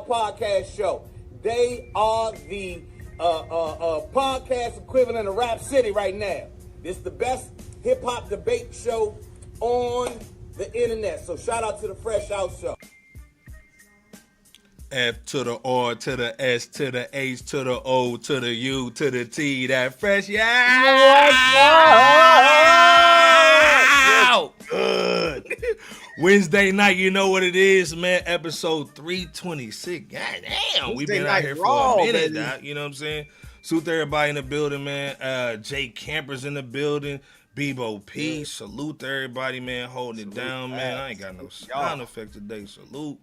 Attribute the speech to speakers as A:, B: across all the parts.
A: podcast show. They are the podcast equivalent of Rap City right now. This is the best hip-hop debate show on the internet. So shout out to the Fresh Out Show.
B: F to the R to the S to the H to the O to the U to the T, that fresh out. Good. Wednesday night, you know what it is, man. Episode 326. God damn, we've been out here for a minute now. You know what I'm saying? Salute to everybody in the building, man. Jay Camper's in the building. Bebo P. Salute to everybody, man. Holding it down, man. I ain't got no sound effects today. Salute.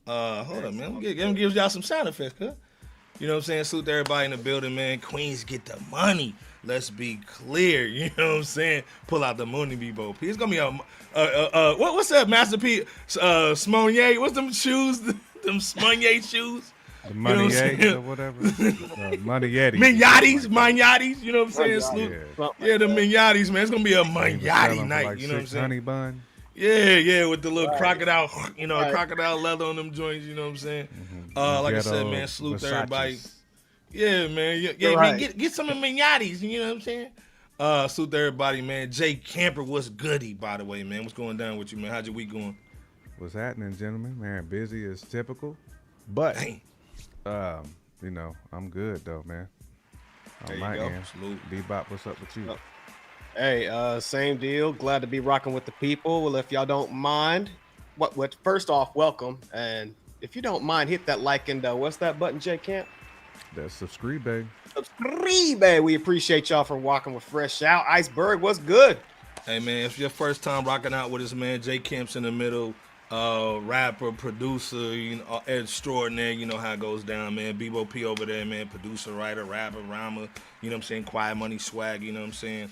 B: Hold on, man. Let me give y'all some sound effects, huh? You know what I'm saying? Salute to everybody in the building, man. Queens get the money. Let's be clear. You know what I'm saying? Pull out the money, Bebo P. It's gonna be what's that, Master P? Smonier. What's them shoes? Them Smonier shoes?
C: The Money Yetis or whatever. Money Yetis.
B: Mignatis. You know what I'm saying? Salute. Yeah, the Mignatis, man. It's gonna be a Mignati night.
C: Like,
B: you know what I'm saying?
C: Honey bun.
B: Yeah, with the little crocodile, crocodile leather on them joints, you know what I'm saying? Like I said, man, salute to everybody. Yeah, man. Man, get some of Mignatis, you know what I'm saying? Salute to everybody, man. Jay Camper, what's goody, by the way, man? What's going down with you, man? How's your week going?
C: What's happening, gentlemen? Man, busy as typical. But, you know, I'm good, though, man. On my end. Salute. Bebop, what's up with you?
D: Hey, same deal. Glad to be rocking with the people. Well, if y'all don't mind, first off, welcome. And if you don't mind, hit that like and what's that button, Jay Camp?
C: That's subscribe, baby.
D: Subscribe, baby. We appreciate y'all for walking with Fresh Out. Iceberg, what's good?
B: Hey, man, if your first time rocking out with us, man, Jay Camp's in the middle. Rapper, producer, you know, extraordinary, you know how it goes down, man. Bebo P over there, man, producer, writer, rapper, rhymer, you know what I'm saying, Quiet Money Swag, you know what I'm saying,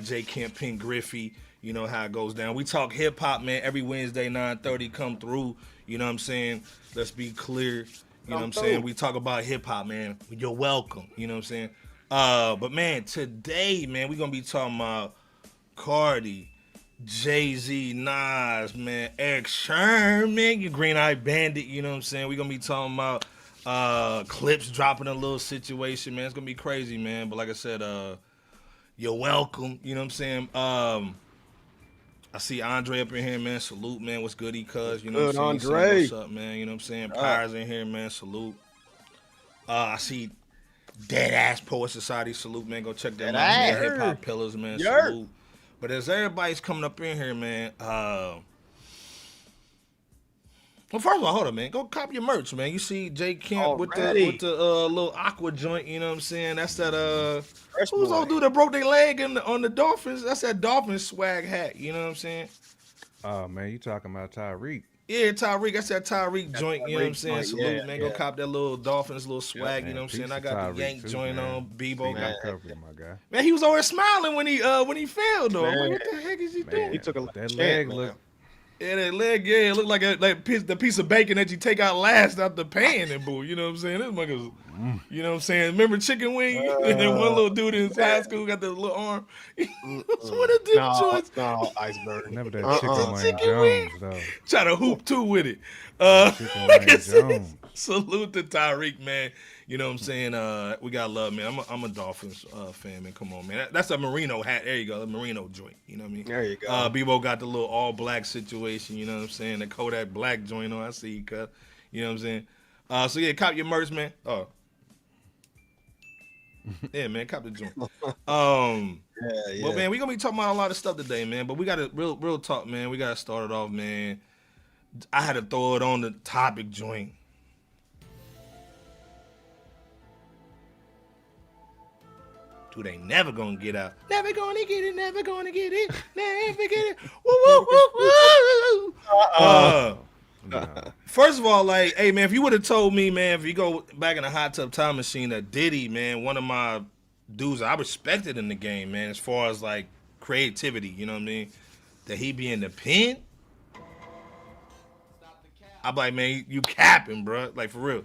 B: J. Kemp, Pink Griffey, you know how it goes down. We talk hip-hop, man, every Wednesday, 9:30, come through, you know what I'm saying, let's be clear, you know what I'm saying, we talk about hip-hop, man, you're welcome, you know what I'm saying, but man, today, man, we're gonna be talking about Cardi, Jay-Z, Nas, man, Eric Sherman, your Green Eye Bandit, you know what I'm saying? We're going to be talking about Clipse dropping a little situation, man. It's going to be crazy, man. But like I said, you're welcome, you know what I'm saying? I see Andre up in here, man. Salute, man. What's goody, cuz? You know what I'm saying?
D: Andre.
B: What's up, man? You know what I'm saying? Pyre's in here, man. Salute. I see Dead Ass Poet Society. Salute, man. Go check that out, man. Hip-hop Pillars, man. Salute. But as everybody's coming up in here, man, well, first of all, hold on, man. Go cop your merch, man. You see Jay Kemp with the little aqua joint, you know what I'm saying? That's that, who's old dude that broke their leg on the Dolphins? That's that Dolphins swag hat, you know what I'm saying?
C: Oh, man, you talking about Tyreek.
B: Yeah, Tyreek. That's that Tyreek joint, you know what I'm saying? Salute, man. Go cop that little Dolphins little swag, you know what I'm saying? I got the Yank joint on. Bebo got
C: covered, my guy.
B: Man, he was always smiling when he fell, though. Like, what the heck is he doing?
D: He took
C: that leg look.
B: Yeah, that leg, yeah, it looked like the piece of bacon that you take out last after pan and boo. You know what I'm saying? This motherfucker's, you know what I'm saying? Remember chicken wing? And then one little dude in high school got the little arm. So what a dude choice?
D: No, Iceberg.
C: Never that
B: chicken
C: wing Jones, though.
B: Try to hoop too with it.
C: Chicken wing Jones.
B: Salute to Tyreek, man. You know what I'm saying? We got love, man. I'm a Dolphins fan, man. Come on, man. That's a Merino hat. There you go. The Merino joint. You know what I mean?
D: There you go.
B: Bebo got the little all black situation. You know what I'm saying? The Kodak black joint on. I see you, cut. You know what I'm saying? So yeah, cop your merch, man. Oh. Yeah, man, cop the joint.
D: Yeah.
B: Well, man, we're gonna be talking about a lot of stuff today, man. But we got to real talk, man. We gotta start it off, man. I had to throw it on the topic joint. Dude ain't never gonna get out. Never gonna get it, never gonna get it, never get it. Woo, woo, woo, woo. First of all, like, hey, man, if you would have told me, man, if you go back in the hot tub time machine, that Diddy, man, one of my dudes I respected in the game, man, as far as, like, creativity, you know what I mean, that he be in the pen, I'm like, man, you capping, bro. Like, for real.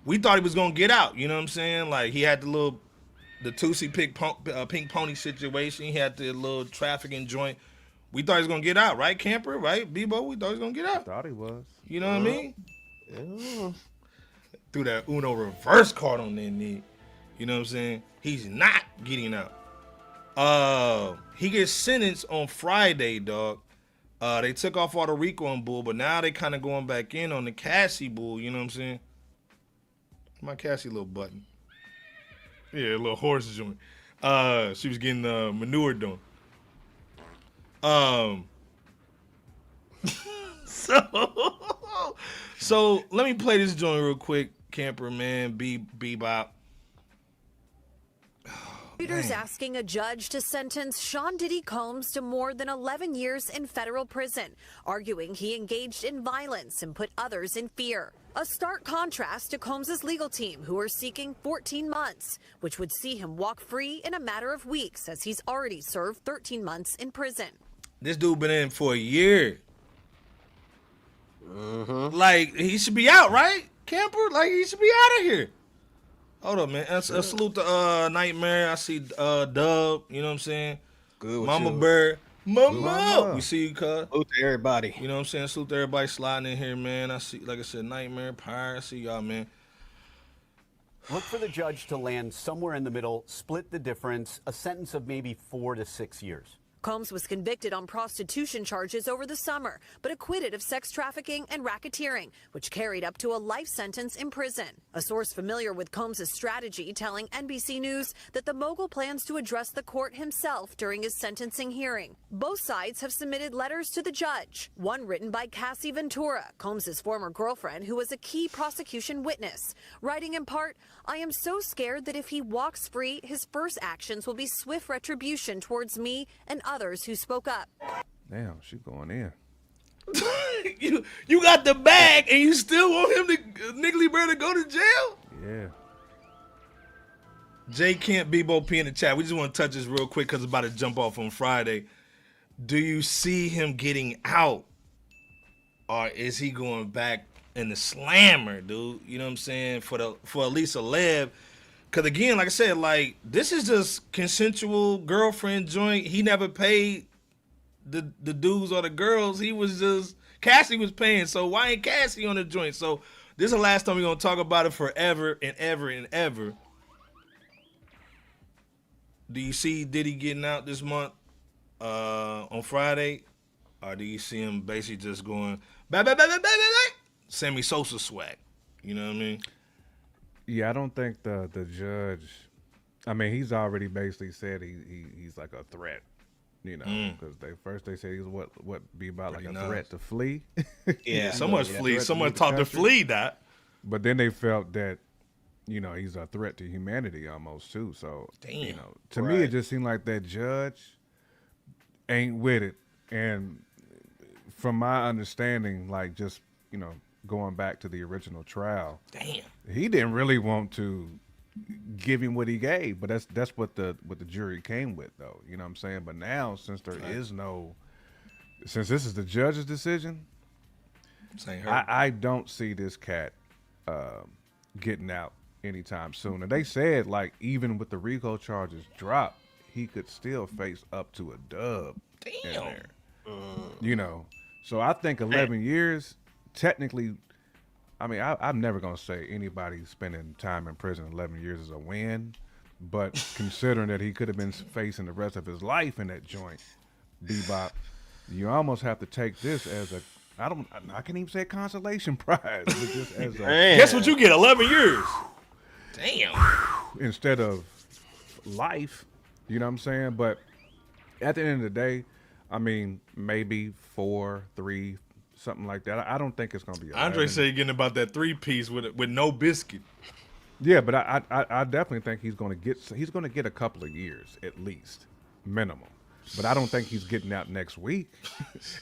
B: We thought he was gonna get out, you know what I'm saying? Like, he had the Tootsie Pink Pony situation. He had the little trafficking joint. We thought he was going to get out, right, Camper? Right, Bebo? We thought he was going to get out.
C: Thought he was.
B: You know what I mean?
D: Yeah.
B: Threw that Uno reverse card on that nigga. You know what I'm saying? He's not getting out. He gets sentenced on Friday, dog. They took off all the RICO on Bull, but now they kind of going back in on the Cassie Bull. You know what I'm saying? My Cassie little button. Yeah, a little horse joint. She was getting manure done. So let me play this joint real quick, Camper, man. Bebop.
E: Prosecutors asking a judge to sentence Sean Diddy Combs to more than 11 years in federal prison, arguing he engaged in violence and put others in fear. A stark contrast to Combs' legal team, who are seeking 14 months, which would see him walk free in a matter of weeks, as he's already served 13 months in prison.
B: This dude been in for a year. Like, he should be out, right? Camper? Like, he should be out of here. Hold up, man. I salute the Nightmare. I see Dub, you know what I'm saying?
D: Good with
B: Mama
D: you.
B: Bear. Mama! We see you, cuz.
D: Salute to everybody.
B: You know what I'm saying? Salute to everybody sliding in here, man. I see, like I said, Nightmare, Pyre. I see y'all, man.
F: Look for the judge to land somewhere in the middle, split the difference, a sentence of maybe 4 to 6 years.
E: Combs was convicted on prostitution charges over the summer, but acquitted of sex trafficking and racketeering, which carried up to a life sentence in prison. A source familiar with Combs' strategy telling NBC News that the mogul plans to address the court himself during his sentencing hearing. Both sides have submitted letters to the judge, one written by Cassie Ventura, Combs' former girlfriend, who was a key prosecution witness, writing in part, "I am so scared that if he walks free, his first actions will be swift retribution towards me and others who spoke up."
C: Damn, she going in.
B: you got the bag and you still want him to, Niggly Bear, to go to jail?
C: Yeah.
B: J Kemp, Bebo P in the chat. We just want to touch this real quick because it's about to jump off on Friday. Do you see him getting out? Or is he going back in the slammer, dude? You know what I'm saying? For at least a lev. Because again, like I said, like, this is just consensual girlfriend joint. He never paid the dudes or the girls. He was just, Cassie was paying. So why ain't Cassie on the joint? So this is the last time we're going to talk about it forever and ever and ever. Do you see Diddy getting out this month on Friday? Or do you see him basically just going, Sammy Sosa swag? You know what I mean?
C: Yeah, I don't think the judge. I mean, he's already basically said he's like a threat, you know, because they said he's what be about like a threat to flee.
B: Yeah, someone's flee. Someone taught to flee that.
C: But then they felt that, you know, he's a threat to humanity almost too. So, you know, to me it just seemed like that judge ain't with it. And from my understanding, like just, you know, going back to the original trial, he didn't really want to give him what he gave, but that's what the jury came with, though. You know what I'm saying? But now, since there is since this is the judge's decision, I don't see this cat getting out anytime soon. And they said, like, even with the RICO charges dropped, he could still face up to a dub in there. You know, so I think 11 years. Technically, I mean, I'm never going to say anybody spending time in prison 11 years is a win, but considering that he could have been facing the rest of his life in that joint, Bebop, you almost have to take this as I can't even say a consolation prize, but just as a...
B: Guess what you get, 11 years. Damn.
C: Instead of life, you know what I'm saying? But at the end of the day, I mean, maybe 4, 3, something like that. I don't think it's gonna be.
B: Andre said you're getting about that 3-piece with no biscuit.
C: Yeah, but I definitely think he's gonna get a couple of years at least, minimum. But I don't think he's getting out next week.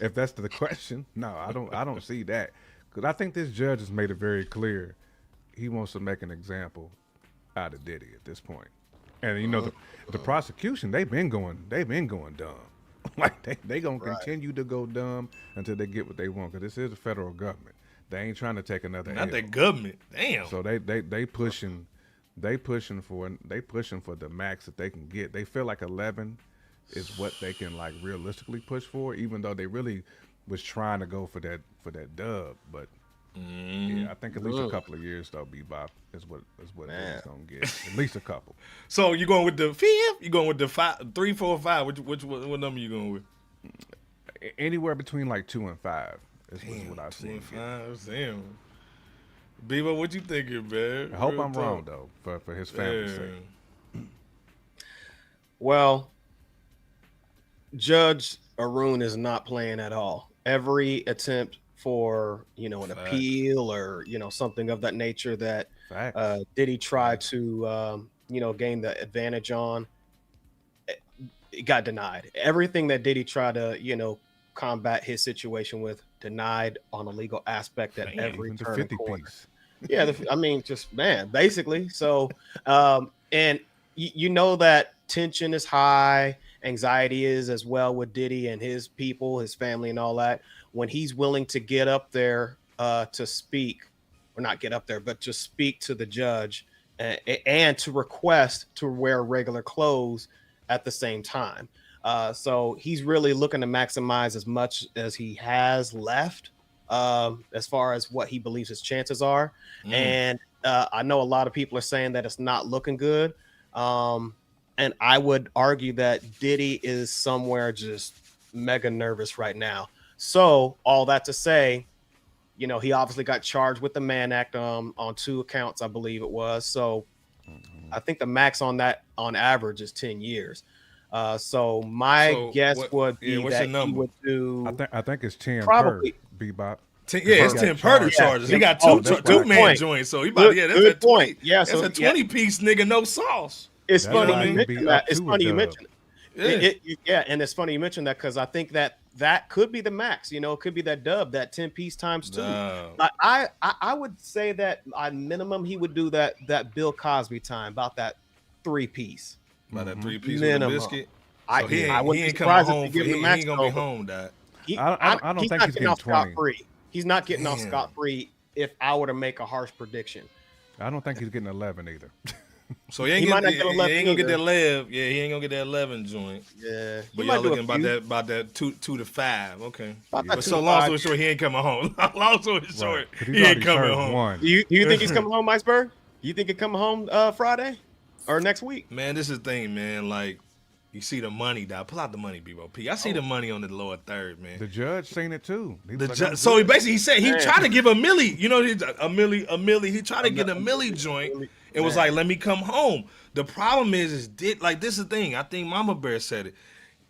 C: If that's the question, no, I don't see that, because I think this judge has made it very clear he wants to make an example out of Diddy at this point. And you know the prosecution, they've been going dumb. Like they gonna continue to go dumb until they get what they want, because this is the federal government. They ain't trying to take another.
B: Not that government. Damn.
C: So they pushing for the max that they can get. They feel like 11 is what they can like realistically push for, even though they really was trying to go for that dub. But Yeah, I think at least a couple of years though. Bebop is what he's gonna get. At least a couple.
B: So you going with the fifth? You going with the 5, 3, 4, 5? What number you going with?
C: Anywhere between like 2 and 5 is what I
B: 2
C: see.
B: and 5. Damn. Bebo, what you thinking, man?
C: I hope I'm wrong though, for his family's sake.
D: Well, Judge Arun is not playing at all. Every attempt for an appeal or something of that nature that Diddy tried to gain the advantage on, it got denied. Everything that Diddy tried to combat his situation with, denied on a legal aspect at every turn and corner. Yeah, basically. So, and that tension is high, anxiety is as well with Diddy and his people, his family, and all that. When he's willing to get up there to speak, or not get up there, but to speak to the judge and to request to wear regular clothes at the same time. So he's really looking to maximize as much as he has left as far as what he believes his chances are. And I know a lot of people are saying that it's not looking good. And I would argue that Diddy is somewhere just mega nervous right now. So all that to say, he obviously got charged with the Mann Act on 2 accounts, I believe it was. So I think the max on that on average is 10 years. So my guess would be that he would do.
C: I think it's 10
D: probably
C: per Bebop.
B: It's 10 per charges. He got two man joints, so he about that's a 20. Yeah, so that's a 20-piece nigga, no sauce.
D: It's funny you mentioned that. It's funny you mentioned it. And it's funny you mentioned that because I think that could be the max. It could be that dub, that 10-piece times 2.
B: No.
D: I would say that at minimum he would do that Bill Cosby time, about that 3-piece.
B: About that 3-piece with a biscuit. So he ain't
D: coming
B: home. He ain't gonna be home. That
C: I don't think he's getting 20.
D: He's not getting off scot-free. If I were to make a harsh prediction,
C: I don't think he's getting 11 either.
B: So he ain't gonna get that 11. Yeah, he ain't gonna get that 11 joint.
D: Yeah,
B: but y'all looking about that 2 to 5. Okay.
D: But
B: so long story short, he ain't coming home. Long story short, he ain't coming home.
D: Do you think he's coming home, Iceberg? You think he's coming home Friday or next week?
B: Man, this is the thing, man. Like, you see the money, dog. Pull out the money, B.O.P. I see the money on the lower third, man.
C: The judge seen it too.
B: So he said he tried to give a milli. A milli. He tried to get a milli joint. It was like, let me come home. The problem is this is the thing. I think Mama Bear said it.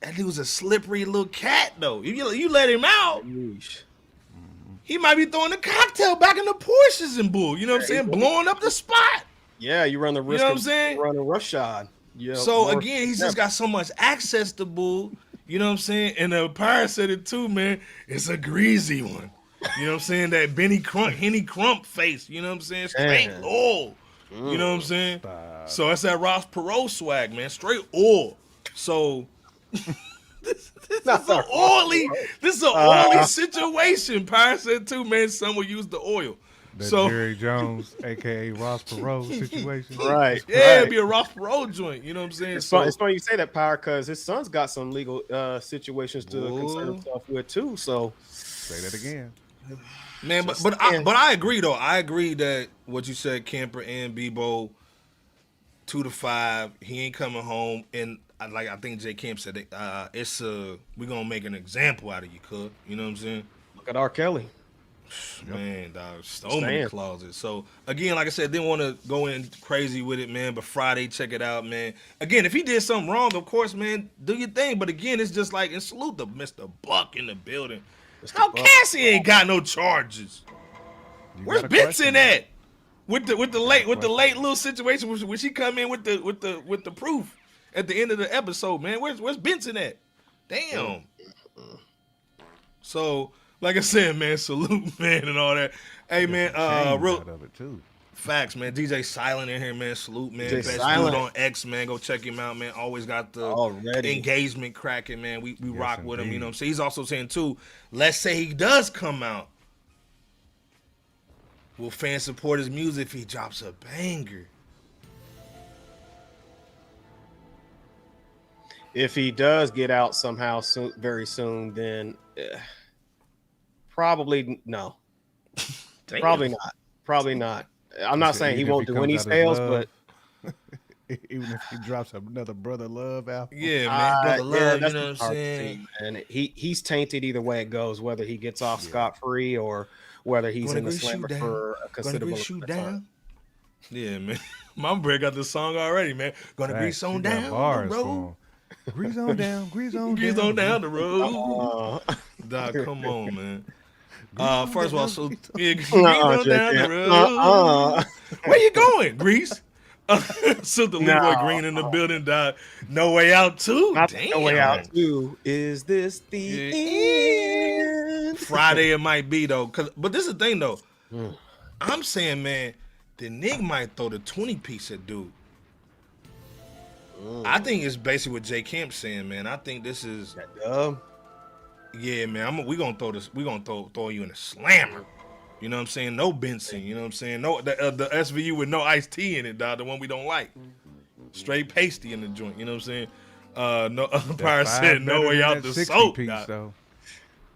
B: That dude was a slippery little cat, though. You let him out, he might be throwing the cocktail back in the Porsches and bull. You know what I'm saying? Blowing up the spot.
D: Yeah, you run the risk of running roughshod. Yeah.
B: So again, he's just got so much access to bull. You know what I'm saying? And the Pyre said it too, man. It's a greasy one. You know what I'm saying? That Henny Crump face. You know what I'm saying? Straight oil. You know what I'm saying? So that's that Ross Perot swag, man. Straight oil. So this is an oily situation. Pyre said too, man. Some will use the oil.
C: That Jerry Jones, aka Ross Perot situation.
D: Right.
B: Yeah, it'd be a Ross Perot joint. You know what I'm saying?
D: It's funny you say that, Power, because his son's got some legal situations to concern himself with too. So
C: say that again.
B: Man, but I agree though. I agree that what you said, Camper and Bebo, 2 to 5, he ain't coming home. And I think J. Camp said we're gonna make an example out of you, cuz. You know what I'm saying?
D: Look at R. Kelly.
B: Man, dog, so many closets. So again, like I said, didn't want to go in crazy with it, man. But Friday, check it out, man. Again, if he did something wrong, of course, man, do your thing. But again, it's just like, and salute to Mr. Buck in the building. How Cassie ain't got no charges? Where's Benson at? With the late little situation when she come in with the proof at the end of the episode, man. Where's Benson at? Damn. So. Like I said, man, salute, man, and all that. Hey, man, real
C: out of it too.
B: Facts, man. DJ Silent in here, man. Salute, man. Best dude on X, man. Go check him out, man. Always got the engagement cracking, man. We rock with him, you know what I'm saying? He's also saying, too, let's say he does come out. Will fans support his music if he drops a banger?
D: If he does get out somehow very soon, then... probably no.
B: Damn.
D: Probably not. I'm not saying he won't do any sales, but
C: even if he drops another Brother Love album.
B: Yeah, man. Brother Love, you know what I'm
D: saying? And he's tainted either way it goes, whether he gets off scot-free or whether he's in the slammer for a considerable time.
B: Yeah, man. My break got the song already, man. Gonna grease on down the road.
C: Grease on down, grease on
B: grease on down the road. Dog, come on, man. First of all, so grease on down the road. Where you going, Grease? So the Leroy Green in the building, dog. No Way Out too. Damn.
D: No Way Out too. Is this the end?
B: Friday it might be though, but this is the thing though. I'm saying, man, the nigga might throw the 20-piece at dude. I think it's basically what J Camp's saying, man. I think this is yeah, man. We gonna throw this. We gonna throw you in a slammer. You know what I'm saying? No Benson. You know what I'm saying? No the SVU with no iced tea in it, dog. The one we don't like. Straight pasty in the joint. You know what I'm saying? No umpire said no way out the soap.
C: So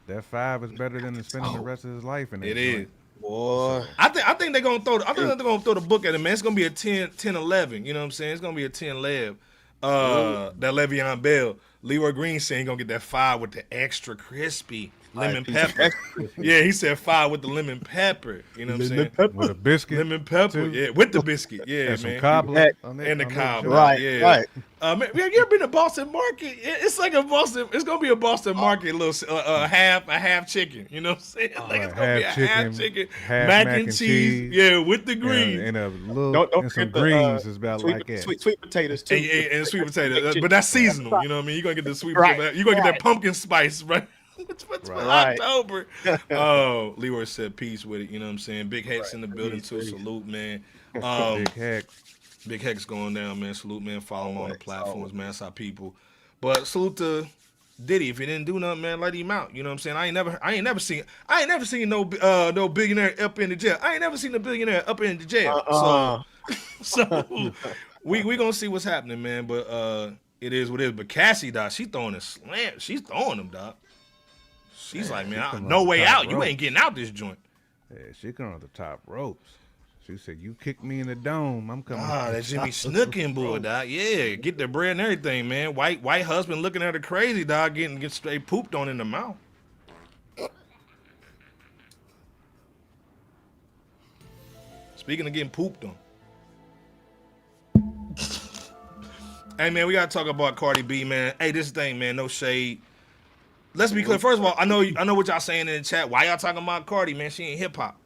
C: that 5 is better than spending the rest of his life in it.
B: It is.
D: Boy.
B: I think they're gonna throw. I think they're gonna throw the book at him, man. It's gonna be a 10-11. You know what I'm saying? It's gonna be a 10-11. That Le'Veon Bell, Leroy Green saying he gonna get that 5 with the extra crispy lemon pepper. Yeah, he said 5 with the lemon pepper. You know what I'm saying?
C: Pepper. With a biscuit.
B: Lemon pepper.
C: Too.
B: Yeah, with the biscuit. Yeah,
C: and
B: man.
C: Some cobbler
B: and the cobbler.
D: Right.
B: Yeah.
D: Right.
B: Man, have you ever been to Boston Market? It's like a Boston. It's gonna be a Boston Market, little half chicken. You know what I'm saying? Like it's gonna be a half chicken, mac and cheese. Yeah, with the greens
C: and a little and some greens is about
D: sweet,
C: like that.
D: Sweet potatoes too.
B: And sweet potatoes, but that's seasonal. You know what I mean? You're gonna get the sweet potato. You're gonna get that pumpkin spice, right? What's October? Oh, Leroy said peace with it. You know what I'm saying? Big Hex in the building too. Salute, man. Big Hex going down, man. Salute, man. Follow him on the platforms, man. That's our people. But salute to Diddy. If he didn't do nothing, man, let him out. You know what I'm saying? I ain't never seen no billionaire up in the jail. I ain't never seen a billionaire up in the jail. So we gonna see what's happening, man. But it is what it is. But Cassie, dog, she throwing a slam. She's throwing them, dog. She's like, man, no way out. You ain't getting out this joint.
C: Yeah, she coming on the top ropes. She said, you kicked me in the dome. I'm coming.
B: That Jimmy Snookin' boy, dog. Yeah, get the bread and everything, man. White husband looking at her crazy, dog, getting straight pooped on in the mouth. Speaking of getting pooped on. Hey, man, we got to talk about Cardi B, man. Hey, this thing, man, no shade. Let's be clear. First of all, I know what y'all saying in the chat. Why y'all talking about Cardi, man? She ain't hip-hop.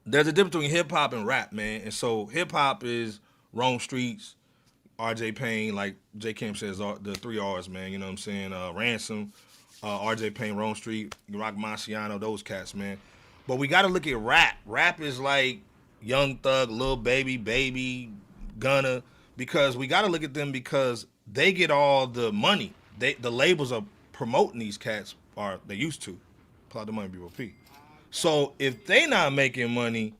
B: There's a difference between hip-hop and rap, man. And so hip-hop is Rome Streets, RJ Payne, like J. Camp says, the 3 R's, man. You know what I'm saying? Ransom, RJ Payne, Rome Street, Rock Marciano, those cats, man. But we got to look at rap. Rap is like Young Thug, Lil Baby, Gunna, because we got to look at them because they get all the money. The labels are promoting these cats, or they used to. Plot the money, BOP. So if they not making money,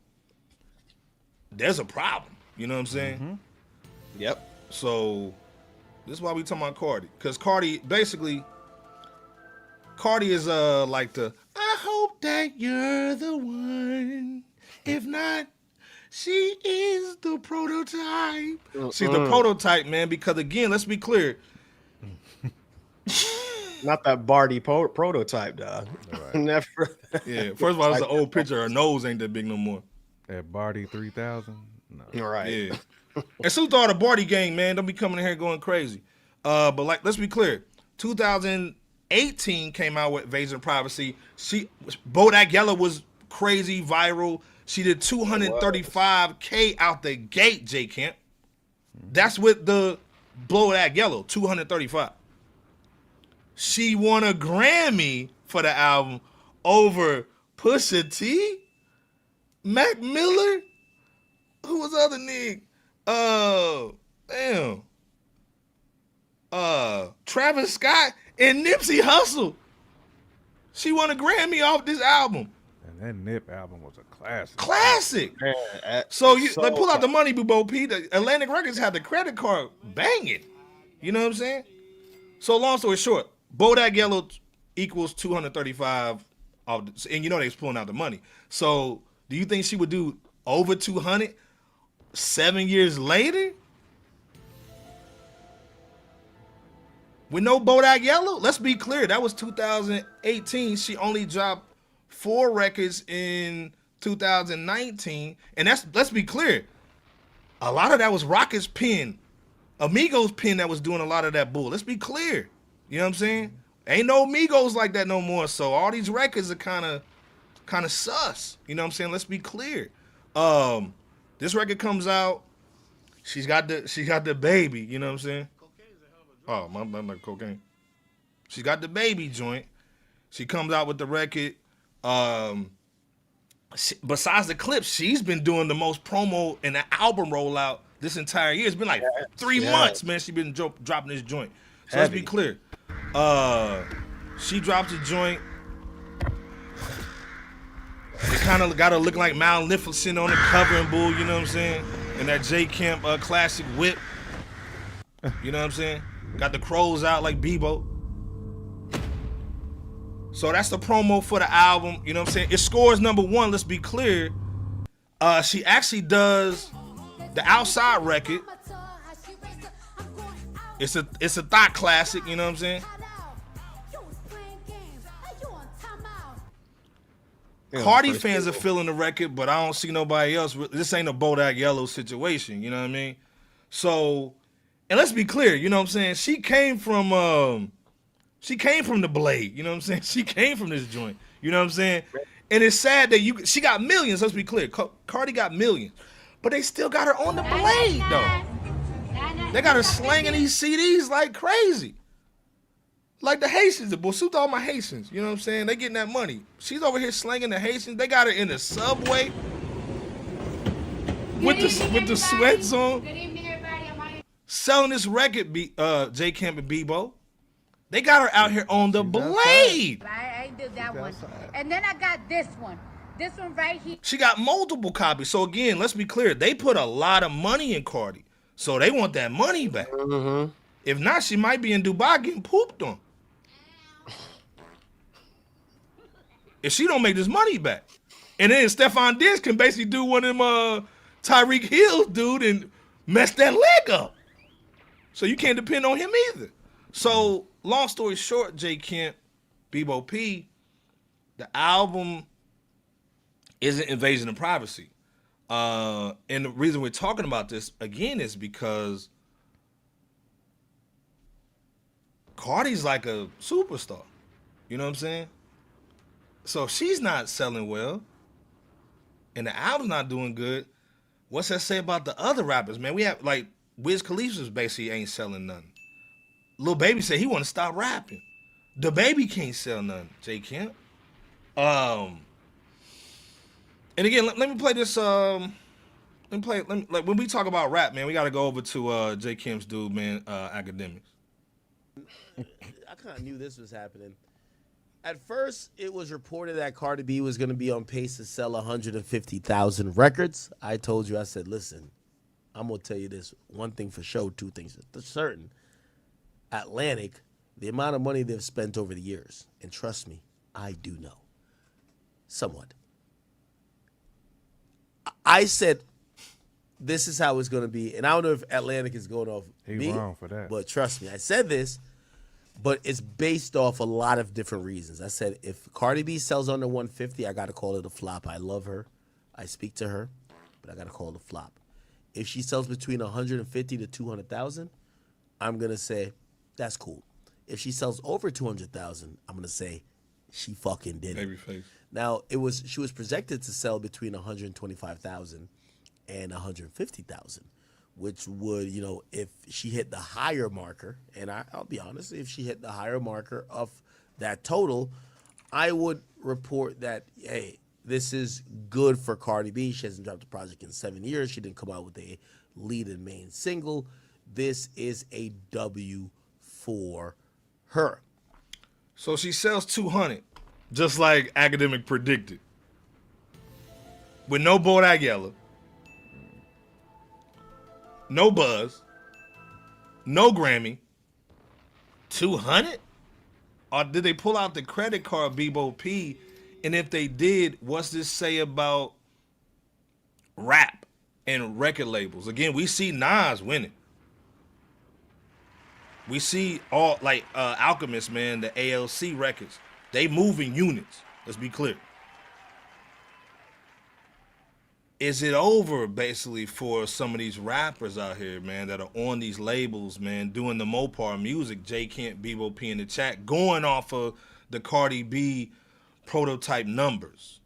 B: there's a problem. You know what I'm saying?
D: Mm-hmm. Yep.
B: So this is why we talking about Cardi. Because Cardi is like the, I hope that you're the one. If not, she is the prototype. She's the prototype, man, because again, let's be clear.
D: Not that Barty prototype, dog.
C: Right.
D: Never.
B: Yeah. First of all, it's an old picture. Her nose ain't that big no more.
C: That Barty 3000? No.
D: All right.
B: Yeah. And salute to all the Barty gang, man. Don't be coming in here going crazy. But like, let's be clear. 2018 came out with Invasion of Privacy. Bodak Yellow was crazy viral. She did 235K out the gate, J Camp. That's with the Bodak Yellow, 235. She won a Grammy for the album over Pusha T, Mac Miller, who was the other nigga? Travis Scott and Nipsey Hussle. She won a Grammy off this album.
C: And that Nip album was a classic.
B: Classic.
D: Man,
B: So pull out the money, Boo P. The Atlantic Records had the credit card banging. You know what I'm saying? So long story short, Bodak Yellow equals 235 and you know they was pulling out the money. So do you think she would do over 200 7 years later? With no Bodak Yellow? Let's be clear. That was 2018. She only dropped 4 records in 2019. And let's be clear. A lot of that was Rocket's pen. Amigos pen that was doing a lot of that bull. Let's be clear. You know what I'm saying? Ain't no Migos like that no more. So all these records are kind of sus. You know what I'm saying? Let's be clear. This record comes out. She got the baby. You know what I'm saying? Oh, my cocaine. She got the baby joint. She comes out with the record. Besides the Clipse, she's been doing the most promo and the album rollout this entire year. It's been like 3 months, man. She's been dropping this joint. So let's be clear. She dropped a joint. It kind of got her looking like Magnificent on the cover and bull, you know what I'm saying? And that J Camp classic whip. You know what I'm saying? Got the crows out like Bebo. So that's the promo for the album. You know what I'm saying? It scores #1. Let's be clear. She actually does the Outside record. It's a thought classic. You know what I'm saying? Cardi fans are feeling the record, but I don't see nobody else. This ain't a Bodak Yellow situation. You know what I mean? So, and let's be clear. You know what I'm saying? She came from the Blade. You know what I'm saying? She came from this joint. You know what I'm saying? And it's sad that she got millions. Let's be clear. Cardi got millions, but they still got her on the Blade though. They got her slanging these CDs like crazy. Like the Haitians, the Bosuta, all my Haitians. You know what I'm saying? They getting that money. She's over here slanging the Haitians. They got her in the subway with the sweats on.
G: Good evening, everybody.
B: Selling this record, J Camp and Bebo. They got her out here on the Blade.
G: I did that one. And then I got this one. This one right here.
B: She got multiple copies. So again, let's be clear. They put a lot of money in Cardi. So they want that money back.
D: Mm-hmm.
B: If not, she might be in Dubai getting pooped on. If she don't make this money back. And then Stephon Diggs can basically do one of them Tyreek Hill's dude and mess that leg up. So you can't depend on him either. So long story short, J Camp, Bebo P, the album isn't invasion of privacy. And the reason we're talking about this again is because Cardi's like a superstar. You know what I'm saying? So if she's not selling well and the album's not doing good, what's that say about the other rappers, man? We have, like, Wiz Khalifa's basically ain't selling nothing. Lil Baby said he want to stop rapping. The Baby can't sell nothing, J Camp. And again, let me play this. When we talk about rap, man, we got to go over to J Camp's dude, man, Academics.
H: I kind of knew this was happening. At first, it was reported that Cardi B was going to be on pace to sell 150,000 records. I told you, I said, listen, I'm going to tell you this. One thing for sure, two things for certain. Atlantic, the amount of money they've spent over the years, and trust me, I do know. Somewhat. I said, this is how it's going to be. And I don't know if Atlantic is going off me.
C: Wrong for that.
H: But trust me, I said this. But it's based off a lot of different reasons. I said, if Cardi B sells under 150, I got to call it a flop. I love her. I speak to her, but I got to call it a flop. If she sells between 150 to 200,000, I'm going to say, that's cool. If she sells over 200,000, I'm going to say, she fucking did it.
B: Babyface.
H: Now, she was projected to sell between 125,000 and 150,000. Which would, if she hit the higher marker, and I'll be honest, if she hit the higher marker of that total, I would report that, hey, this is good for Cardi B. She hasn't dropped a project in 7 years. She didn't come out with a lead and main single. This is a W for her.
B: So she sells 200, just like Academic predicted, with no Bodak Yellow. No buzz, no Grammy, 200? Or did they pull out the credit card, Bebo P, And if they did, what's this say about rap and record labels? Again, we see Nas winning. We see all like Alchemist, man, the ALC records. They move in units. Let's be clear. Is it over basically for some of these rappers out here, man, that are on these labels, man, doing the Mopar music? J Camp, Bebo P in the chat, going off of the Cardi B prototype numbers.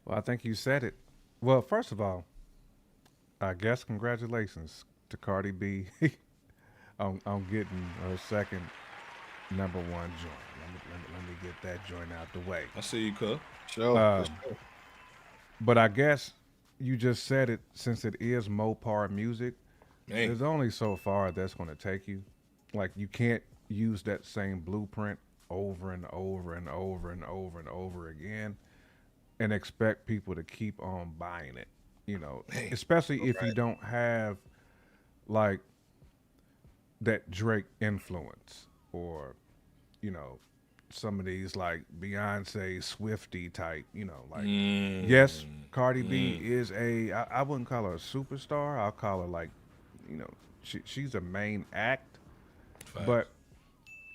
C: Well, I think you said it. Well, first of all, I guess congratulations to Cardi B on getting her second #1 joint. Let me get that joint out the way.
B: I see you, cuz.
D: Sure.
C: But I guess you just said it, since it is Mopar music,
B: Man.
C: there's only so far that's going to take you. Like, you can't use that same blueprint over and over and over and over and over again and expect people to keep on buying it, you know,
B: Man.
C: especially if you don't have like that Drake influence, or, you know, some of these like Beyonce, Swiftie type, you know, like, yes, Cardi B is I wouldn't call her a superstar. I'll call her like, you know, she's a main act, but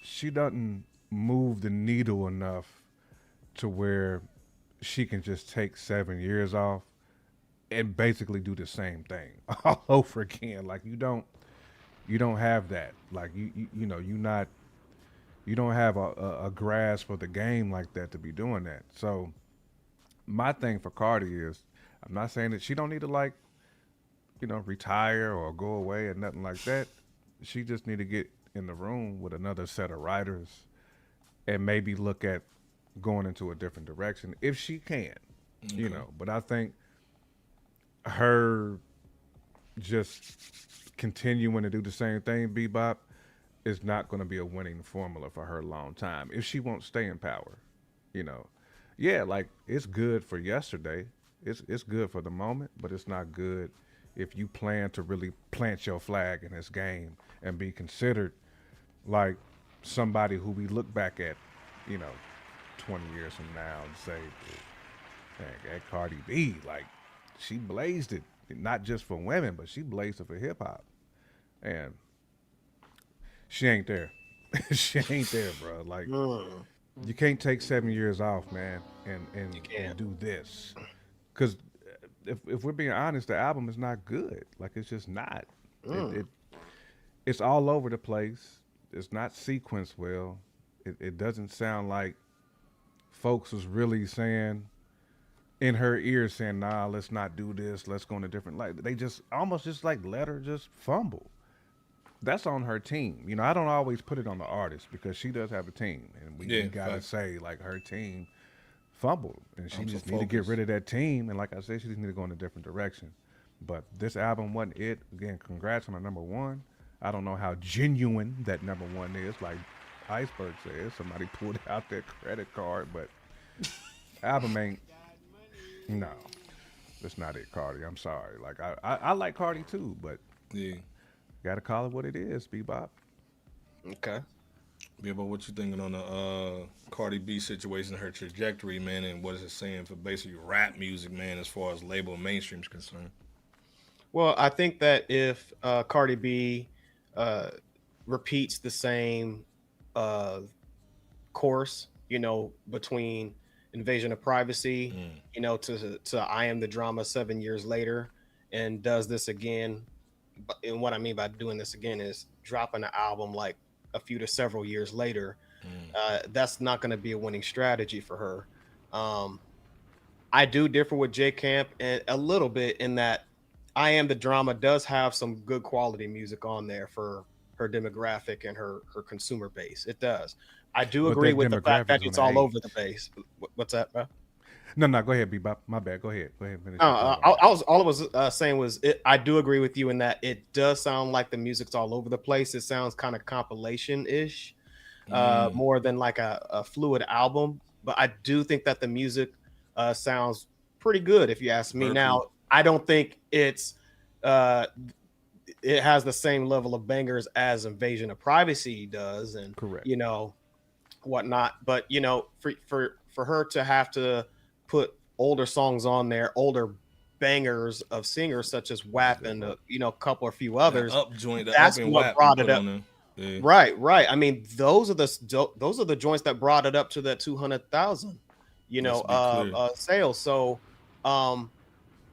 C: she doesn't move the needle enough to where she can just take 7 years off and basically do the same thing all over again. Like, you don't have that. Like, you know, you don't have a grasp of the game like that to be doing that. So my thing for Cardi is, I'm not saying that she don't need to, like, you know, retire or go away or nothing like that. She just need to get in the room with another set of writers and maybe look at going into a different direction if she can, you know. But I think her just continuing to do the same thing, Bebop, is not going to be a winning formula for her long time if she won't stay in power, you know. Yeah, like, it's good for yesterday. It's good for the moment, but it's not good if you plan to really plant your flag in this game and be considered like somebody who we look back at, you know, 20 years from now and say, that Cardi B, like, she blazed it, not just for women, but she blazed it for hip hop. And she ain't there. She ain't there, bro. Like, you can't take 7 years off, man, and do this. Because if we're being honest, the album is not good. Like, it's just not. It's all over the place. It's not sequenced well. It doesn't sound like folks was really saying in her ear, saying, nah, let's not do this. Let's go in a different light. They just almost just like let her just fumble. That's on her team. You know, I don't always put it on the artist because she does have a team. And we got to say, like, her team fumbled. And she just need to get rid of that team. And like I said, she just need to go in a different direction. But this album wasn't it. Again, congrats on the #1. I don't know how genuine that #1 is. Like Iceberg says, somebody pulled out their credit card. But album ain't. No. That's not it, Cardi. I'm sorry. Like, I like Cardi too, but
B: yeah,
C: gotta call it what it is, Bebop.
D: Okay.
B: Yeah, but what you thinking on the Cardi B situation, her trajectory, man, and what is it saying for basically rap music, man, as far as label mainstream is concerned?
D: Well, I think that if Cardi B repeats the same course, you know, between Invasion of Privacy, you know, to I Am the Drama 7 years later, and does this again. And what I mean by doing this again is dropping an album like a few to several years later. That's not going to be a winning strategy for her. I do differ with J Camp a little bit in that I Am the Drama does have some good quality music on there for her demographic and her consumer base. It does. I do agree with the fact that it's all over the base. What's that, bro?
C: No, go ahead, Bebop. My bad. Go ahead. Finish.
D: All I was saying was I do agree with you in that it does sound like the music's all over the place. It sounds kind of compilation-ish, more than like a fluid album. But I do think that the music sounds pretty good, if you ask me. Now, I don't think it has the same level of bangers as Invasion of Privacy does, and
C: correct.
D: You know, whatnot. But you know, for her to have to put older songs on there, older bangers of singers such as WAP and you know, a couple or few others, that's what brought it up. Yeah. Right. I mean, those are the joints that brought it up to that 200,000, you know, sales. So,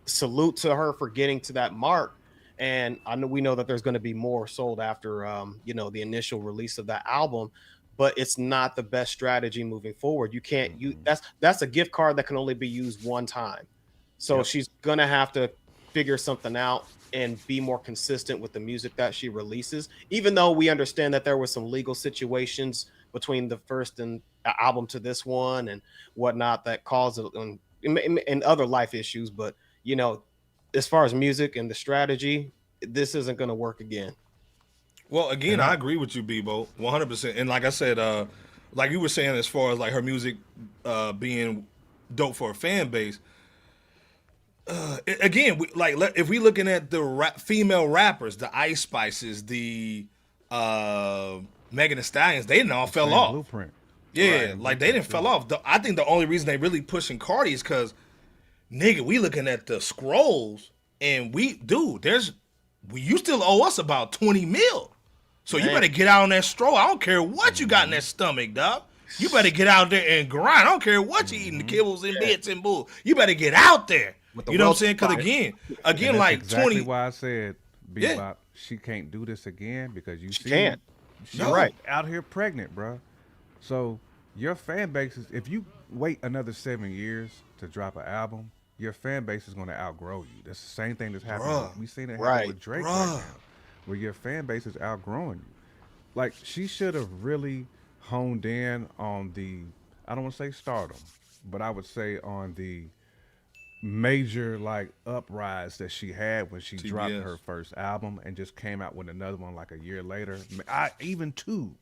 D: salute to her for getting to that mark. And we know that there's going to be more sold after, you know, the initial release of that album, but it's not the best strategy moving forward. You can't, that's a gift card that can only be used one time. So she's going to have to figure something out and be more consistent with the music that she releases, even though we understand that there were some legal situations between the first and album to this one and whatnot that caused it and other life issues. But, you know, as far as music and the strategy, this isn't going to work again.
B: Well, again, I agree with you, Bebo, 100%. And like I said, like you were saying, as far as like her music being dope for a fan base, again, if we looking at the female rappers, the Ice Spices, the Megan Thee Stallions, they didn't all fell off.
C: Blueprint.
B: Yeah, right. Like they didn't fell off. I think the only reason they really pushing Cardi is because, nigga, we looking at the scrolls and you still owe us about 20 mil. So you better get out on that stroll. I don't care what you got in that stomach, dog. You better get out there and grind. I don't care what you eating, the kibbles and bits and bull. You better get out there. You know what I'm saying? Because again, like
C: exactly
B: 20.
C: Why I said, Bebop, she can't do this again because she
D: can't.
C: She's right out here pregnant, bro. So your fan base is, if you wait another 7 years to drop an album, your fan base is going to outgrow you. That's the same thing that's happening. We seen it happen with Drake right now, where your fan base is outgrowing you. Like, she should have really honed in on the, I don't want to say stardom, but I would say on the major like uprise that she had when she dropped her first album and just came out with another one like a year later, even two,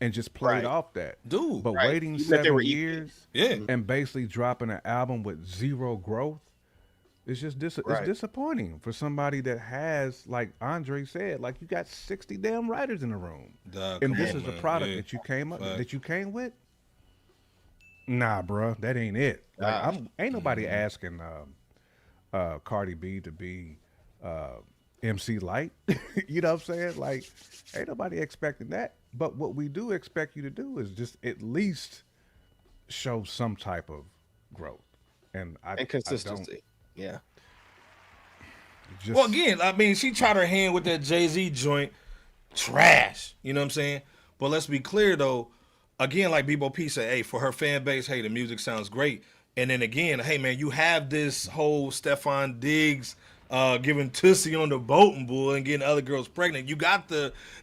C: and just played off that. But waiting 7 years and basically dropping an album with zero growth, it's just it's disappointing for somebody that has, like Andre said, like, you got 60 damn writers in the room, and this is the product that you came with. Nah, bro, that ain't it. Like, ain't nobody asking Cardi B to be MC Light. You know what I'm saying? Like, ain't nobody expecting that. But what we do expect you to do is just at least show some type of growth and
D: consistency.
B: Well, again, I mean, she tried her hand with that Jay-Z joint, trash. You know what I'm saying? But let's be clear though. Again, like Bebo P said, hey, for her fan base, hey, the music sounds great. And then again, hey, man, you have this whole Stefan Diggs giving Tussie on the boat and bull and getting other girls pregnant. You got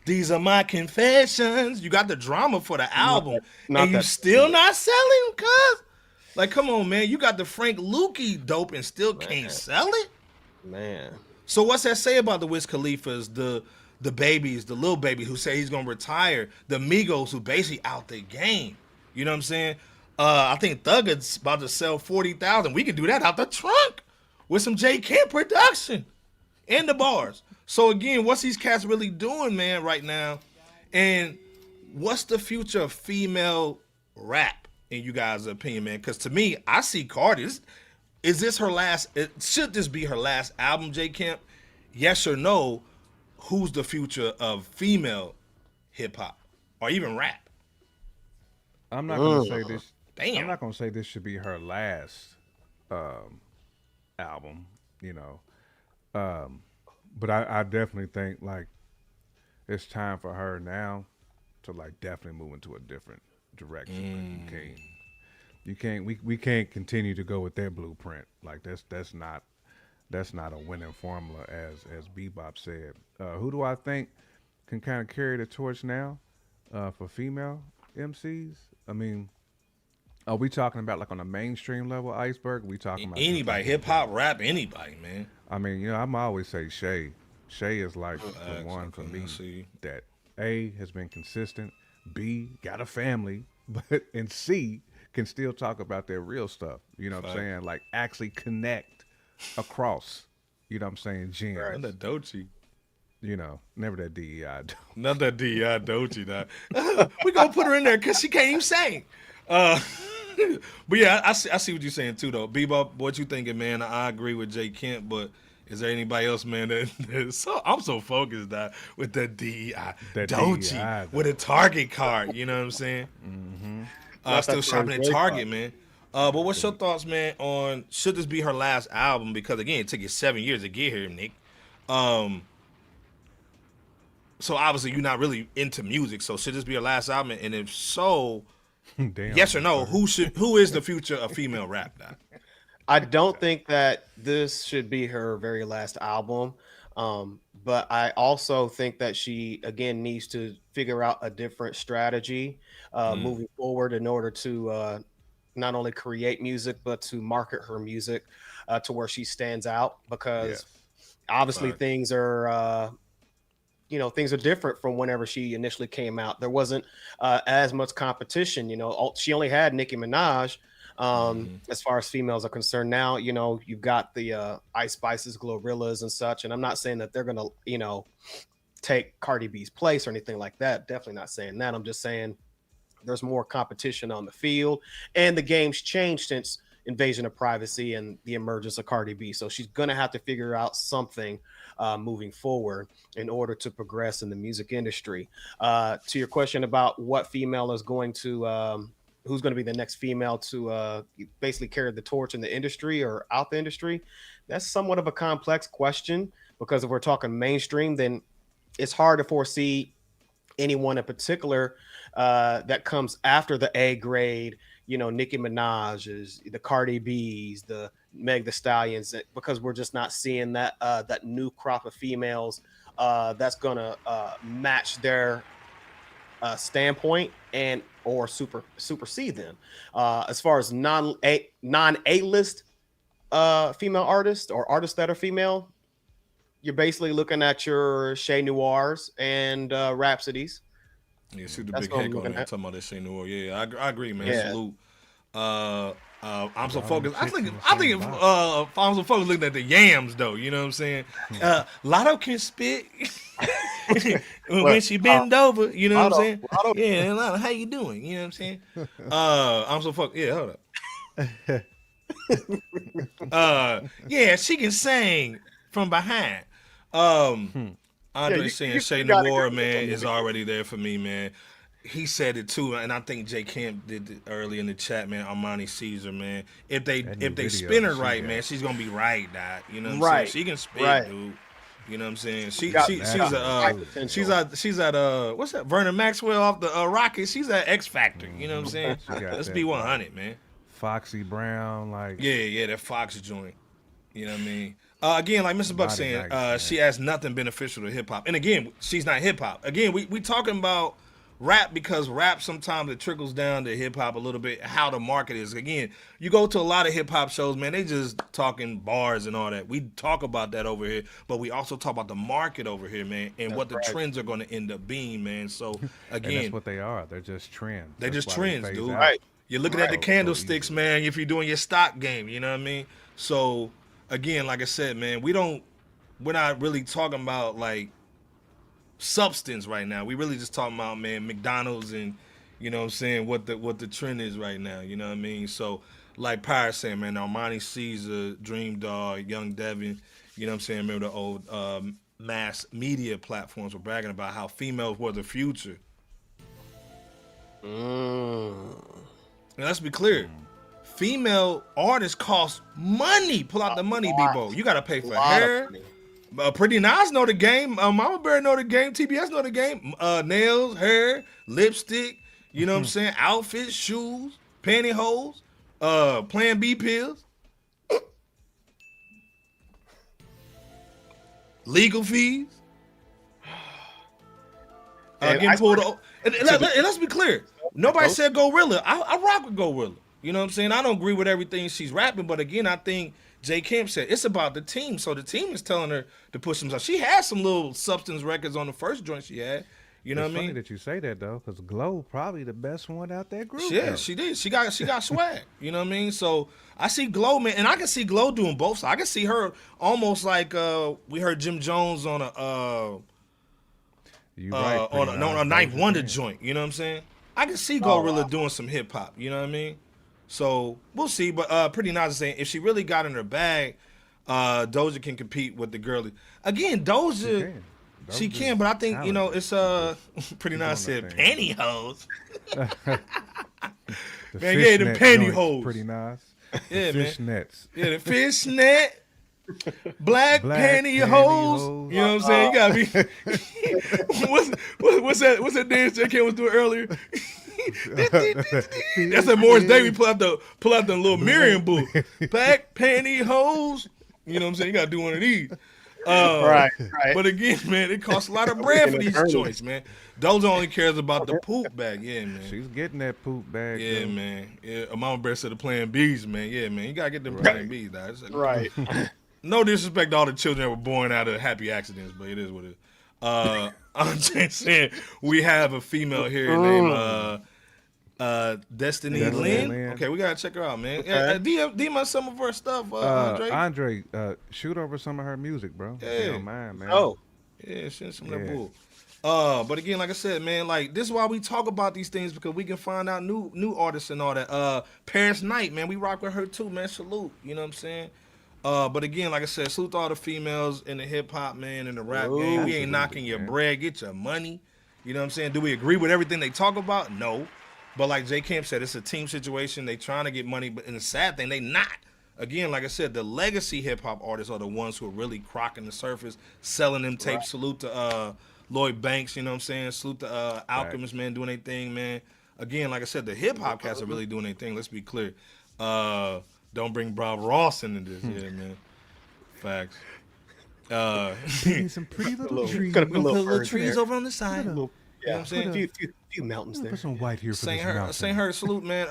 B: these are my confessions. You got the drama for the album. And you still not selling, cuz? Like, come on, man. You got the Frank Lucci dope and still can't sell it?
D: Man.
B: So what's that say about the Wiz Khalifa's, the babies, the little baby who say he's gonna retire, the Migos who basically out the game? You know what I'm saying? I think Thugger's about to sell 40,000. We can do that out the trunk with some J. Kemp production and the bars. So again, what's these cats really doing, man, right now? And what's the future of female rap in you guys' opinion, man? Because to me, I see Cardi. Is this her last? Should this be her last album, J. Kemp? Yes or no? Who's the future of female hip hop or even rap?
C: I'm not gonna say this.
B: Damn.
C: I'm not gonna say this should be her last album, you know. But I definitely think like it's time for her now to like definitely move into a different direction. Like, we can't continue to go with that blueprint. Like that's not a winning formula, as Bebop said. Who do I think can kind of carry the torch now for female MCs? I mean, are we talking about like on a mainstream level iceberg? We talking about
B: anybody, hip hop, rap, anybody, man.
C: I mean, you know, I'm always say Shay. Shay is like the one for me that A, has been consistent, B, got a family, but and C, can still talk about their real stuff. You know what I'm saying? Like actually connect across. You know what I'm saying? Gems.
B: Right. The Dochi.
C: never that DEI.
B: Not that DEI Dochi. We gonna put her in there because she can't even sing. But yeah, I see what you're saying too, though. Bebop, what you thinking, man? I agree with Jay Kemp, but is there anybody else, man? I'm so focused with the DEI Dochi with a Target card. You know what I'm saying? Mm-hmm. Still shopping at Target, man. But what's your thoughts, man, on should this be her last album? Because again, it took you 7 years to get here, Nick. So obviously you're not really into music. So should this be her last album? And if so, damn, yes or no, who is the future of female rap now?
D: I don't think that this should be her very last album. But I also think that she, again, needs to figure out a different strategy moving forward in order to not only create music, but to market her music to where she stands out, because obviously things are, things are different from whenever she initially came out. There wasn't as much competition. She only had Nicki Minaj as far as females are concerned. Now, you've got the Ice Spices, Glorillaz and such. And I'm not saying that they're going to, take Cardi B's place or anything like that. Definitely not saying that. I'm just saying there's more competition on the field, and the game's changed since Invasion of Privacy and the emergence of Cardi B. So she's going to have to figure out something moving forward in order to progress in the music industry. To your question about what female is going to, who's going to be the next female to basically carry the torch in the industry or out the industry, that's somewhat of a complex question, because if we're talking mainstream, then it's hard to foresee anyone in particular that comes after the A grade, Nicki Minaj's, the Cardi B's, the Meg Thee Stallions, because we're just not seeing that that new crop of females that's gonna match their standpoint and or supersede them. As far as non A-list female artists or artists that are female, you're basically looking at your Shea Noirs and Rhapsodies.
B: Yeah, shoot the big heck on there talking about that Shea Noir. Yeah, I agree, man. Yeah. Salute. I'm so focused. I think if I'm so focused looking at the yams though, you know what I'm saying? Lotto can spit when she bend over, you know what I'm saying? Yeah, Lotto, how you doing? You know what I'm saying? I'm so focused. Yeah, hold up. Yeah, she can sing from behind. Andre saying Shea Noir, man, is already there for me, man. He said it too, and I think Jay Kemp did it early in the chat, man. Armani Caesar, man. If they spin her right, man, she's gonna be right, Doc. You know what I'm saying? She can spit, dude. You know what I'm saying? She's at what's that? Vernon Maxwell off the Rockets. She's at X Factor. You know what I'm saying? Let's be 100, man.
C: Foxy Brown, like
B: that Fox joint. You know what I mean? Again, like Mr. Buck saying, she has nothing beneficial to hip hop. And again, she's not hip hop. Again, we talking about rap because rap sometimes it trickles down to hip hop a little bit, how the market is. Again, you go to a lot of hip hop shows, man, they just talking bars and all that. We talk about that over here, but we also talk about the market over here, man, and what the trends are going to end up being, man. So again,
C: and that's what they are. They're just trends.
B: They're just trends, dude. Right. You're looking at the candlesticks, man, if you're doing your stock game, you know what I mean? So again, like I said, man, we're not really talking about like substance right now. We really just talking about, man, McDonald's and, you know what I'm saying, what the trend is right now, you know what I mean? So like Pyre saying, man, Armani Caesar, Dream Dog, Young Devin, you know what I'm saying, remember the old mass media platforms were bragging about how females were the future. And let's be clear. Female artists cost money. Pull out the money, Bebo. You got to pay for hair. Pretty Nas know the game. Mama Bear know the game. TBS know the game. Nails, hair, lipstick. You know what I'm saying? Outfits, shoes, pantyhose, Plan B pills, legal fees. Getting pulled off. And let's be clear. Nobody said Gorilla. I rock with Gorilla. You know what I'm saying? I don't agree with everything she's rapping, but again, I think Jay Kemp said it's about the team. So the team is telling her to push themselves. She had some little substance records on the first joint she had. You know
C: it's
B: what I mean?
C: Funny that you say that though, because Glow probably the best one out that group.
B: Yeah,
C: though.
B: she did. She got swag. You know what I mean? So I see Glow, man, and I can see Glow doing both sides. I can see her almost like we heard Jim Jones on a on a Ninth Wonder joint. You know what I'm saying? I can see Glorilla doing some hip hop. You know what I mean? So we'll see. But Pretty Nas is saying if she really got in her bag, Doja can compete with the girly. Again, Doja. She can, but I think, you know, it's Pretty Nice said pantyhose. Man, yeah, the pantyhose.
C: Pretty nice.
B: Yeah, man.
C: Fishnets.
B: Yeah, the fishnet. Black pantyhose. You know what I'm saying? You gotta be. What's that dance J.K. was doing earlier? That's that Morris Day. We pull out the little Miriam boo. Black pantyhose. You know what I'm saying? You gotta do one of these. Right. But again, man, it costs a lot of bread for these joints, man. Doja only cares about the poop bag. Yeah, man.
C: She's getting that poop bag.
B: Yeah,
C: though.
B: man. Yeah, Mama Bear said the Plan B's, man. Yeah, man. You gotta get them Plan B's, dog.
D: Right.
B: No disrespect to all the children that were born out of happy accidents, but it is what it is. I'm just saying we have a female here named Destiny Lynn. Okay, we gotta check her out, man.
D: Okay.
B: DM us some of her stuff, Andre.
C: Andre, shoot over some of her music, bro.
B: Yeah.
C: If you don't mind, man.
D: Oh,
B: Yeah, send some of that bull. But again, like I said, man, like this is why we talk about these things, because we can find out new artists and all that. Paris Knight, man, we rock with her too, man. Salute, you know what I'm saying? But again, like I said, salute to all the females in the hip hop, man, in the rap game. We ain't knocking your bread, get your money. You know what I'm saying? Do we agree with everything they talk about? No. But like J. Camp said, it's a team situation. They trying to get money, but in the sad thing, they not. Again, like I said, the legacy hip hop artists are the ones who are really crocking the surface, selling them tapes. Right. Salute to Lloyd Banks, you know what I'm saying? Salute to Alchemist, man, doing their thing, man. Again, like I said, the hip hop cats are really doing their thing. Let's be clear. Don't bring Bob Ross into this, yeah, man. Facts.
C: Some pretty little trees.
B: Put little trees over on the side. You know what I'm saying?
D: A few mountains there.
C: Put some white here for
B: Saint
C: this mountain.
B: Saint Her, salute, man.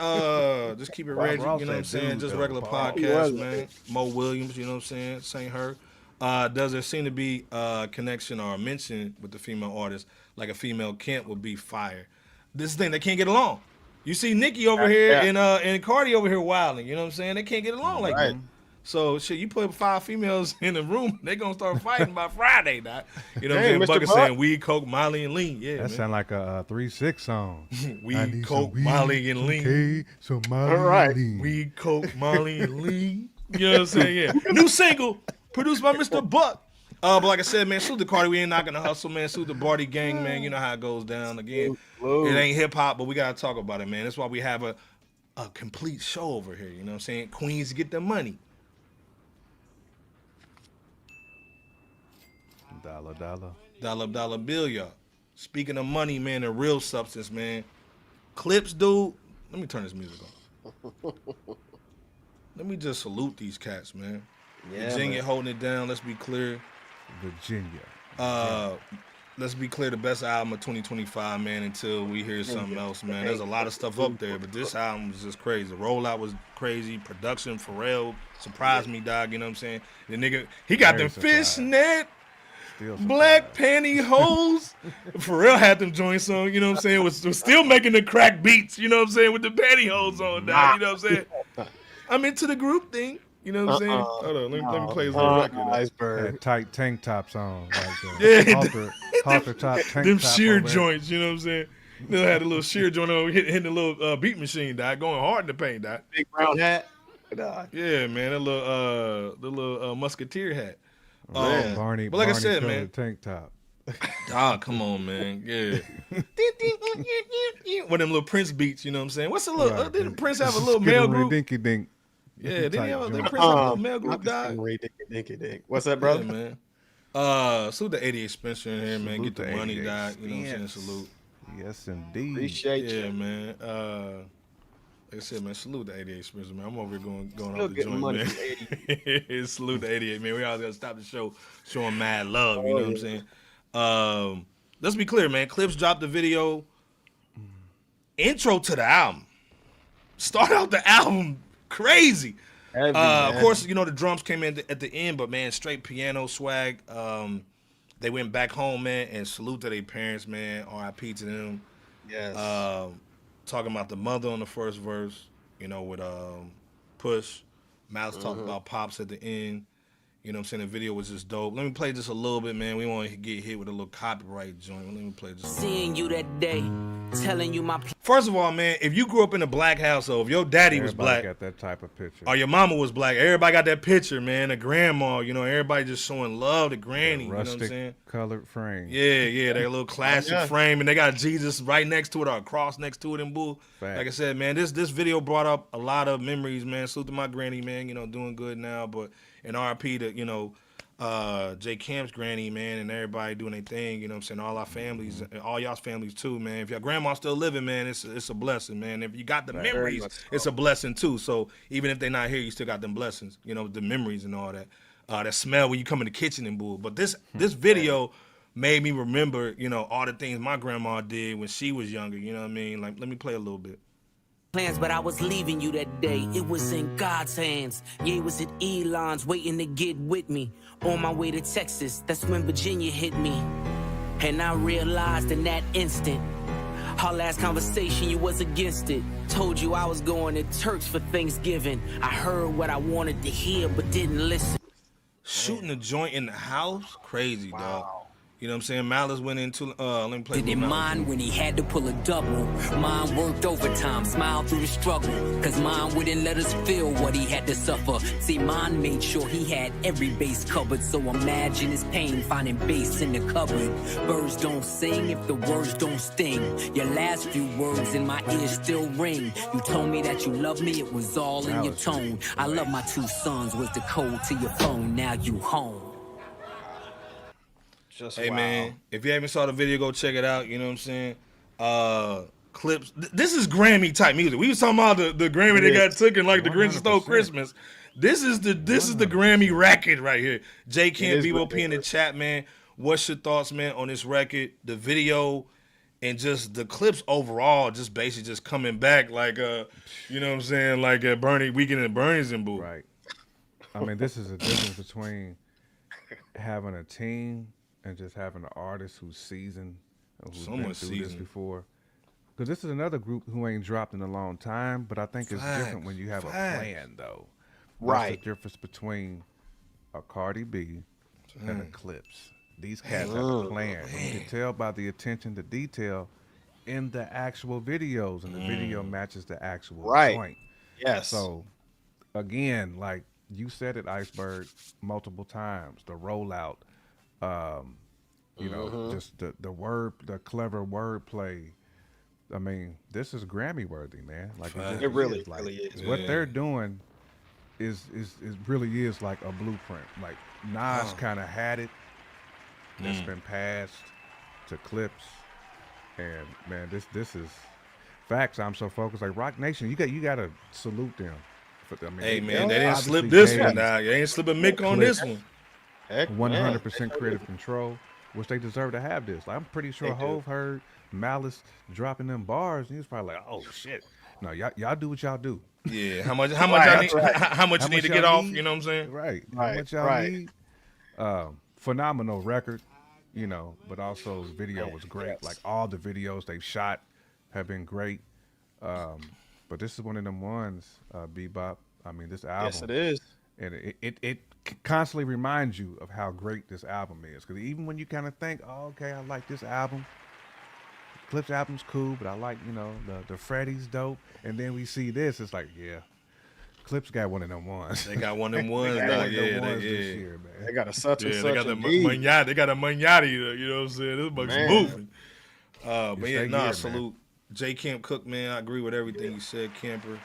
B: Just keep it Reggie, you know what I'm saying? Just regular podcast, man. Mo Williams, you know what I'm saying? Saint Her. Does there seem to be a connection or a mention with the female artist, like a female Kent would be fire? This thing, they can't get along. You see Nicki over here and Cardi over here wilding, you know what I'm saying? They can't get along like that. So, shit, you put 5 females in the room, they going to start fighting by Friday, doc. You know what I'm saying? Bucket saying weed, coke, Molly, and lean. Yeah,
C: that sound like a 3-6 song.
B: Weed, coke, Molly, and lean.
C: So Molly and lean.
B: Weed, coke, Molly, and lean. You know what I'm saying? Yeah. New single produced by Mr. Buck. But like I said, man, salute to Cardi. We ain't not gonna hustle, man. Salute the Barty gang, man. You know how it goes down. Again, it ain't hip hop, but we gotta talk about it, man. That's why we have a complete show over here. You know what I'm saying? Queens get the money. Dollar bill, y'all. Speaking of money, man, and real substance, man. Clipse, dude. Let me turn this music on. Let me just salute these cats, man. Yeah, Virginia holding it down. Let's be clear.
C: Virginia.
B: Let's be clear. The best album of 2025, man. Until we hear something else, man. There's a lot of stuff up there, but this album was just crazy. The rollout was crazy. Production, Pharrell surprised me, dog. You know what I'm saying? The nigga, he got them fishnet. Black pantyhose. Pharrell had them joints on, you know what I'm saying? Was still making the crack beats, you know what I'm saying, with the pantyhose on, dog, you know what I'm saying? I'm into the group thing, you know what I'm saying? Hold on, let me play this little record.
C: Had tight tank tops on. Like halter top tank
B: them
C: top
B: sheer joints, you know what I'm saying? They had a little sheer joint on hitting the little beat machine, dog, going hard in the paint, dog.
D: Big brown hat.
B: Yeah, man, that little musketeer hat.
C: Barney,
B: but like
C: Barney
B: I said, man,
C: tank top.
B: Come on, man. Yeah. One of them little Prince beats, you know what I'm saying? What's a little? Didn't Prince have a little male group?
C: Dinky dink.
B: Yeah, didn't he have Prince have a little male group?
D: Dinky dink. What's that, brother?
B: Yeah, man. Salute the 88 Spencer in here, man. Get the money, dog. You know what I'm saying? Salute.
C: Yes, indeed.
D: Appreciate you.
B: Yeah, man. Like I said, man, salute the 88 Spencer, man. I'm over here going off the joint, man. Salute the 88, man. We always got to stop the show showing mad love, you know what I'm saying? Let's be clear, man. Clipse dropped the video intro to the album. Start out the album crazy. Heavy, of course, you know, the drums came in at the end, but, man, straight piano swag. they went back home, man, and salute to their parents, man. R.I.P. to them.
D: Yes.
B: Talking about the mother on the first verse, you know, with Push. Malice talked about Pops at the end. You know what I'm saying? The video was just dope. Let me play just a little bit, man. We want to get hit with a little copyright joint. Let me play just
I: Seeing you that day, telling you my...
B: First of all, man, if you grew up in a black household, if your daddy was black...
C: got that type of picture.
B: Or your mama was black, everybody got that picture, man. The grandma, you know, everybody just showing love to granny, you know what I'm saying?
C: Colored frame.
B: Yeah, that little classic frame, and they got Jesus right next to it or a cross next to it and bull. Like I said, man, this video brought up a lot of memories, man. Salute to my granny, man, you know, doing good now, but and RIP to, you know, J Camp's granny, man, and everybody doing their thing, you know what I'm saying? All our families, all y'all's families too, man. If your grandma's still living, man, it's a blessing, man. If you got the memories, it's a blessing too. So even if they're not here, you still got them blessings, you know, the memories and all that. That smell when you come in the kitchen and bull. But this video made me remember, you know, all the things my grandma did when she was younger, you know what I mean? Like, let me play a little bit.
I: Plans, but I was leaving you that day. It was in God's hands. Yeah, it was at Elon's waiting to get with me. On my way to Texas, that's when Virginia hit me. And I realized in that instant, our last conversation, you was against it. Told you I was going to church for Thanksgiving. I heard what I wanted to hear, but didn't listen.
B: Shooting a joint in the house? Crazy, dog. You know what I'm saying? Malice went into, let me play.
I: Didn't mind when he had to pull a double. Mine worked overtime, smiled through the struggle. Cause mine wouldn't let us feel what he had to suffer. See, mine made sure he had every base covered. So imagine his pain finding bass in the cupboard. Birds don't sing if the words don't sting. Your last few words in my ears still ring. You told me that you love me, it was all in your tone. I love my 2 sons was the code to your phone, now you home.
B: Hey, man, if you haven't saw the video, go check it out. You know what I'm saying? Clipse. This is Grammy type music. We was talking about the Grammy that got taken like the Grinch Stole Christmas. This is the Grammy record right here. J Camp, BBOP in the chat, man. What's your thoughts, man, on this record, the video, and just the clips overall? Just basically just coming back like you know what I'm saying, like Bernie Weekend at Bernie's and Boo.
C: Right. I mean, this is a difference between having a team and just having an artist who's seasoned, who's been through this before. Because this is another group who ain't dropped in a long time, but I think it's different when you have a plan, though. Right. That's the difference between a Cardi B and a Clipse. These cats have a plan. You can tell by the attention to detail in the actual videos, and the video matches the actual point.
D: Yes.
C: So, again, like you said it, Iceberg, multiple times, the rollout, you know, just the clever wordplay. I mean, this is Grammy worthy, man. Like
D: it really is.
C: What they're doing is really is like a blueprint. Like Nas kind of had it. It's been passed to Clipse, and man, this is facts. I'm so focused. Like Rock Nation, you got to salute them. I mean,
B: hey man, they didn't slip this one now. They ain't slipping Mick on this one.
C: 100% creative control, which they deserve to have this. Like, I'm pretty sure Hov heard Malice dropping them bars, and he was probably like, "Oh shit, no, y'all do what y'all do."
B: Yeah, how much you need to get off? You know what I'm saying?
C: Right. How much y'all need? Phenomenal record, you know, but also the video was great. Like all the videos they've shot have been great. But this is one of them ones, Bebop. I mean, this album.
D: Yes, it is.
C: And it constantly reminds you of how great this album is. Because even when you kind of think, oh, okay, I like this album. Clipse album's cool, but I like, you know, the Freddy's dope. And then we see this, it's like, yeah, Clipse got one of them ones.
B: They got one of them ones. This
D: year, man. They got a such and such.
B: They got a manjati. They got a manjati. You know what I'm saying? This motherfucker's moving. But yeah, salute. J Camp Cook, man. I agree with everything you said, Camper.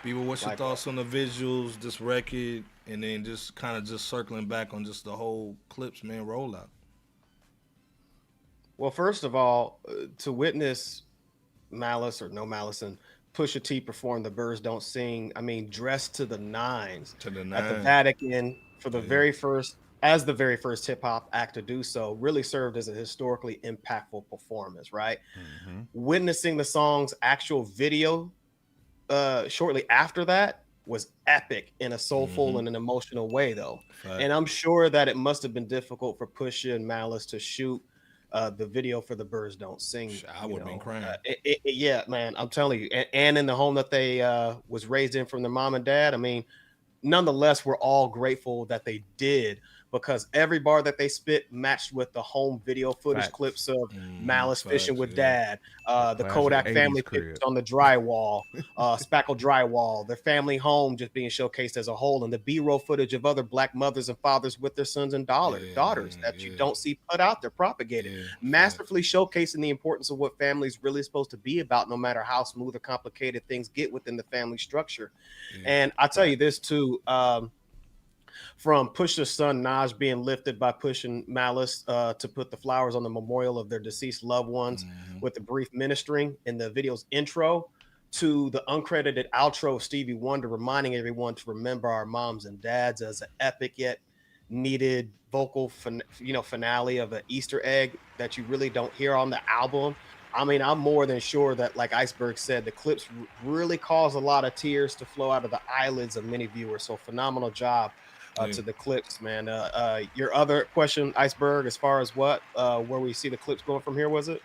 B: Bieber, what's your thoughts on the visuals, this record, and then just kind of just circling back on just the whole Clipse, man, rollout?
D: Well, first of all, to witness Malice or No Malice and Pusha T perform The Birds Don't Sing, I mean, dressed to the nines. At the Vatican for the very first hip hop act to do so, really served as a historically impactful performance, right? Witnessing the song's actual video shortly after that, was epic in a soulful and an emotional way, though. And I'm sure that it must have been difficult for Pusha and Malice to shoot the video for The Birds Don't Sing.
B: I would have been crying.
D: Yeah, man, I'm telling you. And in the home that they was raised in from their mom and dad, I mean, nonetheless, we're all grateful that they did, because every bar that they spit matched with the home video footage clips of Malice fishing with dad, the Kodak family pictures on the drywall, spackle drywall, their family home just being showcased as a whole, and the B-roll footage of other Black mothers and fathers with their sons and daughters that you don't see put out there, propagated, masterfully showcasing the importance of what family is really supposed to be about, no matter how smooth or complicated things get within the family structure. And I tell you this too, from Pusha's son Naj being lifted by Push and Malice to put the flowers on the memorial of their deceased loved ones with the brief ministering in the video's intro, to the uncredited outro of Stevie Wonder reminding everyone to remember our moms and dads as an epic yet needed vocal finale of an Easter egg that you really don't hear on the album. I mean, I'm more than sure that, like Iceberg said, the clips really caused a lot of tears to flow out of the eyelids of many viewers. So phenomenal job to the clips, man. Your other question, Iceberg, as far as where we see the clips going from here, was it?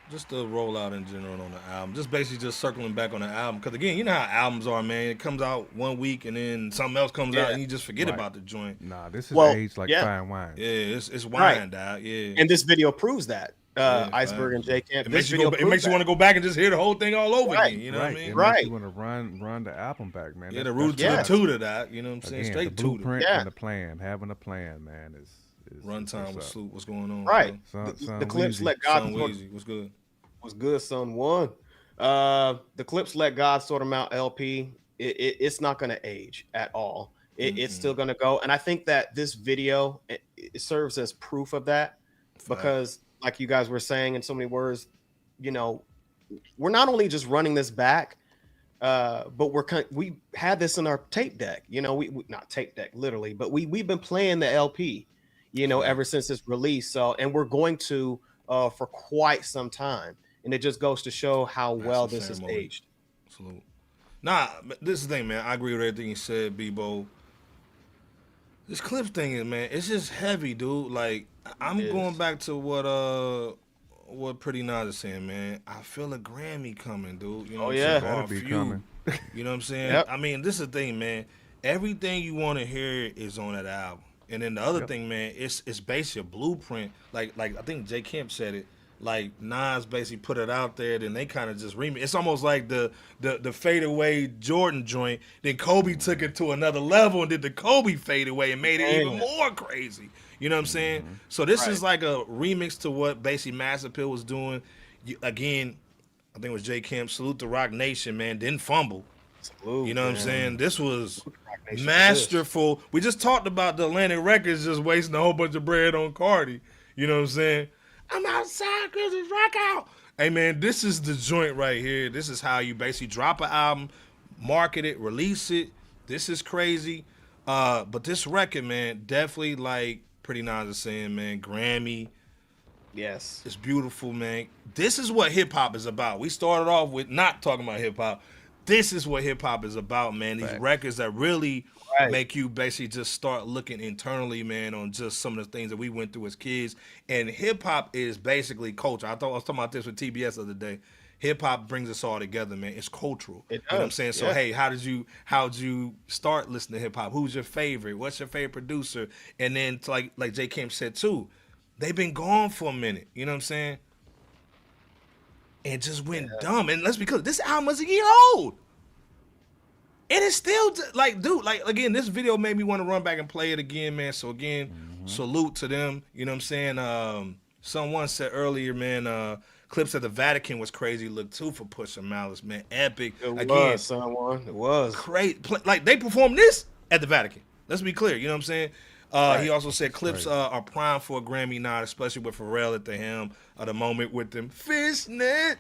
B: Just the rollout in general on the album. Just basically just circling back on the album. Because, again, you know how albums are, man. It comes out one week and then something else comes out and you just forget about the joint.
C: Nah, this is aged like fine wine.
B: Yeah, it's wine, dog. Yeah.
D: And this video proves that. Iceberg and J Camp.
B: It makes you want to go back and just hear the whole thing all over again. You know what I mean?
C: It makes you want to run the album back, man.
B: Yeah, the root to the tutor, that. You know what I'm saying?
C: Again,
B: straight
C: the blueprint and the plan. Having a plan, man, is
B: runtime with Sloop. What's going on?
D: Right. The clips let God.
B: What's good?
D: What's good, son? One. The clips let God sort them out. LP. It's not going to age at all. It's still going to go. And I think that this video it serves as proof of that, because, like you guys were saying in so many words, you know, we're not only just running this back, but we had this in our tape deck. You know, we not tape deck literally, but we've been playing the LP, you know, ever since its release. So, and we're going to for quite some time, and it just goes to show how well this is aged.
B: Absolutely. Nah, this is the thing, man. I agree with everything you said, Bebo. This Clipse thing is, man, it's just heavy, dude. Like, I'm going back to what Pretty Nas is saying, man. I feel a Grammy coming, dude. You know what I'm saying?
C: Be coming.
B: You know what I'm saying? I mean, this is the thing, man. Everything you want to hear is on that album. And then the other thing, man, it's basically a blueprint. Like I think J. Kemp said it. Like, Nas basically put it out there, then they kind of just remix. It's almost like the fade away Jordan joint. Then Kobe took it to another level and did the Kobe fade away and made it even more crazy. You know what I'm saying? So this is like a remix to what basically Mass Appeal was doing. Again, I think it was J. Kemp. Salute to Rock Nation, man. Didn't fumble. You know what I'm saying? This was masterful. We just talked about the Atlantic Records just wasting a whole bunch of bread on Cardi. You know what I'm saying? I'm outside because it's rock out. Hey, man, this is the joint right here. This is how you basically drop an album, market it, release it. This is crazy. But this record, man, definitely, like Pretty Nas is saying, man, Grammy.
D: Yes.
B: It's beautiful, man. This is what hip-hop is about. We started off with not talking about hip-hop. This is what hip-hop is about, man. These records that really make you basically just start looking internally, man, on just some of the things that we went through as kids. And hip-hop is basically culture. I was talking about this with TBS the other day. Hip-hop brings us all together, man. It's cultural. You know what I'm saying? So, hey, how'd you start listening to hip-hop? Who's your favorite? What's your favorite producer? And then, like J. Kemp said, too, they've been gone for a minute. You know what I'm saying? And just went dumb. And let's be clear, this album is a year old. And it's still, like, dude, like, again, this video made me want to run back and play it again, man. So, again, salute to them. You know what I'm saying? Someone said earlier, man, Clipse at the Vatican was crazy look, too, for Push and Malice, man. Epic.
D: It was.
B: Great. Like, they performed this at the Vatican. Let's be clear. You know what I'm saying? He also said Clipse are primed for a Grammy nod, especially with Pharrell at the helm of the moment with them fishnet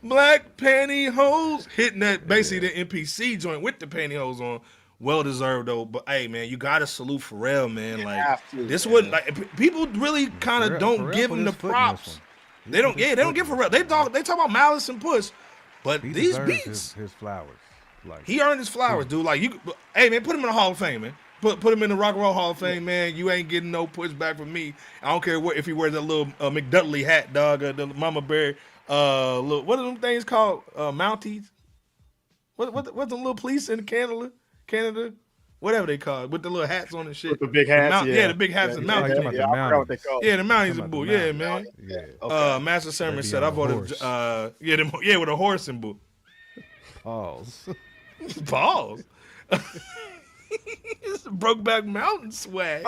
B: black pantyhose hitting that basically the NPC joint with the pantyhose on. Well deserved though, but hey man, you gotta salute Pharrell, man. Like this wouldn't like people really kind of don't give him the props. They don't give Pharrell. They talk about Malice and Push, but these beats,
C: his flowers. Like
B: he earned his flowers, dude. Like hey man, put him in the Hall of Fame, man. Put him in the Rock and Roll Hall of Fame, man. You ain't getting no pushback from me. I don't care if he wears that little McDudley hat, dog, the Mama Bear. Look, what are them things called? Mounties. What's the little police in Canada? Whatever they call it, with the little hats on and shit.
D: With the big hats,
B: the big hats and Mounties.
D: I forgot what they call it.
B: Yeah, the Mounties and bull. Yeah, man.
C: Yeah.
B: Okay. Master Sermon said I voted. With a horse and bull.
C: Pause.
B: Pause. It's Brokeback Mountain swag.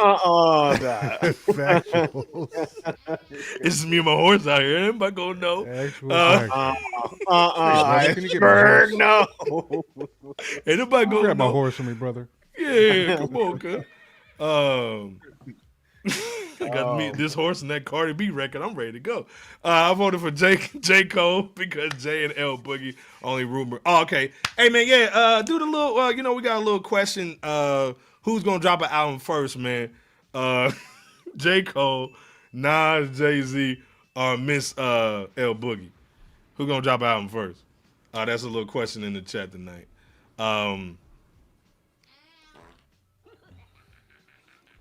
C: Factual.
B: It's me and my horse out here. Anybody gonna know?
C: Iceberg,
D: no.
B: Ain't nobody gonna
C: grab
B: know.
C: my horse from me, brother.
B: Yeah, come on, cuz. I got me this horse and that Cardi B record. I'm ready to go. I voted for J. Cole because J and L Boogie only rumor. Oh, okay. Hey man, yeah. Do the little. We got a little question. Who's gonna drop an album first, man? J. Cole, Nas, Jay-Z, or Miss L Boogie? Who gonna drop an album first? That's a little question in the chat tonight.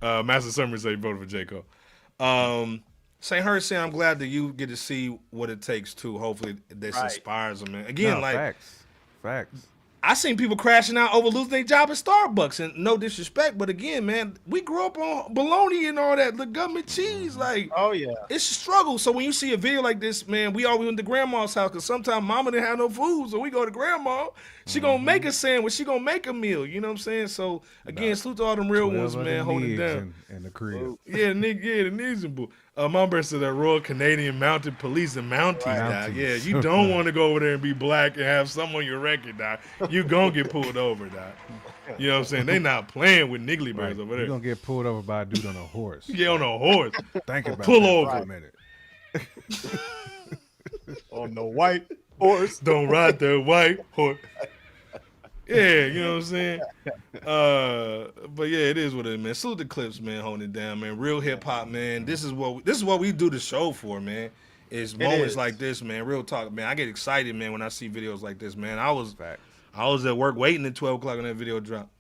B: Master Summer say voted for J. Cole. St. Hurst saying, I'm glad that you get to see what it takes too. Hopefully this inspires them, man. Again,
C: facts.
B: I seen people crashing out over losing their job at Starbucks, and no disrespect, but again, man, we grew up on bologna and all that, the government cheese, like,
D: oh yeah,
B: it's a struggle. So when you see a video like this, man, we always went to grandma's house because sometimes mama didn't have no food, so we go to grandma. She gonna make a sandwich, she gonna make a meal. You know what I'm saying? So again, salute to all them real ones, man, holding it down.
C: And the crib.
B: Yeah, the knees and boo. My brother said that Royal Canadian Mounted Police and Mounties, dog. Yeah, you don't want to go over there and be black and have some on your record, dog. You gonna get pulled over, dog. You know what I'm saying? They not playing with niggly birds over there.
C: You're gonna get pulled over by a dude on a horse.
B: Yeah, on a horse.
C: Think about
B: Pull
C: that
B: over
C: for a minute.
D: On the white horse.
B: Don't ride the white horse. Yeah, you know what I'm saying? But yeah, it is what it is, man. Salute the Clipse, man, holding it down, man. Real hip hop, man. This is what we do the show for, man. It's moments like this, man. Real talk, man. I get excited, man, when I see videos like this, man. I was at work waiting at 12 o'clock when that video dropped.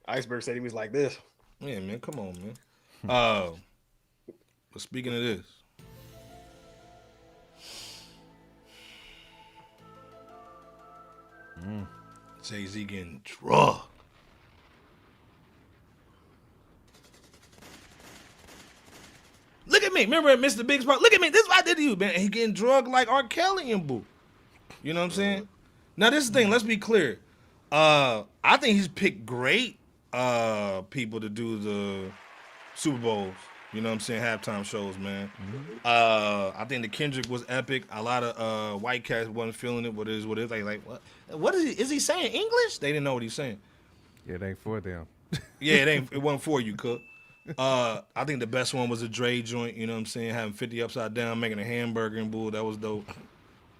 D: Iceberg said he was like this.
B: Yeah, man. Come on, man. But speaking of this. Jay-Z getting drugged. Look at me. Remember at Mr. Big's part? Look at me. This is what I did to you, man. He getting drugged like R. Kelly and boo. You know what I'm saying? Now, this is the thing. Let's be clear. I think he's picked great people to do the Super Bowls. You know what I'm saying? Halftime shows, man. I think the Kendrick was epic. A lot of white cats wasn't feeling it. What is what is they like? What is he saying? English? They didn't know what he's saying.
C: Yeah, it ain't for them.
B: Yeah, it wasn't for you, Cook. I think the best one was a Dre joint. You know what I'm saying? Having 50 upside down, making a hamburger and bull. That was dope.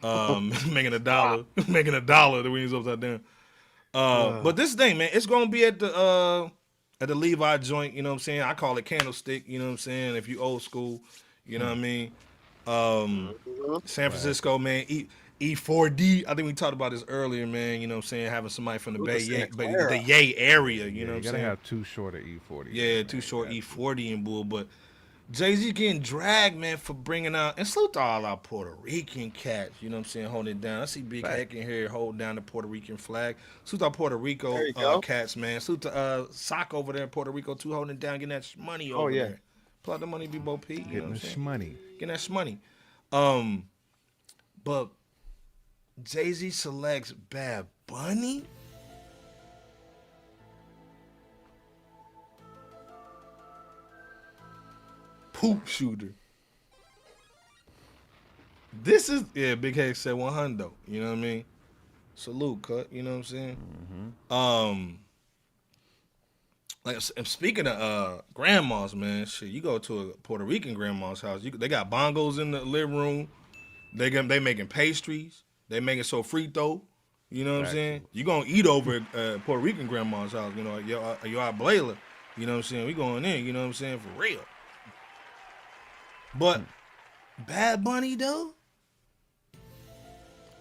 B: Making $1, the wings upside down. But this thing, man, it's gonna be at the Levi joint, you know what I'm saying? I call it Candlestick, you know what I'm saying? If you old school, you know what I mean? San Francisco, man, E4D. I think we talked about this earlier, man, you know what I'm saying? Having somebody from the the Yay area, you know what I'm saying?
C: You gotta have Too Short of E40.
B: Yeah, Too Short E40 and bull, but Jay-Z getting dragged, man, for bringing out, and salute to all our Puerto Rican cats, you know what I'm saying, holding it down. I see Big Heck in here holding down the Puerto Rican flag. Salute to our Puerto Rico cats, man. Salute to Sock over there in Puerto Rico, too, holding it down, getting that money over there. Pull out the money, Bebo P. You know what I'm saying? Getting that shmoney. But Jay-Z selects Bad Bunny? Poop shooter. This is Big Head said 100. You know what I mean? Salute, cut. You know what I'm saying? Like speaking of grandmas, man, shit. You go to a Puerto Rican grandma's house. They got bongos in the living room. They making pastries. They making sofrito. You know what I'm saying? You gonna eat over at Puerto Rican grandma's house. You know, your abuela. You know what I'm saying? We going in. You know what I'm saying? For real. But Bad Bunny, though,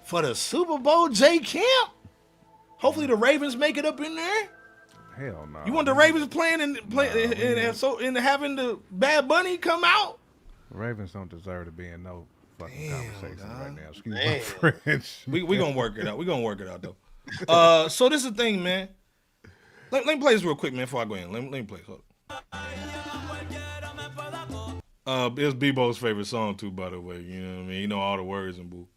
B: for the Super Bowl, J. Camp, Hopefully the Ravens make it up in there.
C: Hell no.
B: You want the Ravens playing and having the Bad Bunny come out?
C: Ravens don't deserve to be in no fucking conversation right now. Excuse my French.
B: We gonna work it out. We gonna work it out though. So this is the thing, man. Let me play this real quick, man, before I go in. Let me play this. It's Bebo's favorite song too, by the way. You know what I mean? You know all the words and boo.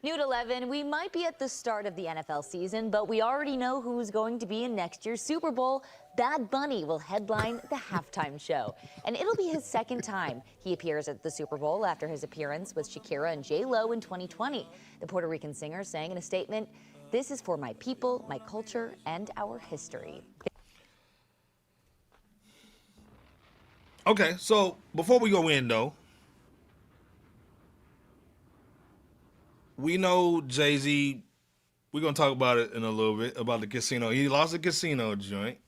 J: New at 11, we might be at the start of the NFL season, but we already know who's going to be in next year's Super Bowl. Bad Bunny will headline the halftime show, and it'll be his second time he appears at the Super Bowl after his appearance with Shakira and J-Lo in 2020. The Puerto Rican singer sang in a statement, "This is for my people, my culture, and our history."
B: Okay, so before we go in, though, we know Jay-Z, we're going to talk about it in a little bit, about the casino. He lost a casino joint.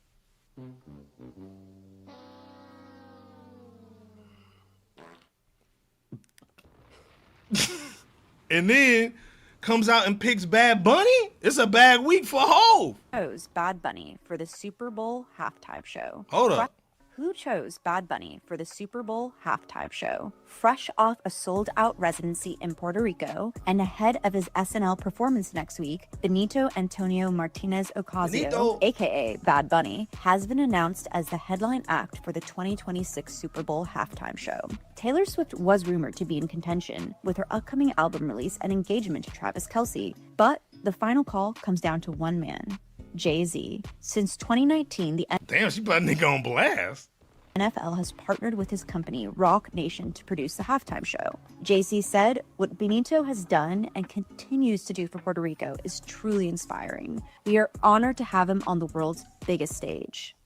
B: And then comes out and picks Bad Bunny? It's a bad week for Hov.
K: Chose Bad Bunny for the Super Bowl halftime show.
B: Hold up.
K: Who chose Bad Bunny for the Super Bowl halftime show? Fresh off a sold-out residency in Puerto Rico and ahead of his SNL performance next week, Benito Antonio Martinez Ocasio, aka Bad Bunny, has been announced as the headline act for the 2026 Super Bowl halftime show. Taylor Swift was rumored to be in contention with her upcoming album release and engagement to Travis Kelce, but the final call comes down to one man, Jay-Z. Since 2019, the
B: Damn, she put a nigga on blast.
K: NFL has partnered with his company, Rock Nation, to produce the halftime show. Jay-Z said, "What Benito has done and continues to do for Puerto Rico is truly inspiring. We are honored to have him on the world's biggest stage."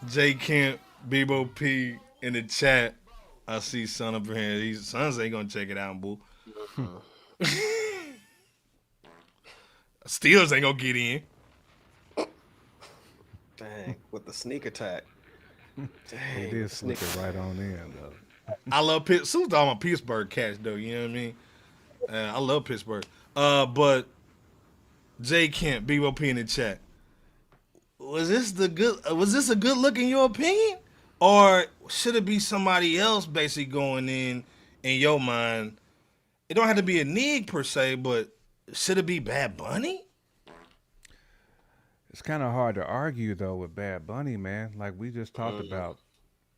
B: J. Kemp, Bebo P in the chat. I see Son up here. These sons ain't gonna check it out, boo. Steelers ain't gonna get in.
D: Dang, with the sneak attack. Dang,
C: He did sneak it right on in, though.
B: I love Pittsburgh. Salute to all my Pittsburgh cats, though. You know what I mean? I love Pittsburgh. But J. Kemp, Bebo P in the chat. Was this a good look in your opinion? Or should it be somebody else basically going in your mind? It don't have to be a nig per se, but should it be Bad Bunny?
C: It's kind of hard to argue, though, with Bad Bunny, man. Like, we just talked about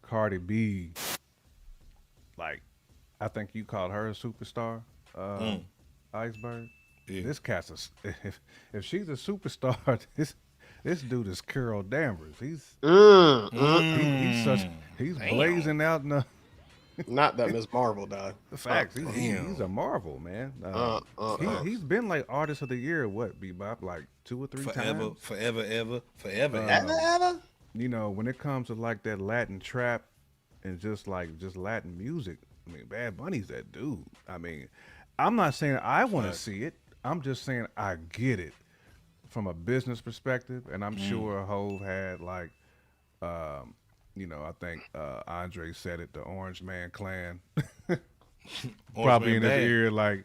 C: Cardi B. Like, I think you called her a superstar, Iceberg. Yeah. This cat's if she's a superstar, this dude is Carol Danvers. He's blazing out in the.
D: Not that Miss Marvel died.
C: The facts. He's a Marvel, man. He's been like Artist of the Year. What, Bebop? Like 2 or 3 times.
B: Forever.
C: You know, when it comes to like that Latin trap and just Latin music, I mean, Bad Bunny's that dude. I mean, I'm not saying I want to see it. I'm just saying I get it from a business perspective, and I'm sure Hov had like. You know, I think Andre said it, the Orange Man Clan. Probably in his ear, like,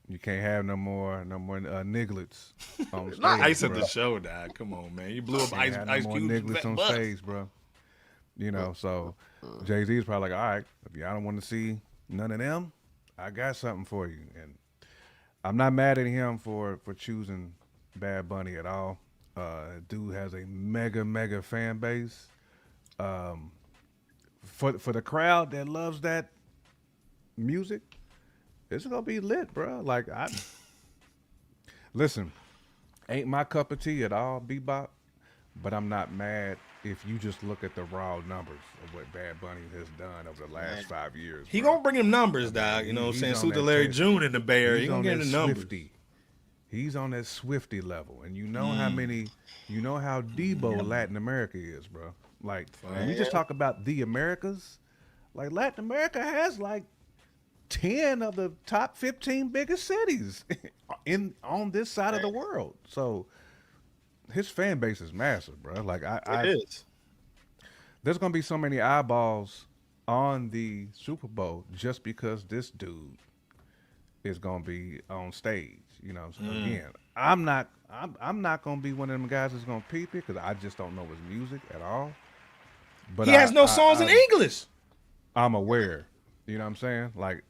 C: you can't have no more nigglets on stage.
B: Not Ice at the show, dog. Come on, man. You blew up Ice
C: Cube. Nigglets on stage, bro. You know, so Jay-Z's probably like, all right, if y'all don't want to see none of them, I got something for you. And I'm not mad at him for choosing Bad Bunny at all. Dude has a mega fan base. For the crowd that loves that music, it's gonna be lit, bro. Like, listen, ain't my cup of tea at all, Bebop, but I'm not mad if you just look at the raw numbers of what Bad Bunny has done over the last 5 years.
B: He gonna bring him numbers, dog. You know what I'm saying? Salute to Larry June in the Bay Area. He gonna get the numbers.
C: He's on that Swifty level, and you know how Debo Latin America is, bro. Like, when we just talk about the Americas, like Latin America has like 10 of the top 15 biggest cities on this side of the world. So his fan base is massive, bro. Like
D: It is.
C: There's gonna be so many eyeballs on the Super Bowl just because this dude is gonna be on stage. You know, so again, I'm not gonna be one of them guys that's gonna peep it because I just don't know his music at all. But
B: he has no songs in English.
C: I'm aware. You know what I'm saying? Like,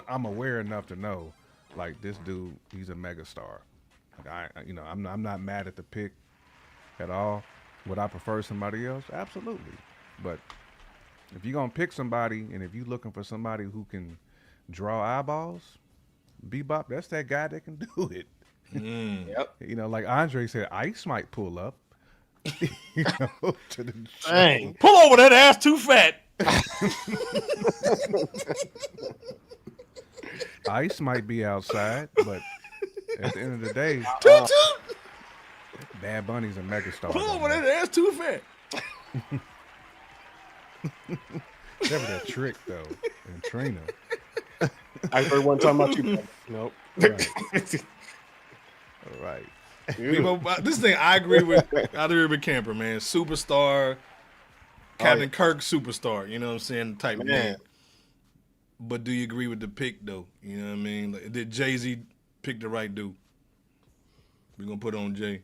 C: I'm aware enough to know, like, this dude, he's a megastar. Like, I'm not mad at the pick at all. Would I prefer somebody else? Absolutely. But if you're gonna pick somebody, and if you're looking for somebody who can draw eyeballs, Bebop, that's that guy that can do it.
D: Yep.
C: You know, like Andre said, Ice might pull up. You know, to the
B: Dang. Pull over that ass too fat.
C: Ice might be outside, but at the end of the day, Bad Bunny's a megastar.
B: Pull over that ass too fat.
C: Never that trick though, and Trina.
D: I heard one time about you. Nope.
C: Right. All right.
B: This thing, I agree with Camper, man. Superstar, Captain Kirk, superstar. You know what I'm saying? Type man. But do you agree with the pick though? You know what I mean? Like, did Jay-Z pick the right dude? We're gonna put it on Jay.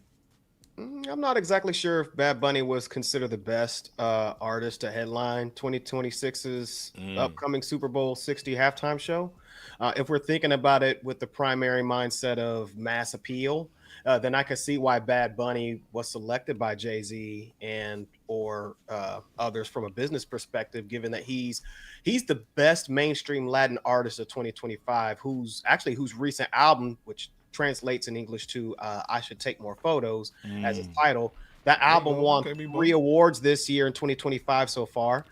D: I'm not exactly sure if Bad Bunny was considered the best artist to headline 2026's upcoming Super Bowl 60 halftime show. If we're thinking about it with the primary mindset of mass appeal, then I can see why Bad Bunny was selected by Jay-Z and or others from a business perspective, given that he's the best mainstream Latin artist of 2025, whose recent album, which translates in English to I Should Take More Photos as its title. That album won 3 awards this year in 2025 so far.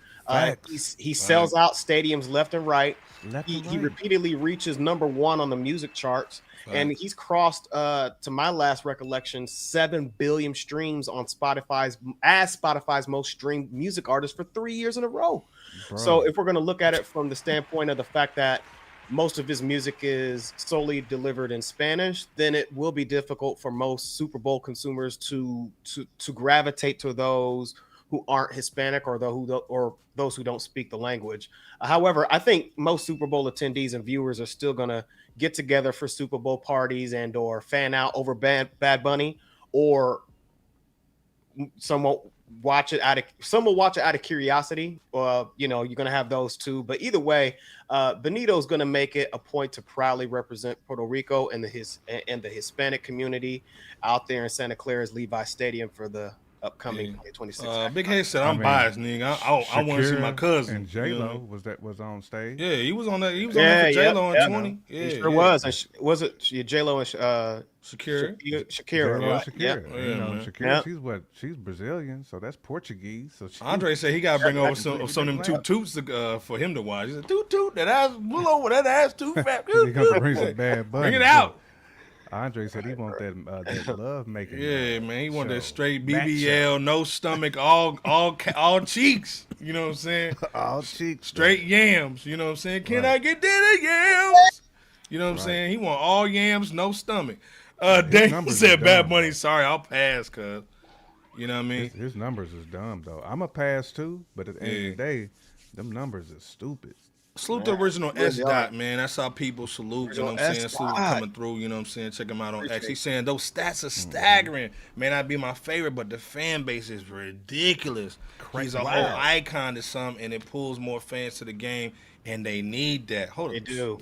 D: He sells out stadiums left and right. He repeatedly reaches #1 on the music charts. And he's crossed, to my last recollection, 7 billion streams on Spotify's most streamed music artist for 3 years in a row. Bro. So if we're going to look at it from the standpoint of the fact that most of his music is solely delivered in Spanish, then it will be difficult for most Super Bowl consumers to gravitate to those who aren't Hispanic or those who don't speak the language. However, I think most Super Bowl attendees and viewers are still going to get together for Super Bowl parties and or fan out over Bad Bunny, or some will watch it out of curiosity. You're going to have those two. But either way, Benito's going to make it a point to proudly represent Puerto Rico and the Hispanic community out there in Santa Clara's Levi Stadium for the upcoming 2026.
B: Big Head said, I'm biased, nigga. I want to see my cousin.
C: And J-Lo was on stage.
B: Yeah, he was on that. He was on there for J-Lo in 20.
D: Yeah, he sure was. And was it J-Lo and
B: Shakira?
D: Shakira, right?
C: Shakira, she's Brazilian, so that's Portuguese. So
B: Andre said he got to bring over some of them toot toots for him to watch. He said, toot, that ass, pull over, that ass too fat.
C: He gonna bring some Bad Bunny.
B: Bring it out.
C: Andre said he want that love making.
B: Yeah, man, he want that straight BBL, no stomach, all cheeks. You know what I'm saying?
C: All cheeks,
B: straight yams. You know what I'm saying? Can I get dinner yams? You know what I'm saying? He want all yams, no stomach. Dan said, "Bad Bunny, sorry, I'll pass, cuz." You know what I mean?
C: His numbers is dumb though. I'm a pass too, but at the end of the day, them numbers is stupid.
B: Salute the original S Dot, man. That's how people salute. You know what I'm saying? Salute coming through. You know what I'm saying? Check him out on X. He's saying those stats are staggering. May not be my favorite, but the fan base is ridiculous. He's a whole icon to some, and it pulls more fans to the game, and they need that. Hold on.
D: They do.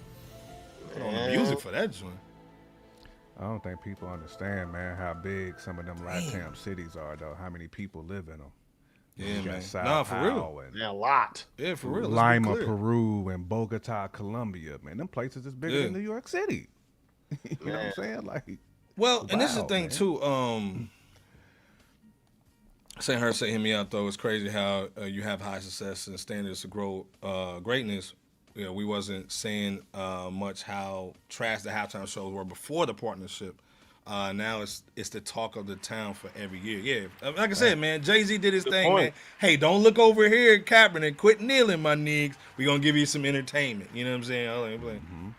B: Put on the music for that joint.
C: I don't think people understand, man, how big some of them Latam cities are, though. How many people live in them?
B: Yeah, man. Nah, for real.
D: A lot.
B: Yeah, for real.
C: Lima, Peru, and Bogota, Colombia. Man, them places is bigger than New York City. You know what I'm saying? Like,
B: well, and this is the thing too. St. Her hit me out though. It's crazy how you have high success and standards to grow greatness. You know, we wasn't saying much how trash the halftime shows were before the partnership. Now it's the talk of the town for every year. Yeah, like I said, man, Jay-Z did his thing, man. Hey, don't look over here at Kaepernick. Quit kneeling, my niggas. We gonna give you some entertainment. You know what I'm saying?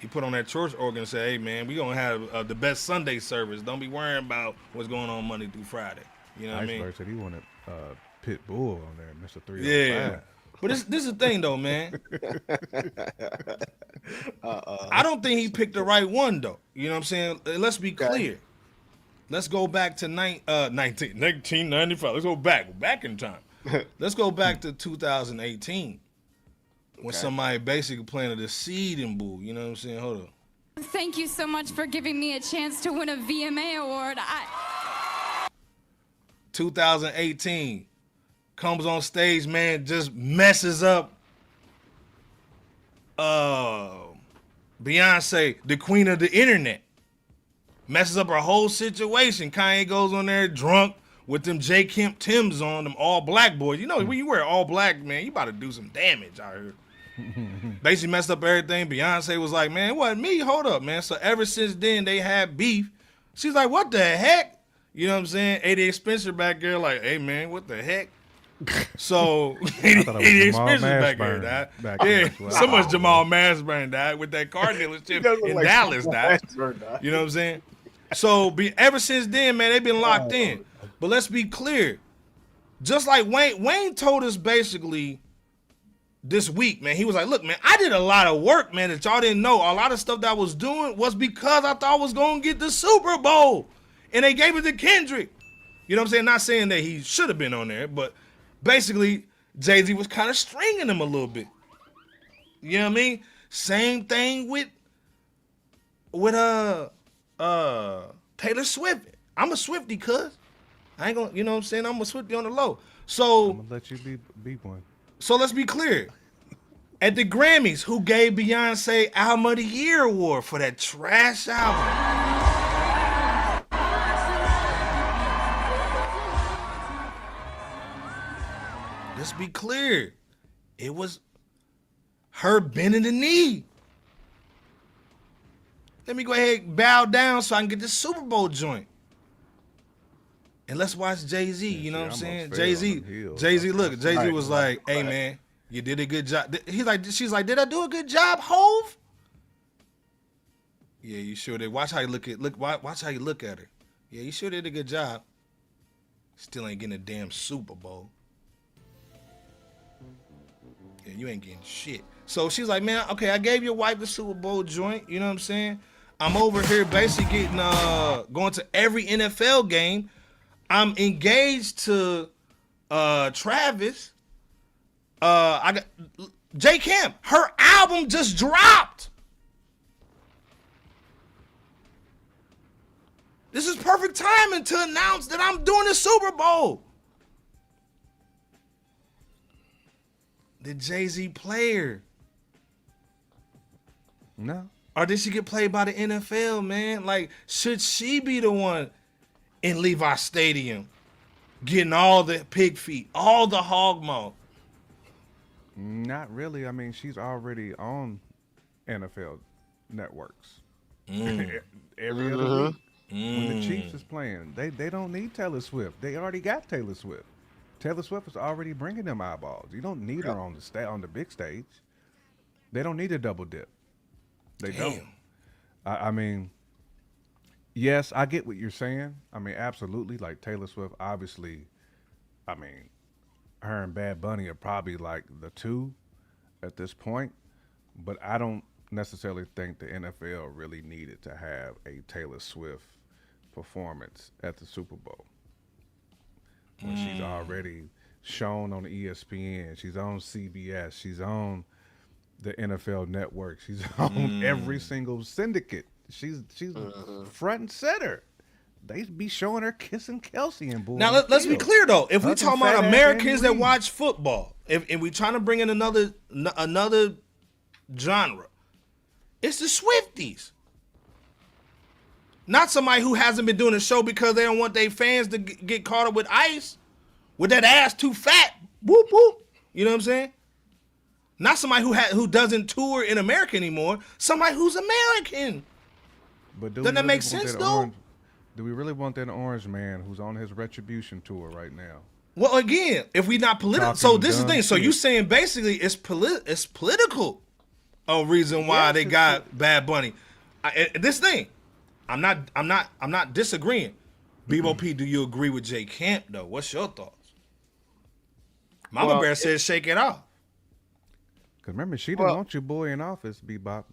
B: He put on that church organ and said, hey, man, we going to have the best Sunday service. Don't be worrying about what's going on Monday through Friday. You know what I mean?
C: Iceberg said he wanted Pitbull on there, Mr. 305.
B: Yeah. But this is the thing, though, man. I don't think he picked the right one, though. You know what I'm saying? Let's be clear. Let's go back to 1995. Let's go back in time. Let's go back to 2018 when somebody basically planted a seed in Boo. You know what I'm saying? Hold on.
L: Thank you so much for giving me a chance to win a VMA award.
B: 2018 comes on stage, man, just messes up Beyonce, the queen of the internet. Messes up her whole situation. Kanye goes on there drunk with them J. Kemp Timbs on, them all black boys. You know, when you wear all black, man, you about to do some damage out here. Basically messed up everything. Beyonce was like, man, it wasn't me. Hold up, man. So ever since then, they had beef. She's like, what the heck? You know what I'm saying? 88 Spencer back there like, hey, man, what the heck? So 88 Spencer back there died. Yeah, so much Jamal Mashburn died with that car dealership in Dallas died. You know what I'm saying? So ever since then, man, they've been locked in. But let's be clear. Just like Wayne told us basically this week, man, he was like, look, man, I did a lot of work, man, that y'all didn't know. A lot of stuff that I was doing was because I thought I was going to get the Super Bowl. And they gave it to Kendrick. You know what I'm saying? Not saying that he should have been on there, but basically Jay-Z was kind of stringing him a little bit. You know what I mean? Same thing with Taylor Swift. I'm a Swiftie, cuz. I ain't gonna, you know what I'm saying? I'm a Swiftie on the low. So
C: I'm gonna let you be one.
B: So let's be clear. At the Grammys, who gave Beyonce Album of the Year award for that trash album? Let's be clear. It was her bending the knee. Let me go ahead and bow down so I can get this Super Bowl joint. And let's watch Jay-Z, you know what I'm saying? Jay-Z, look, Jay-Z was like, hey, man, you did a good job. She's like, did I do a good job, Hove? Yeah, you sure did. Watch how you watch how you look at her. Yeah, you sure did a good job. Still ain't getting a damn Super Bowl. Yeah, you ain't getting shit. So she's like, man, okay, I gave your wife the Super Bowl joint, you know what I'm saying? I'm over here basically getting going to every NFL game. I'm engaged to Travis. I got J. Camp. Her album just dropped. This is perfect timing to announce that I'm doing the Super Bowl. Did Jay-Z play her?
C: No.
B: Or did she get played by the NFL, man? Like, should she be the one in Levi Stadium getting all the pig feet, all the hog maw?
C: Not really. I mean, she's already on NFL networks. Every other week. When the Chiefs is playing, they don't need Taylor Swift. They already got Taylor Swift. Taylor Swift is already bringing them eyeballs. You don't need her on the big stage. They don't need a double dip. They don't. I mean, yes, I get what you're saying. I mean, absolutely. Like Taylor Swift, obviously, I mean, her and Bad Bunny are probably like the two at this point. But I don't necessarily think the NFL really needed to have a Taylor Swift performance at the Super Bowl. When she's already shown on ESPN, she's on CBS, she's on the NFL Network, she's on every single syndicate. She's front and center. They be showing her kissing Kelsey and Bull.
B: Now let's be clear though. If we talking about Americans that watch football, if we trying to bring in another genre, it's the Swifties. Not somebody who hasn't been doing a show because they don't want their fans to get caught up with ice, with that ass too fat. Whoop whoop. You know what I'm saying? Not somebody who doesn't tour in America anymore. Somebody who's American.
C: But
B: doesn't that make sense though?
C: Do we really want that orange man who's on his retribution tour right now?
B: Well, again, if we not political, so this is the thing. So you saying basically it's political. a reason why they got Bad Bunny. This thing, I'm not disagreeing. Bebo P, do you agree with Jay Camp though? What's your thoughts? Mama Bear says shake it off.
C: Cause remember, she didn't want your boy in office, Bebop.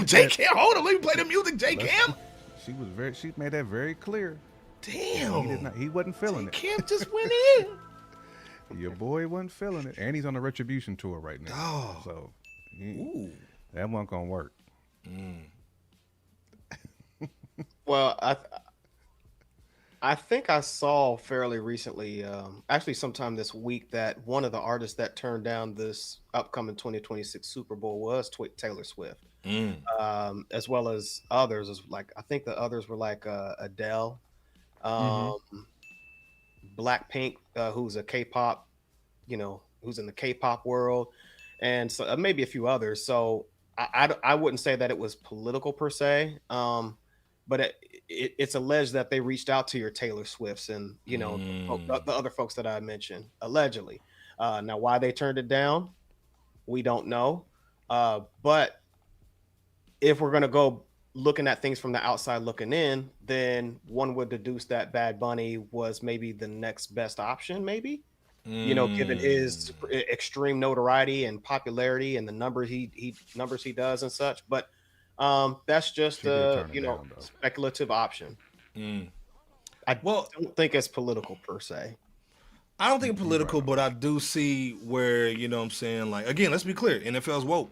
B: Jay Camp, hold on, let me play the music, Jay Camp.
C: She made that very clear.
B: Damn.
C: He wasn't feeling it.
B: Camp just went in.
C: Your boy wasn't feeling it. And he's on a Retribution tour right now.
B: Oh.
C: So that wasn't gonna work.
D: Well, I think I saw fairly recently, actually sometime this week, that one of the artists that turned down this upcoming 2026 Super Bowl was Taylor Swift, as well as others. Like I think the others were like Adele, Blackpink, who's a K-pop, who's in the K-pop world, and so maybe a few others. So I wouldn't say that it was political per se, but it's alleged that they reached out to your Taylor Swifts and the other folks that I mentioned, allegedly. Now, why they turned it down, we don't know. But if we're gonna go looking at things from the outside looking in, then one would deduce that Bad Bunny was maybe the next best option, maybe. Given his extreme notoriety and popularity and the numbers he does and such. But that's just speculative option. I don't think it's political per se.
B: I don't think political, but I do see where, what I'm saying, like, again, let's be clear, NFL's woke.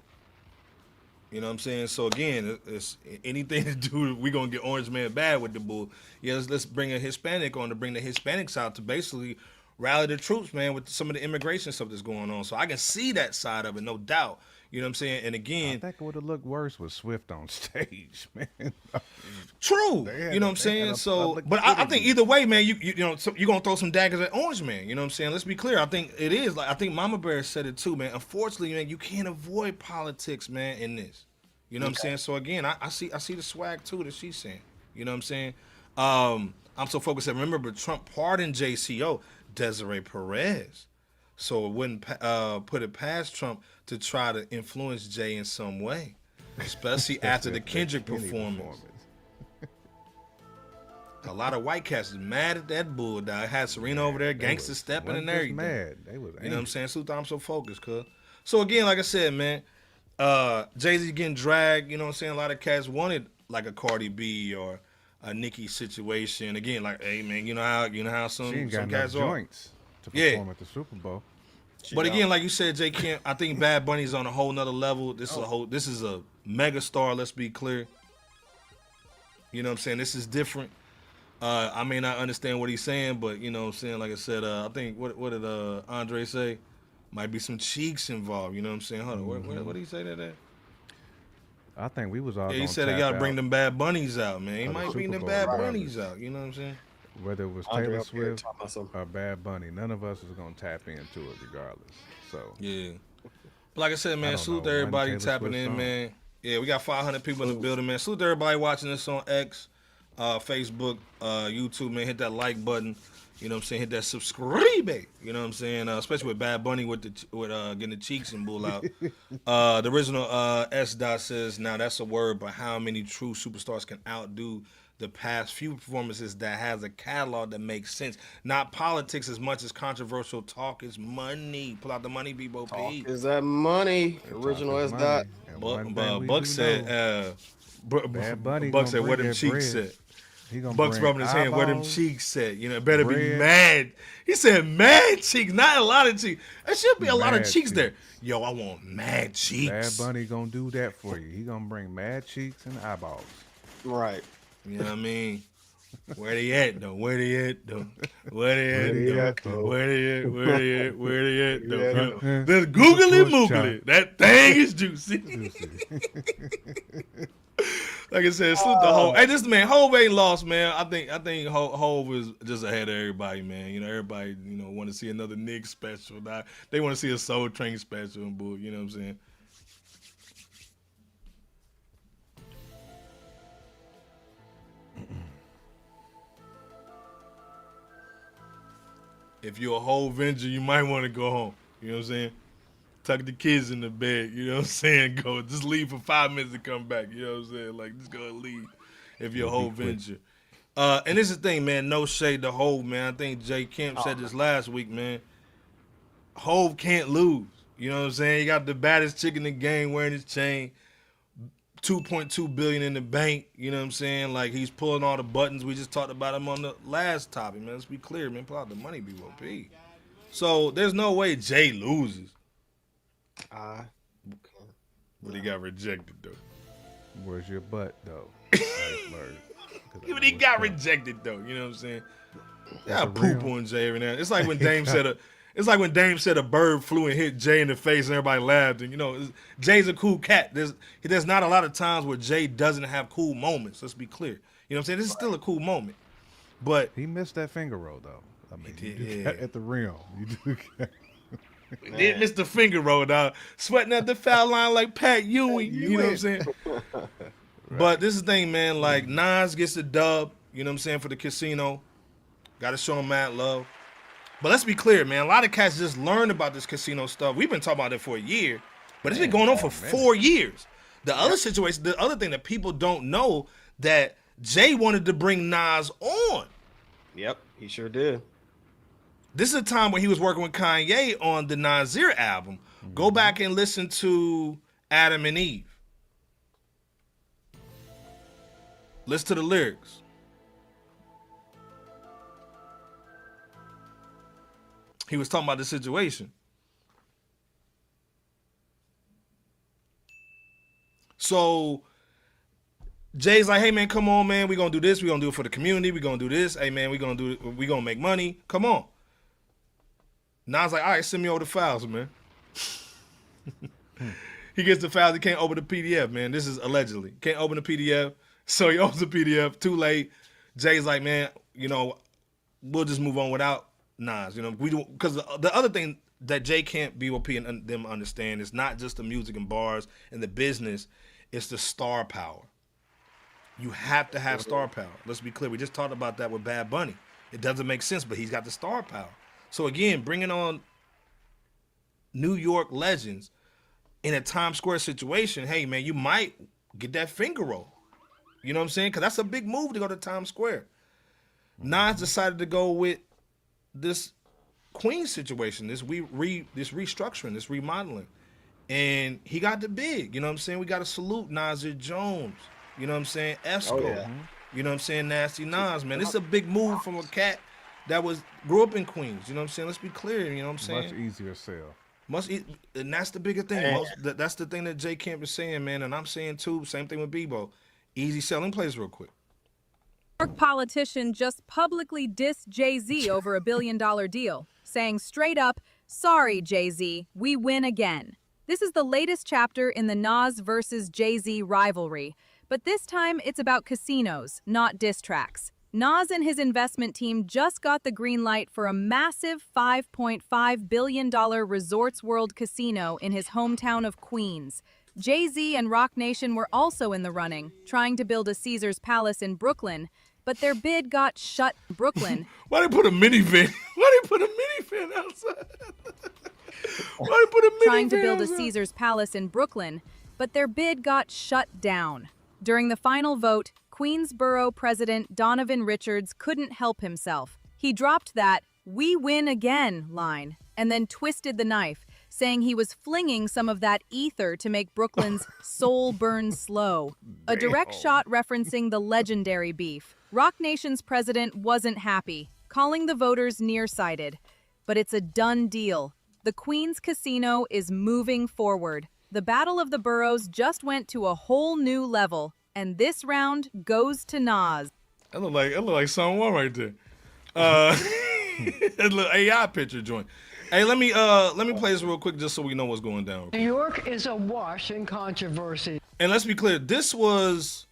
B: You know what I'm saying? So again, it's anything to do, we're gonna get Orange Man bad with the bull. Yeah, let's bring a Hispanic on to bring the Hispanics out to basically rally the troops, man, with some of the immigration stuff that's going on. So I can see that side of it, no doubt. You know what I'm saying? And again,
C: I think it would have looked worse with Swift on stage, man.
B: True. You know what I'm saying? So, but I think either way, man, you're gonna throw some daggers at Orange Man. You know what I'm saying? Let's be clear. I think it is like, I think Mama Bear said it too, man. Unfortunately, man, you can't avoid politics, man, in this. You know what I'm saying? So again, I see the swag too that she's saying. You know what I'm saying? I'm so focused. Remember, Trump pardoned JCO, Desiree Perez. So it wouldn't put it past Trump to try to influence Jay in some way, especially after the Kendrick performance. A lot of white cats is mad at that bull, dog. Had Serena over there, gangster stepping and everything.
C: Mad. They was angry.
B: You know what I'm saying? So I'm so focused, cuz. So again, like I said, man, Jay-Z getting dragged. You know what I'm saying? A lot of cats wanted like a Cardi B or a Nicki situation. Again, like, hey man, you know how some cats are.
C: Joints to perform at the Super Bowl.
B: But again, like you said, Jay Camp, I think Bad Bunny's on a whole nother level. This is a mega star, let's be clear. You know what I'm saying? This is different. I may not understand what he's saying, but you know what I'm saying? Like I said, I think what did Andre say? Might be some cheeks involved, you know what I'm saying? Hold on, what did he say that?
C: I think we was all
B: he said they gotta bring them Bad Bunnies out, man. He might bring them Bad Bunnies out, you know what I'm saying?
C: Whether it was Taylor Swift or Bad Bunny, none of us is gonna tap into it regardless. So
B: yeah, but like I said, man, salute to everybody tapping in, man. Yeah, we got 500 people in the building, man. Salute to everybody watching this on X, Facebook, YouTube, man. Hit that like button. You know what I'm saying? Hit that subscribe. You know what I'm saying? Especially with Bad Bunny with getting the cheeks and bull out. The original S. Dot says, now that's a word, but how many true superstars can outdo the past few performances that has a catalog that makes sense? Not politics as much as controversial talk is money. Pull out the money, Bebo P.
D: Is that money? Original S. Dot.
B: Buck said, Buck said, where them cheeks at? Buck's rubbing his hand. Where them cheeks at? You know, better be mad. He said mad cheeks, not a lot of cheeks. There should be a lot of cheeks there. Yo, I want mad cheeks.
C: Bad Bunny gonna do that for you. He gonna bring mad cheeks and eyeballs.
D: Right.
B: You know what I mean? Where they at though? Where they at though? Where they at though? Where they at? Where they at? Where they at though? Let's googly moogly. That thing is juicy. Like I said, salute the Hove. Hey, this man, Hove ain't lost, man. I think Hove is just ahead of everybody, man. You know, everybody, want to see another Nick special. Now, they want to see a Soul Train special and bull. You know what I'm saying? If you're a Hove Avenger, you might want to go home. You know what I'm saying? tuck the kids in the bed, you know what I'm saying? Go, just leave for 5 minutes and come back, you know what I'm saying? Like, just go and leave if your whole venture. And this is the thing, man, no shade to Hov, man. I think Jay Kemp said this last week, man. Hov can't lose, you know what I'm saying? He got the baddest chick in the game wearing his chain, $2.2 billion in the bank, you know what I'm saying? Like, he's pulling all the buttons. We just talked about him on the last topic, man. Let's be clear, man. Pull out the money, BOP. So there's no way Jay loses. But he got rejected, though.
C: Where's your butt, though?
B: But he got rejected, though. You know what I'm saying? Yeah, poop on Jay every now. It's like when Dame said a bird flew and hit Jay in the face and everybody laughed. And you know, Jay's a cool cat. There's not a lot of times where Jay doesn't have cool moments. Let's be clear. You know what I'm saying? This is still a cool moment. But
C: he missed that finger roll, though. I mean, he did at the rim. You do.
B: He did miss the finger roll, dog. Sweating at the foul line like Pat Ewing. You know what I'm saying? Right. But this is the thing, man. Like, Nas gets the dub, you know what I'm saying, for the casino. Got to show him mad love. But let's be clear, man. A lot of cats just learned about this casino stuff. We've been talking about it for a year, but it's been going on for 4 years. The other situation, the other thing that people don't know, that Jay wanted to bring Nas on.
D: Yep, he sure did.
B: This is a time when he was working with Kanye on the Nasir album. Go back and listen to Adam and Eve. Listen to the lyrics. He was talking about the situation. So Jay's like, hey man, come on, man. We're gonna do this. We're gonna do it for the community. We're gonna do this. Hey man, we're gonna make money. Come on. Nas like, all right, send me over the files, man. He gets the files. He can't open the PDF, man. This is allegedly. Can't open the PDF. So he opens the PDF. Too late. Jay's like, man, you know, we'll just move on without Nas. You know, we do, because the other thing that Jay can't BOP and them understand is not just the music and bars and the business. It's the star power. You have to have star power. Let's be clear. We just talked about that with Bad Bunny. It doesn't make sense, but he's got the star power. So again, bringing on New York legends in a Times Square situation, hey man, you might get that finger roll. You know what I'm saying? Because that's a big move to go to Times Square. Nas decided to go with this Queen situation, this restructuring, this remodeling. And he got the big. You know what I'm saying? We got to salute Nasir Jones. You know what I'm saying? Esco. Oh, yeah. You know what I'm saying? Nasty Nas, man. This is a big move from a cat that grew up in Queens. You know what I'm saying? Let's be clear. You know what I'm saying?
C: Much easier sell.
B: And that's the bigger thing. That's the thing that Jay Kemp is saying, man. And I'm saying too, same thing with Bebo. Easy selling plays real quick.
M: New York politician just publicly dissed Jay-Z over a $1 billion deal, saying straight up, sorry, Jay-Z, we win again. This is the latest chapter in the Nas versus Jay-Z rivalry. But this time, it's about casinos, not diss tracks. Nas and his investment team just got the green light for a massive $5.5 billion Resorts World casino in his hometown of Queens. Jay-Z and Roc Nation were also in the running, trying to build a Caesars Palace in Brooklyn, but their bid got shut in Brooklyn.
B: Why they put a minivan? Why they put a minivan outside? Why they put a minivan
M: trying to build
B: outside?
M: a Caesars Palace in Brooklyn, but their bid got shut down. During the final vote, Queensborough President Donovan Richards couldn't help himself. He dropped that "we win again" line and then twisted the knife, saying he was flinging some of that ether to make Brooklyn's soul burn slow. A direct shot referencing the legendary beef. Roc Nation's president wasn't happy, calling the voters nearsighted. But it's a done deal. The Queens Casino is moving forward. The Battle of the Boroughs just went to a whole new level, and this round goes to Nas.
B: That look like someone right there. That little AI picture joint. Hey, let me play this real quick just so we know what's going down.
N: New York is awash in controversy.
B: And let's be clear, this was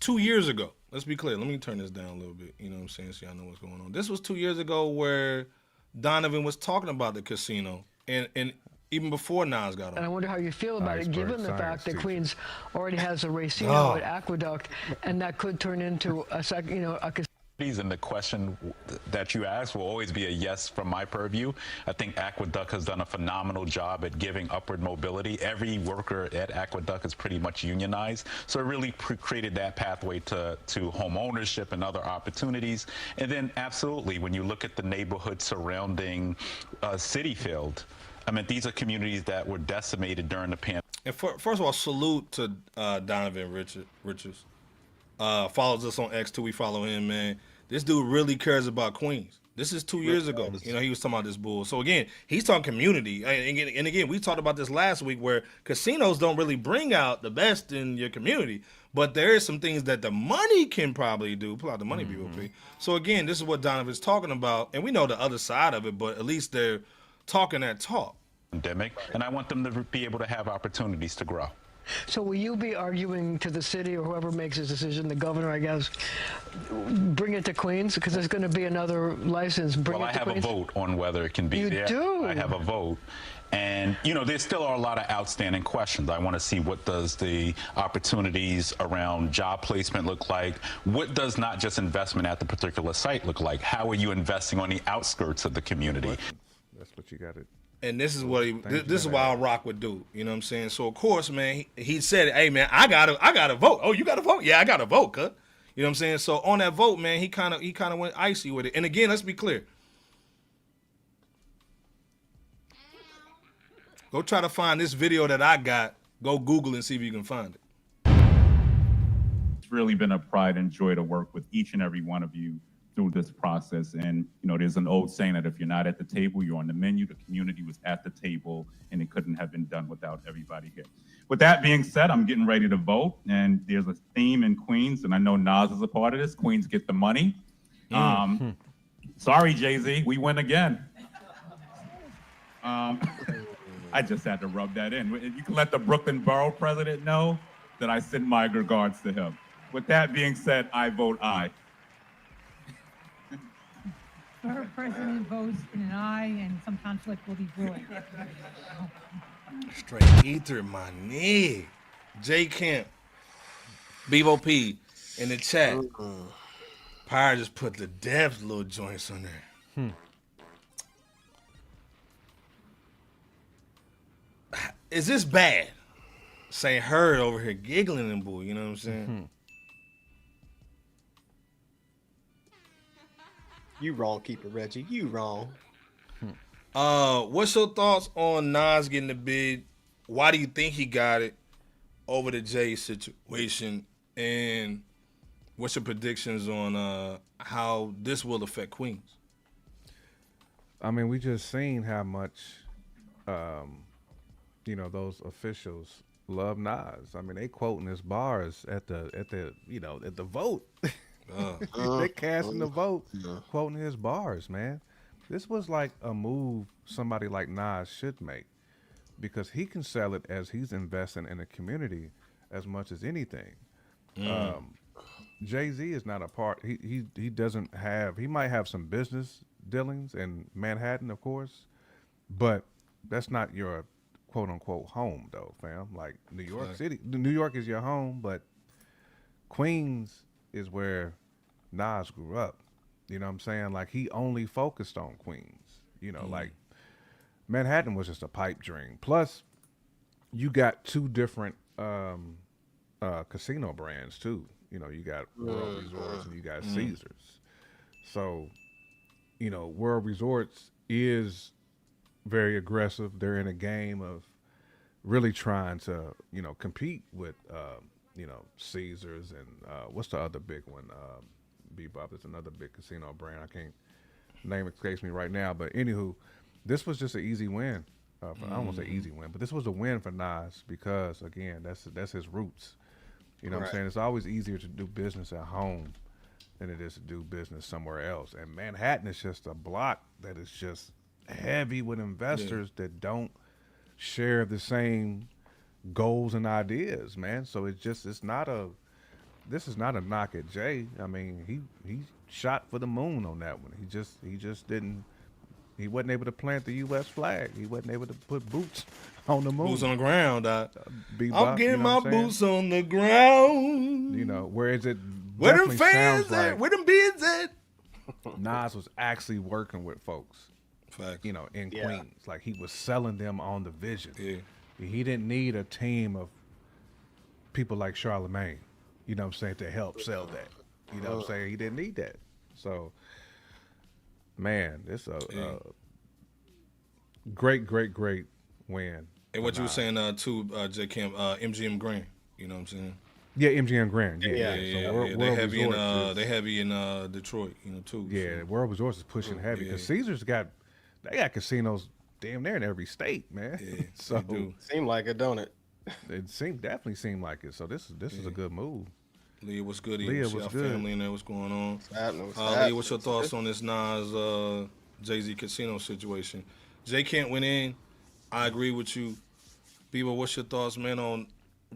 B: 2 years ago. Let's be clear. Let me turn this down a little bit. You know what I'm saying? So y'all know what's going on. This was 2 years ago where Donovan was talking about the casino and even before Nas got on.
N: And I wonder how you feel about it, given the fact that Queens already has a racino at Aqueduct, and that could turn into a second, a casino.
O: And the question that you asked will always be a yes from my purview. I think Aqueduct has done a phenomenal job at giving upward mobility. Every worker at Aqueduct is pretty much unionized, so it really created that pathway to home ownership and other opportunities. And then absolutely, when you look at the neighborhood surrounding Citi Field, I mean, these are communities that were decimated during the pandemic.
B: And first of all, salute to Donovan Richards. Follows us on X too. We follow him, man. This dude really cares about Queens. This is 2 years ago. You know, he was talking about this bull. So again, he's talking community. And again, we talked about this last week where casinos don't really bring out the best in your community. But there is some things that the money can probably do. Pull out the money, BOP. So again, this is what Donovan's talking about. And we know the other side of it, but at least they're talking that talk.
O: Pandemic, and I want them to be able to have opportunities to grow.
N: So will you be arguing to the city or whoever makes this decision, the governor, I guess, bring it to Queens? Because there's going to be another license. Bring it to Queens?
O: I have a vote on whether it can be there.
N: You do?
O: I have a vote. And, you know, there still are a lot of outstanding questions. I want to see what does the opportunities around job placement look like? What does not just investment at the particular site look like? How are you investing on the outskirts of the community?
C: That's what you got to.
B: And this is what this is why Rock would do. You know what I'm saying? So of course, man, he said, "Hey, man, I gotta vote." Oh, you got to vote? Yeah, I got to vote, cuz. You know what I'm saying? So on that vote, man, he kind of went icy with it. And again, let's be clear. Go try to find this video that I got. Go Google and see if you can find it.
P: It's really been a pride and joy to work with each and every one of you through this process. And, you know, there's an old saying that if you're not at the table, you're on the menu. The community was at the table, and it couldn't have been done without everybody here. With that being said, I'm getting ready to vote, and there's a theme in Queens, and I know Nas is a part of this. Queens get the money. Sorry, Jay-Z, we win again. I just had to rub that in. You can let the Brooklyn Borough president know that I send my regards to him. With that being said, I vote aye.
Q: Borough president votes in an aye, and some conflict will be brewing.
B: Straight ether, my nigga. J Camp, Bevo P in the chat. Pyre just put the depth little joints on there. Is this bad? St. Hurd over here giggling and bull, you know what I'm saying?
D: You wrong, Keeper Reggie. You wrong.
B: What's your thoughts on Nas getting the bid? Why do you think he got it over the Jay situation? And what's your predictions on how this will affect Queens?
C: I mean, we just seen how much, you know, those officials love Nas. I mean, they quoting his bars at the vote. They casting the vote, quoting his bars, man. This was like a move somebody like Nas should make, because he can sell it as he's investing in the community as much as anything. Jay-Z is not a part. He doesn't have. He might have some business dealings in Manhattan, of course, but that's not your quote unquote home, though, fam. Like New York City, New York is your home, but Queens is where Nas grew up. You know what I'm saying? Like, he only focused on Queens. You know, like Manhattan was just a pipe dream. Plus, you got two different casino brands too. You know, you got World Resorts and you got Caesars. So, you know, World Resorts is very aggressive. They're in a game of really trying to, you know, compete with, you know, Caesars and what's the other big one? Bebop is another big casino brand. I can't name escapes me right now. But anywho, this was just an easy win. I don't want to say easy win, but this was a win for Nas because, again, that's his roots. You know what I'm saying? It's always easier to do business at home than it is to do business somewhere else. And Manhattan is just a block that is just heavy with investors that don't share the same goals and ideas, man. So this is not a knock at Jay. I mean, he shot for the moon on that one. He wasn't able to plant the U.S. flag. He wasn't able to put boots on the moon.
B: Boots on the ground, I'm getting my boots on the ground.
C: You know, whereas
B: Where them
C: definitely
B: fans
C: sounds
B: at?
C: like
B: Where them bids at?
C: Nas was actually working with folks,
B: Fact.
C: you know, in Queens. Like he was selling them on the vision.
B: Yeah.
C: He didn't need a team of people like Charlemagne, you know what I'm saying, to help sell that. You know what I'm saying? He didn't need that. So, man, it's a great win.
B: And what you were saying too, J. Camp, MGM Grand. You know what I'm saying?
C: Yeah, MGM Grand. Yeah.
B: They heavy in Detroit, you know, too.
C: Yeah,
B: so.
C: World Resorts is pushing heavy because Caesars got casinos damn near in every state, man.
B: Yeah,
C: so
B: they do.
D: Seem like it, don't it?
C: It definitely seemed like it. So this is a good move.
B: Leah, what's good?
C: Leah,
B: See
C: what's
B: our
C: good?
B: family in there. What's going on?
D: What's
B: Leah, what's your thoughts on this Nas Jay-Z casino situation? Jay Kent went in. I agree with you. Bebo, what's your thoughts, man, on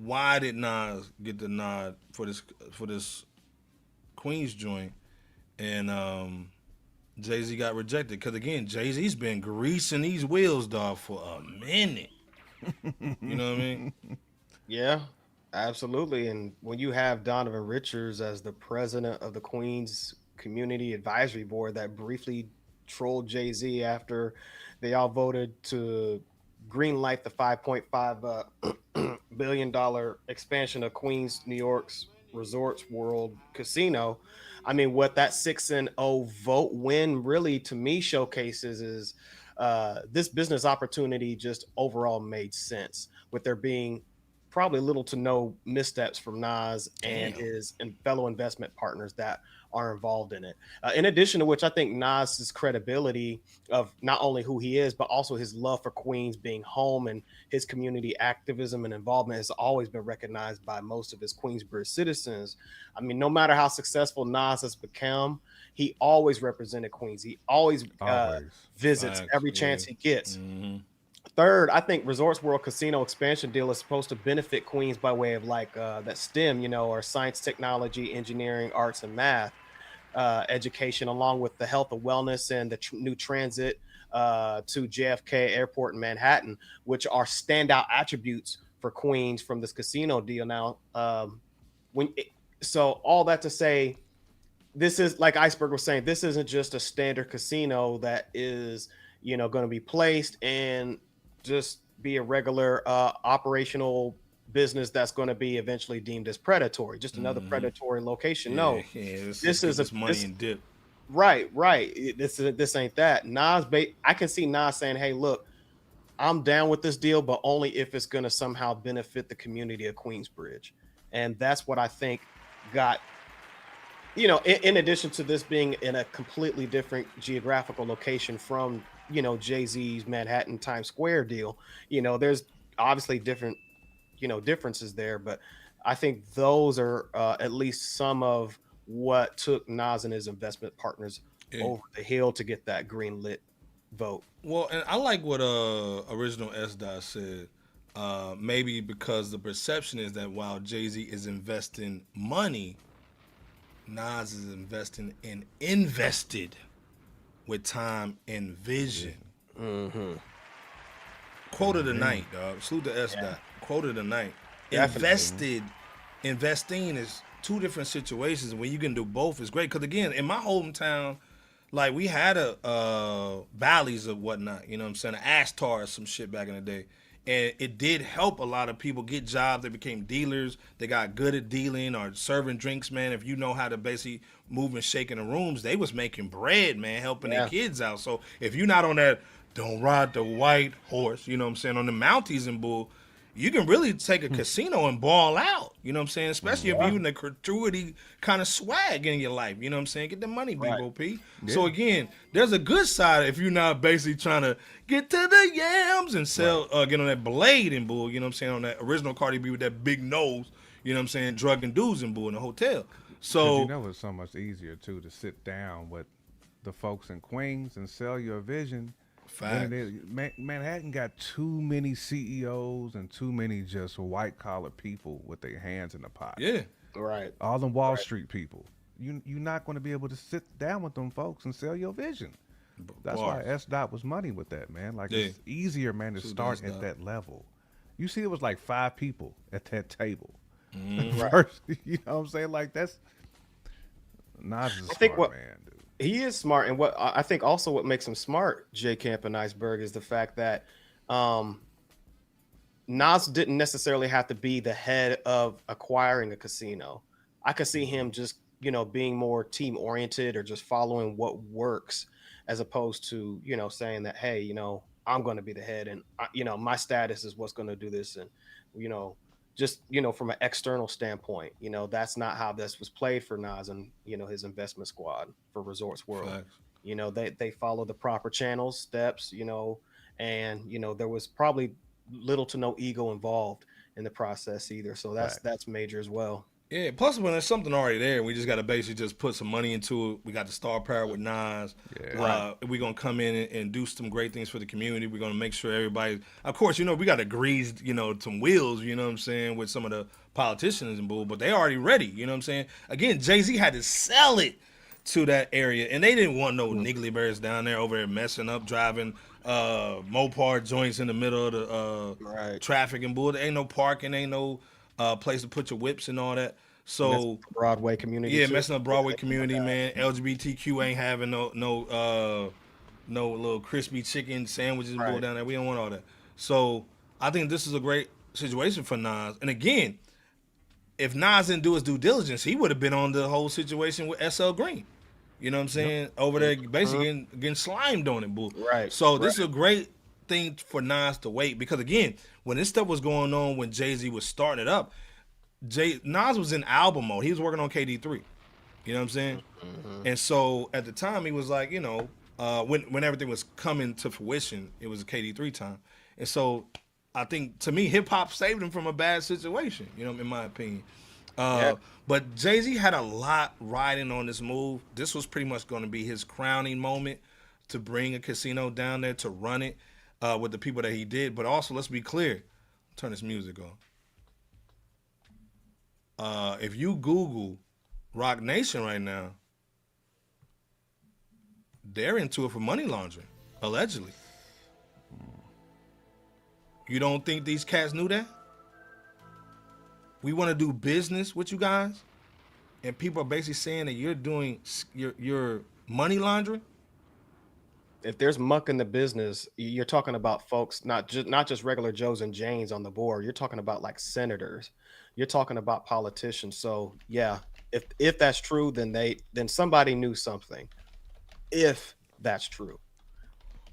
B: why did Nas get the nod for this Queens joint, and Jay-Z got rejected? Because again, Jay-Z's been greasing these wheels, dog, for a minute. You know what I mean?
D: Yeah, absolutely. And when you have Donovan Richards as the president of the Queens Community Advisory Board that briefly trolled Jay-Z after they all voted to greenlight the $5.5 billion expansion of Queens, New York's Resorts World Casino. I mean, what that 6-0 vote win really to me showcases is this business opportunity just overall made sense, with there being probably little to no missteps from Nas and his fellow investment partners that are involved in it. In addition to which, I think Nas's credibility of not only who he is, but also his love for Queens being home and his community activism and involvement has always been recognized by most of his Queensbridge citizens. I mean, no matter how successful Nas has become, he always represented Queens. He always visits every chance he gets.
B: Mm-hmm.
D: Third, I think Resorts World Casino expansion deal is supposed to benefit Queens by way of like that STEM, you know, or science, technology, engineering, arts, and math education, along with the health and wellness and the new transit to JFK Airport in Manhattan, which are standout attributes for Queens from this casino deal. Now, so all that to say, this is like Iceberg was saying, this isn't just a standard casino that is, you know, going to be placed and just be a regular operational business that's going to be eventually deemed as predatory, just another predatory location. This is
B: money and dip.
D: Right. This ain't that. I can see Nas saying, "Hey, look, I'm down with this deal, but only if it's going to somehow benefit the community of Queensbridge," and that's what I think got. You know, in addition to this being in a completely different geographical location from, you know, Jay-Z's Manhattan Times Square deal, you know, there's obviously different, you know, differences there, but I think those are at least some of what took Nas and his investment partners over the hill to get that green lit vote.
B: Well, and I like what original S. Dot said. Maybe because the perception is that while Jay-Z is investing money, Nas is invested with time and vision.
D: Mm-hmm.
B: Quote of the night, dog. Salute to S. Dot. Quote of the night.
D: Definitely.
B: Investing is two different situations. When you can do both, is great. Because again, in my hometown, like we had a valleys or whatnot. You know what I'm saying? An Ashtar or some shit back in the day. And it did help a lot of people get jobs. They became dealers. They got good at dealing or serving drinks, man. If you know how to basically move and shake in the rooms, they was making bread, man, helping their kids out. So if you're not on that don't ride the white horse, you know what I'm saying, on the Mounties and bull, you can really take a casino and ball out. You know what I'm saying? Especially if you're in the gratuity kind of swag in your life. You know what I'm saying? Get the money, B.O.P. Yeah. So again, there's a good side if you're not basically trying to get to the yams and sell, get on that blade and bull. You know what I'm saying? On that original Cardi B with that big nose. You know what I'm saying? Drugging dudes and bull in a hotel. So
C: you know it's so much easier too to sit down with the folks in Queens and sell your vision. Manhattan got too many CEOs and too many just white collar people with their hands in the pot.
B: Yeah,
D: right.
C: All them Wall Street people. You're not going to be able to sit down with them folks and sell your vision. That's why S. Dot was money with that, man. Like it's easier, man, to start at that level. You see, it was like 5 people at that table.
B: Mm-hmm.
C: First, you know what I'm saying? Like that's Nas is a
D: I think
C: smart
D: what
C: man, dude.
D: he is smart, and what I think also what makes him smart, J Camp and Iceberg, is the fact that Nas didn't necessarily have to be the head of acquiring a casino. I could see him just, being more team oriented or just following what works, as opposed to, saying that, hey, I'm going to be the head, and my status is what's going to do this, and just from an external standpoint, that's not how this was played for Nas and his investment squad for Resorts World.
B: Facts.
D: They follow the proper channels, steps, and there was probably little to no ego involved in the process either. So that's major as well.
B: Yeah, plus when there's something already there, we just got to basically just put some money into it. We got the star power with Nas.
C: Yeah.
B: We're going to come in and do some great things for the community. We're going to make sure everybody, of course, we got to grease, some wheels, you know what I'm saying, with some of the politicians and bull, but they already ready, you know what I'm saying? Again, Jay-Z had to sell it to that area, and they didn't want no niggly bears down there over there messing up, driving Mopar joints in the middle of the traffic and bull. There ain't no parking, ain't no place to put your whips and all that. So
D: Broadway community.
B: Yeah,
D: too.
B: messing up Broadway community, man. LGBTQ ain't having no little crispy chicken sandwiches and bull down there. We don't want all that. So I think this is a great situation for Nas. And again, if Nas didn't do his due diligence, he would have been on the whole situation with SL Green. You know what I'm saying? Over there, basically getting slimed on it, bull.
D: Right.
B: So this is a great thing for Nas to wait, because again, when this stuff was going on, when Jay-Z was starting it up, Nas was in album mode. He was working on KD3. You know what I'm saying? And so at the time, he was like, when everything was coming to fruition, it was a KD3 time. And so I think, to me, hip hop saved him from a bad situation, in my opinion. But Jay-Z had a lot riding on this move. This was pretty much going to be his crowning moment to bring a casino down there, to run it with the people that he did. But also, let's be clear. Turn this music on. If you Google Rock Nation right now, they're into it for money laundering, allegedly. You don't think these cats knew that? We want to do business with you guys, and people are basically saying that you're doing your money laundering.
D: If there's muck in the business, you're talking about folks, not just regular Joes and Janes on the board. You're talking about like senators. You're talking about politicians. So yeah, if that's true, then somebody knew something. If that's true.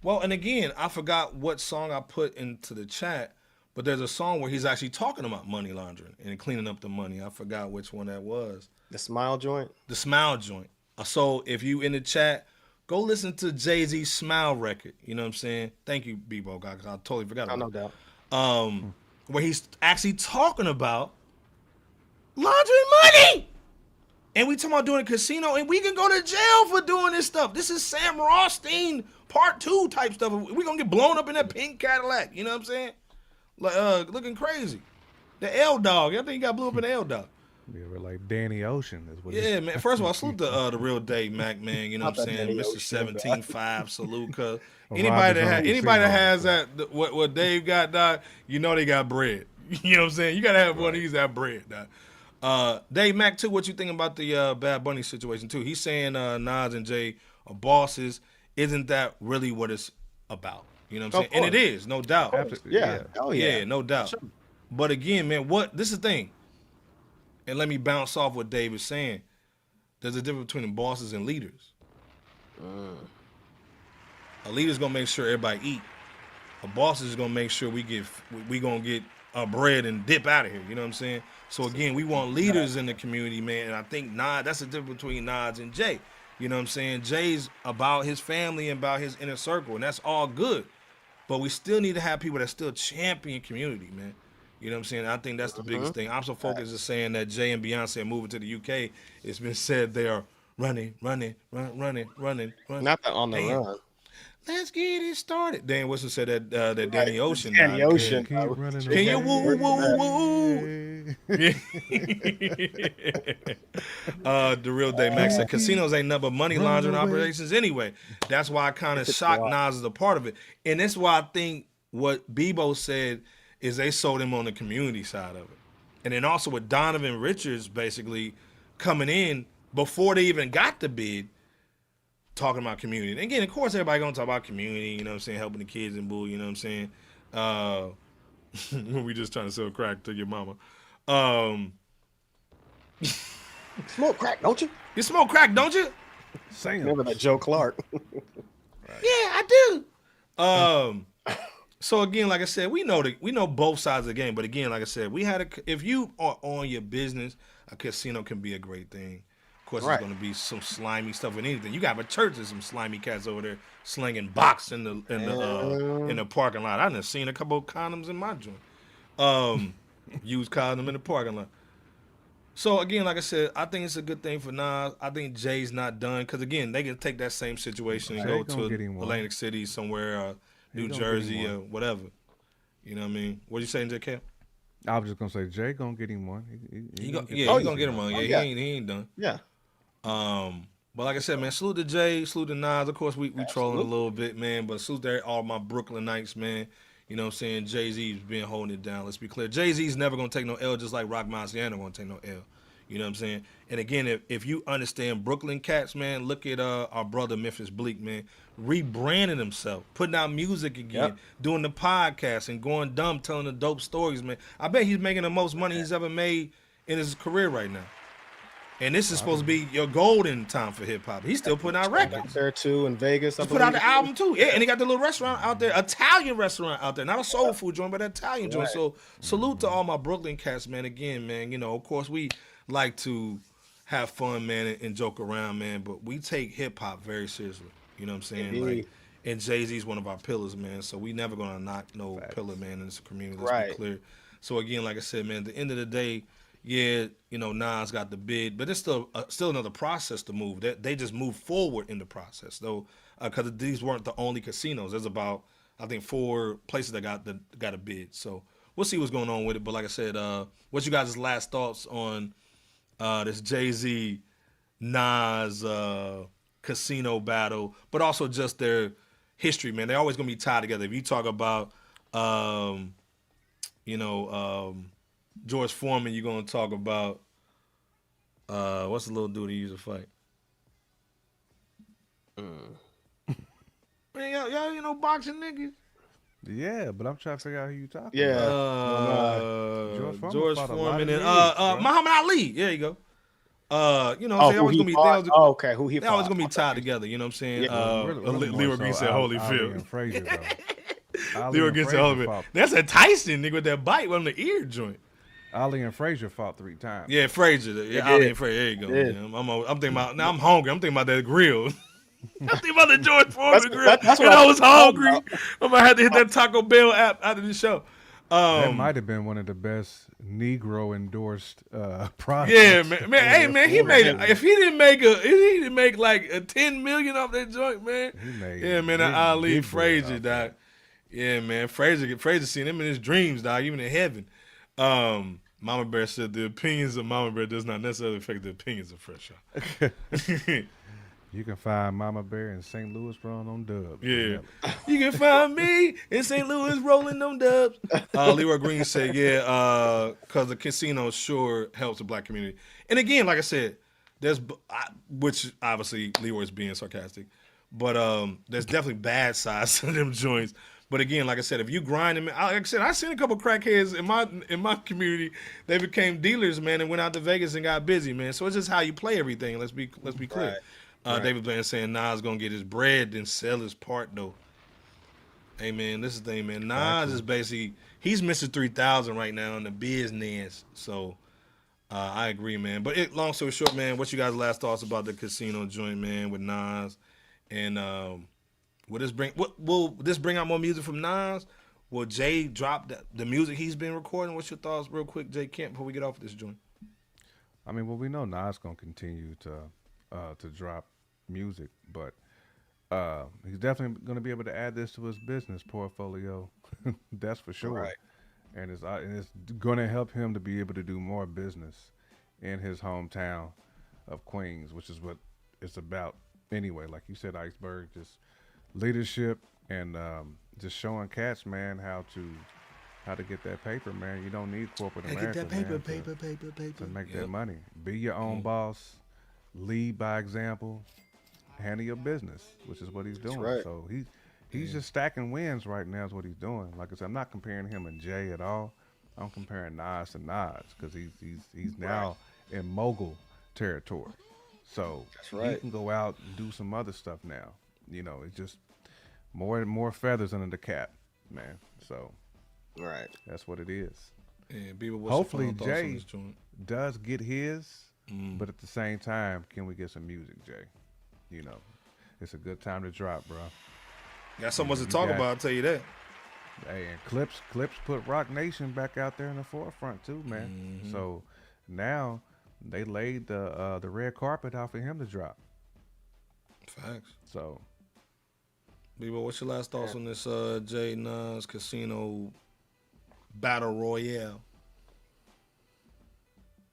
B: Well, and again, I forgot what song I put into the chat, but there's a song where he's actually talking about money laundering and cleaning up the money. I forgot which one that was.
D: The Smile Joint?
B: The Smile Joint. So if you in the chat, go listen to Jay-Z's Smile record. You know what I'm saying? Thank you, Bebo guy, because I totally forgot about
D: it. No
B: doubt. Where he's actually talking about laundering money. And we talking about doing a casino, and we can go to jail for doing this stuff. This is Sam Rothstein Part 2 type stuff. We're going to get blown up in that pink Cadillac. You know what I'm saying? Like, looking crazy. The L-Dog. I think he got blew up in the L-Dog.
C: Yeah, we're like Danny Ocean. Is what
B: yeah, man. First of all, salute the real Dave Mac, man. You know what I'm saying? Mr. 17-5, salute. Cause anybody that has that, what Dave got, dog, they got bread. You know what I'm saying? You got to have one of these that bread, dog. Dave Mac, too, what you think about the Bad Bunny situation, too? He's saying Nas and Jay are bosses. Isn't that really what it's about? You know what I'm saying? And it is, no doubt.
D: Yeah. Oh, yeah.
B: Yeah, no doubt. Sure. But again, man, this is the thing. And let me bounce off what Dave is saying. There's a difference between bosses and leaders. A leader's going to make sure everybody eat. A boss is going to make sure we going to get our bread and dip out of here. You know what I'm saying? So again, we want leaders in the community, man. And I think that's the difference between Nas and Jay. You know what I'm saying? Jay's about his family and about his inner circle, and that's all good. But we still need to have people that still champion community, man. You know what I'm saying? I think that's the biggest thing. I'm so focused on saying that Jay and Beyonce are moving to the UK. It's been said they are running.
D: Not that on the run.
B: Let's get it started. Dan Wilson said that Danny Ocean.
D: Danny Ocean.
B: Can you woo, woo, woo? The real Dave Max said casinos ain't nothing but money laundering operations anyway. That's why I kind of shocked Nas as a part of it. And that's why I think what Bebo said is they sold him on the community side of it. And then also with Donovan Richards basically coming in before they even got the bid, talking about community. And again, of course, everybody gonna talk about community. You know what I'm saying? Helping the kids and boo. You know what I'm saying? When we just trying to sell crack to your mama.
D: Smoke crack, don't you?
B: You smoke crack, don't you?
D: Remember that Joe Clark?
B: Yeah, I do. So again, like I said, we know both sides of the game. But again, like I said, if you are on your business, a casino can be a great thing. Of course,
D: Right.
B: There's going to be some slimy stuff and anything. You got a church and some slimy cats over there slinging box in the parking lot. I done seen a couple of condoms in my joint. Used condom in the parking lot. So again, like I said, I think it's a good thing for Nas. I think Jay's not done because again, they can take that same situation and go to Atlantic City somewhere, New Jersey or whatever. You know what I mean? What are you saying, J.K.?
C: I was just gonna say Jay gonna get him one.
B: He gonna get him one. Yeah, he ain't done.
D: Yeah.
B: But like I said, man, salute to Jay, salute to Nas. Of course, we trolling a little bit, man. But salute to all my Brooklynites, man. You know what I'm saying? Jay-Z's been holding it down. Let's be clear. Jay-Z's never going to take no L, just like Rock Marciano going to take no L. You know what I'm saying? And again, if you understand Brooklyn cats, man, look at our brother Memphis Bleak, man, rebranding himself, putting out music again, doing the podcast and going dumb, telling the dope stories, man. I bet he's making the most money he's ever made in his career right now. And this is supposed to be your golden time for hip hop. He's still putting out records.
D: There too in Vegas.
B: He put out the album too. Yeah, and he got the little restaurant out there, Italian restaurant out there. Not a soul food joint, but an Italian joint. So salute to all my Brooklyn cats, man. Again, man, you know, of course we like to have fun, man, and joke around, man, but we take hip hop very seriously. You know what I'm saying? Like, and Jay-Z's one of our pillars, man. So we never gonna knock no pillar, man, in this community. Let's be clear. So again, like I said, man, at the end of the day, yeah, you know, Nas got the bid, but it's still another process to move. They just move forward in the process, though, because these weren't the only casinos. There's about, I think, 4 places that got a bid. So we'll see what's going on with it. But like I said, what's you guys' last thoughts on this Jay-Z Nas casino battle, but also just their history, man? They're always gonna be tied together. If you talk about, George Foreman, you're gonna talk about what's the little dude he used to fight? Man, y'all you know boxing niggas?
C: Yeah, but I'm trying to figure out who you talking
D: Yeah.
C: about.
B: George Foreman and Muhammad Ali. There you go. You know, they always gonna be
D: who he
B: they always gonna be tied together. You know what I'm saying? Leroy Green said Holyfield. Leroy Green said Holyfield. That's a Tyson nigga with that bite on the ear joint.
C: Ali and Frazier fought 3 times.
B: Yeah, Frazier. Yeah, Ali and Frazier. There you go. Yeah. I'm thinking about now. I'm hungry. I'm thinking about that grill. I'm thinking about the George Foreman grill.
D: That's
B: and I was hungry. I'm gonna have to hit that Taco Bell app out of the show.
C: That might have been one of the best Negro endorsed products.
B: Yeah, man. Hey, man, he made it. If he didn't make like a 10 million off that joint, man. Man, Ali Frazier, dog. Yeah, man, Frazier seen him in his dreams, dog, even in heaven. Mama Bear said the opinions of Mama Bear does not necessarily affect the opinions of Fresh Out.
C: You can find Mama Bear in St. Louis rolling on dubs.
B: Yeah. You can find me in St. Louis rolling on dubs. Leroy Green said, yeah, because the casino sure helps the black community. And again, like I said, which obviously Leroy's being sarcastic, but there's definitely bad sides to them joints. But again, like I said, if you grind them, like I said, I seen a couple crackheads in my community. They became dealers, man, and went out to Vegas and got busy, man. So it's just how you play everything. Let's be clear. David Blaine saying Nas gonna get his bread, then sell his part though. Hey man, this is the thing, man. Nas is basically he's Mr. 3000 right now in the business. So I agree, man. But long story short, man, what's you guys' last thoughts about the casino joint, man, with Nas? And will this bring out more music from Nas? Will Jay drop the music he's been recording? What's your thoughts, real quick, Jay Kemp, before we get off this joint?
C: I mean, well, we know Nas gonna continue to drop music, but he's definitely going to be able to add this to his business portfolio. That's for sure.
D: Right.
C: And it's going to help him to be able to do more business in his hometown of Queens, which is what it's about anyway. Like you said, Iceberg, just leadership and just showing cats, man, how to get that paper, man. You don't need corporate America,
H: get that paper.
C: to make that money. Be your own boss. lead by example, handle your business, which is what he's doing.
D: right.
C: So he's just stacking wins right now is what he's doing. Like I said, I'm not comparing him and Jay at all. I'm comparing Nas to Nas because he's now in mogul territory. So he can go out and do some other stuff now. You know, it's just more and more feathers under the cap, man. So that's what it is.
B: Yeah, Bieber,
C: hopefully Jay does get his, but at the same time, can we get some music, Jay? You know, it's a good time to drop, bro.
B: Got so much to talk about, I'll tell you that.
C: Hey, and Clipse put Rock Nation back out there in the forefront too, man. So now they laid the red carpet out for him to drop.
B: Facts.
C: So,
B: Bieber, what's your last thoughts on this Jay Nas Casino Battle Royale?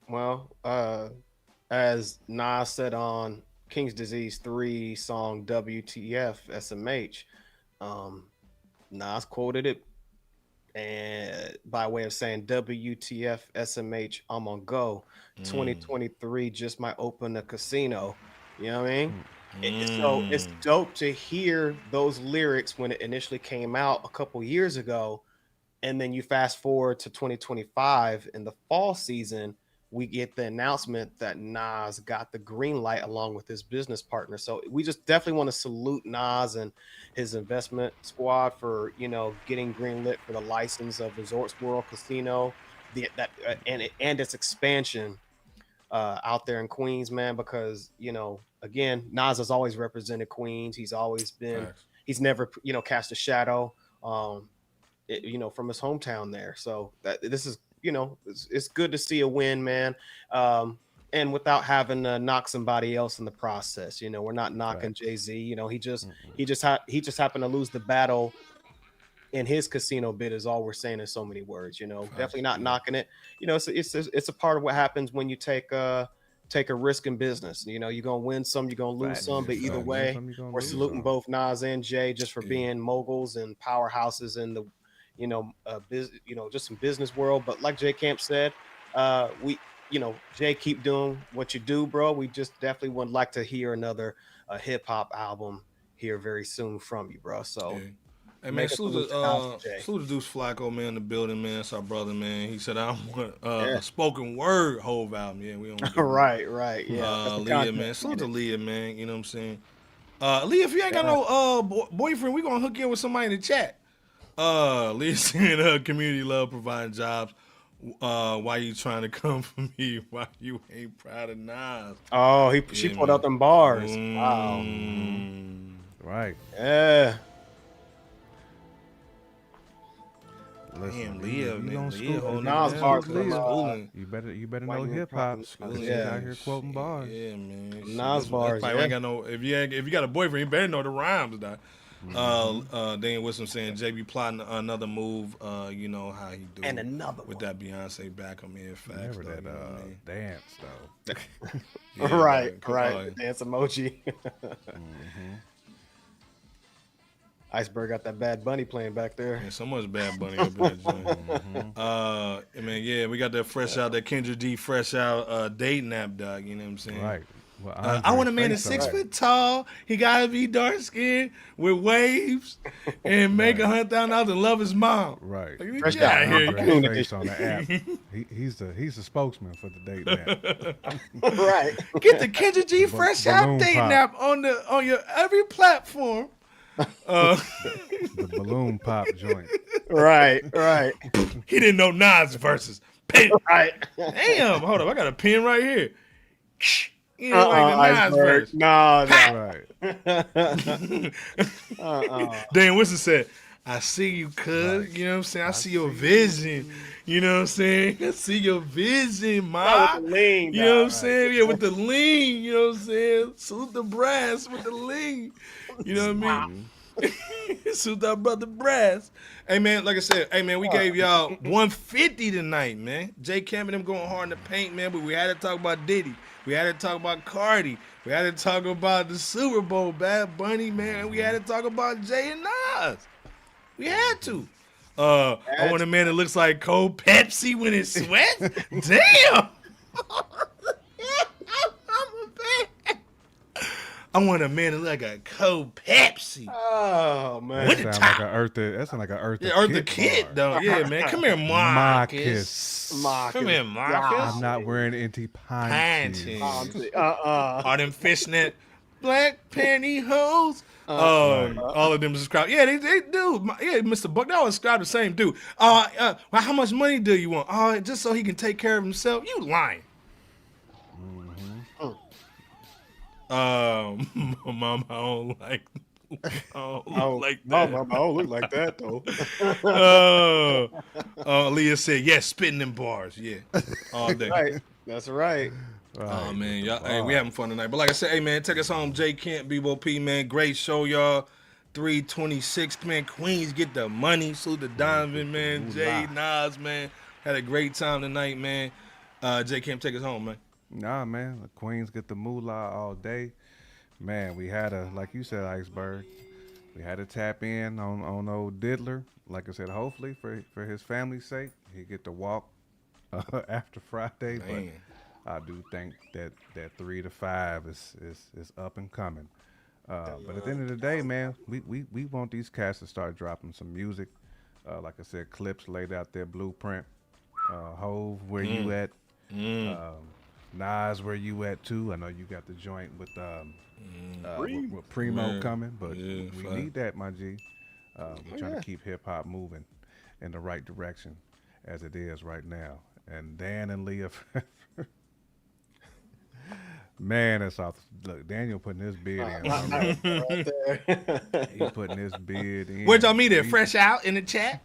D: Well, as Nas said on King's Disease 3 song WTF SMH, Nas quoted it and by way of saying WTF SMH, I'm on go. 2023 just might open a casino. You know what I mean? So it's dope to hear those lyrics when it initially came out a couple years ago. And then you fast forward to 2025 in the fall season, we get the announcement that Nas got the green light along with his business partner. So we just definitely want to salute Nas and his investment squad for, you know, getting greenlit for the license of Resorts World Casino, and its expansion out there in Queens, man, because, you know, again, Nas has always represented Queens. He's always been, he's never, you know, cast a shadow, you know, from his hometown there. So this is, you know, it's good to see a win, man. And without having to knock somebody else in the process, you know, we're not knocking Jay-Z. You know, he just happened to lose the battle in his casino bid is all we're saying in so many words, you know. Definitely not knocking it. You know, it's a part of what happens when you take a risk in business. You know, you're gonna win some, you're gonna lose some, but either way, we're saluting both Nas and Jay just for being moguls and powerhouses in the, you know, just some business world. But like Jay Camp said, you know, Jay, keep doing what you do, bro. We just definitely would like to hear another hip hop album here very soon from you, bro. So.
B: Hey man, salute to Deuce Flacco, man, in the building, man. That's our brother, man. He said I want a spoken word Hove album. Yeah, we don't.
D: Right, yeah.
B: Leah, man. Salute to Leah, man. You know what I'm saying? Leah, if you ain't got no boyfriend, we gonna hook you in with somebody in the chat. Leah saying community love providing jobs. Why you trying to come for me? Why you ain't proud of Nas?
D: Oh, she pulled out them bars. Wow.
C: Right.
D: Yeah.
B: Damn, Leah, man.
D: Nas bars.
C: You better know hip hop. Yeah, out here quoting bars.
B: Yeah, man.
D: Nas bars.
B: Ain't got no. If you got a boyfriend, you better know the rhymes. Daniel Wilson saying JB plotting another move. You know how he do
D: and another
B: with that Beyonce back on me. In fact,
C: never that dance though.
D: Yeah, right. Dance emoji. Iceberg got that Bad Bunny playing back there.
B: Yeah, so much Bad Bunny up in that joint. Man, yeah, we got that fresh out, that Kendra D fresh out dating app, dog. You know what I'm saying?
C: Right. Well,
B: I want a man that's 6 foot tall. He gotta be dark skinned with waves and make $100,000 and love his mom.
C: Right.
B: Fresh out here.
C: Face on the app. He's the spokesman for the dating app.
D: Right.
B: Get the Kendra G fresh out dating app on your every platform.
C: The balloon pop joint.
D: Right.
B: He didn't know Nas verses.
D: Right.
B: Damn, hold up. I got a pen right here. You know, like the Nas verse.
D: No.
B: Right. Dan Winston said, I see you, cuz. You know what I'm saying? I see your vision. You know what I'm saying? I see your vision, ma.
D: With the lean,
B: you know what I'm saying? Yeah, with the lean. You know what I'm saying? Salute the brass with the lean. You know what I mean? Salute our brother Brass. Hey, man, like I said, we gave y'all 150 tonight, man. Jay Cam and them going hard in the paint, man, but we had to talk about Diddy. We had to talk about Cardi. We had to talk about the Super Bowl, Bad Bunny, man. We had to talk about Jay and Nas. We had to. I want a man that looks like cold Pepsi when it sweats. Damn. I'm a fan. I want a man to look like a cold Pepsi.
D: Oh man,
C: that sounds like a Eartha
B: Yeah, Eartha Kitt, though. Yeah, man. Come here, Marcus.
D: Marcus.
B: Come here, Marcus.
C: I'm not wearing any panties.
B: All them fishnet black pantyhose. All of them subscribe. Yeah, they do. Yeah, Mr. Buck, they all subscribe the same dude. Well, how much money do you want? Just so he can take care of himself. You lying. Mama, I don't like.
D: Mama, I don't look like that though.
B: Leah said, yes, spitting them bars. Yeah, all day.
D: Right. That's right.
B: Oh man, y'all, hey, we having fun tonight. But like I said, hey man, take us home, J Kent, Bebo P, man. Great show, y'all. 326, man. Queens get the money. Salute to Donovan, man. Jay, Nas, man. Had a great time tonight, man. J Kent, take us home, man.
C: Nah, man. The Queens get the moolah all day. Man, we had like you said, Iceberg. We had to tap in on old Diddler. Like I said, hopefully for his family's sake, he get to walk after Friday.
B: Man.
C: But I do think that 3 to 5 is up and coming. But at the end of the day, man, we want these cats to start dropping some music. Like I said, Clipse laid out their blueprint. Hove, where you at? Nas, where you at too? I know you got the joint with Primo coming, but we need that, my G. We're trying to keep hip hop moving in the right direction as it is right now. And Dan and Leah, man, that's off. Look, Daniel putting his beard in.
D: Right there.
C: He putting his beard in.
B: Where'd y'all meet at? Fresh Out in the chat?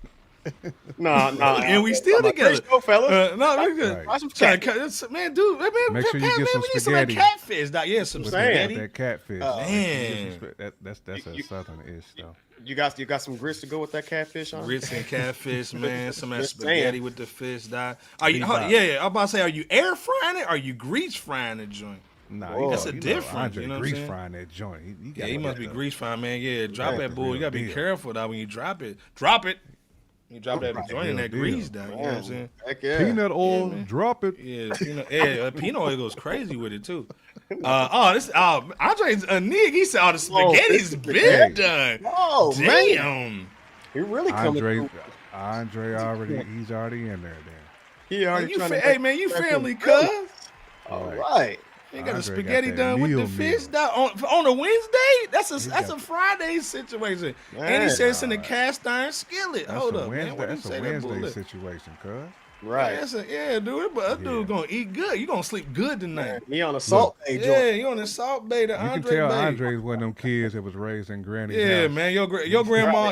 D: No.
B: And we still together.
D: Show, fellas.
B: No, we good.
D: Right.
B: Man, dude,
C: Make sure you get some
B: we need
C: spaghetti.
B: some catfish. Yeah, some spaghetti.
C: That catfish.
B: Man.
C: That's a southern-ish though.
D: You got some grits to go with that catfish on?
B: Grits and catfish, man. Some of that
D: Just
B: spaghetti
D: saying.
B: with the fish. Are you? Yeah. I'm about to say, are you air frying it? Or are you grease frying the joint?
C: Nah,
B: that's a difference.
C: Andre
B: you know
C: grease
B: what I'm
C: frying that joint.
B: He must be grease frying, man. Yeah, drop that bull. You gotta be careful though when you drop it. Drop it. You drop that joint in that grease down. You know what I'm saying?
D: Heck yeah.
C: Peanut oil, drop it.
B: Yeah, peanut oil goes crazy with it too. Andre's a nig. He said, the spaghetti's been done.
D: Oh,
B: damn.
D: Man. He really coming through.
C: Andre he's already in there. Then
D: he already trying to.
B: Hey man, you family, cuz.
D: All right.
B: You got a spaghetti done with the fish on a Wednesday? That's a Friday situation. Man, and he said it's in the cast iron skillet. Hold up, man.
C: That's a Wednesday situation, cuz.
D: Right.
B: Dude. But that dude gonna eat good. You gonna sleep good tonight.
D: He on a salt bay.
B: Yeah, he on a salt bay.
C: You can tell Andre's one of them kids that was raised in granny's house.
B: Man. Your grandma,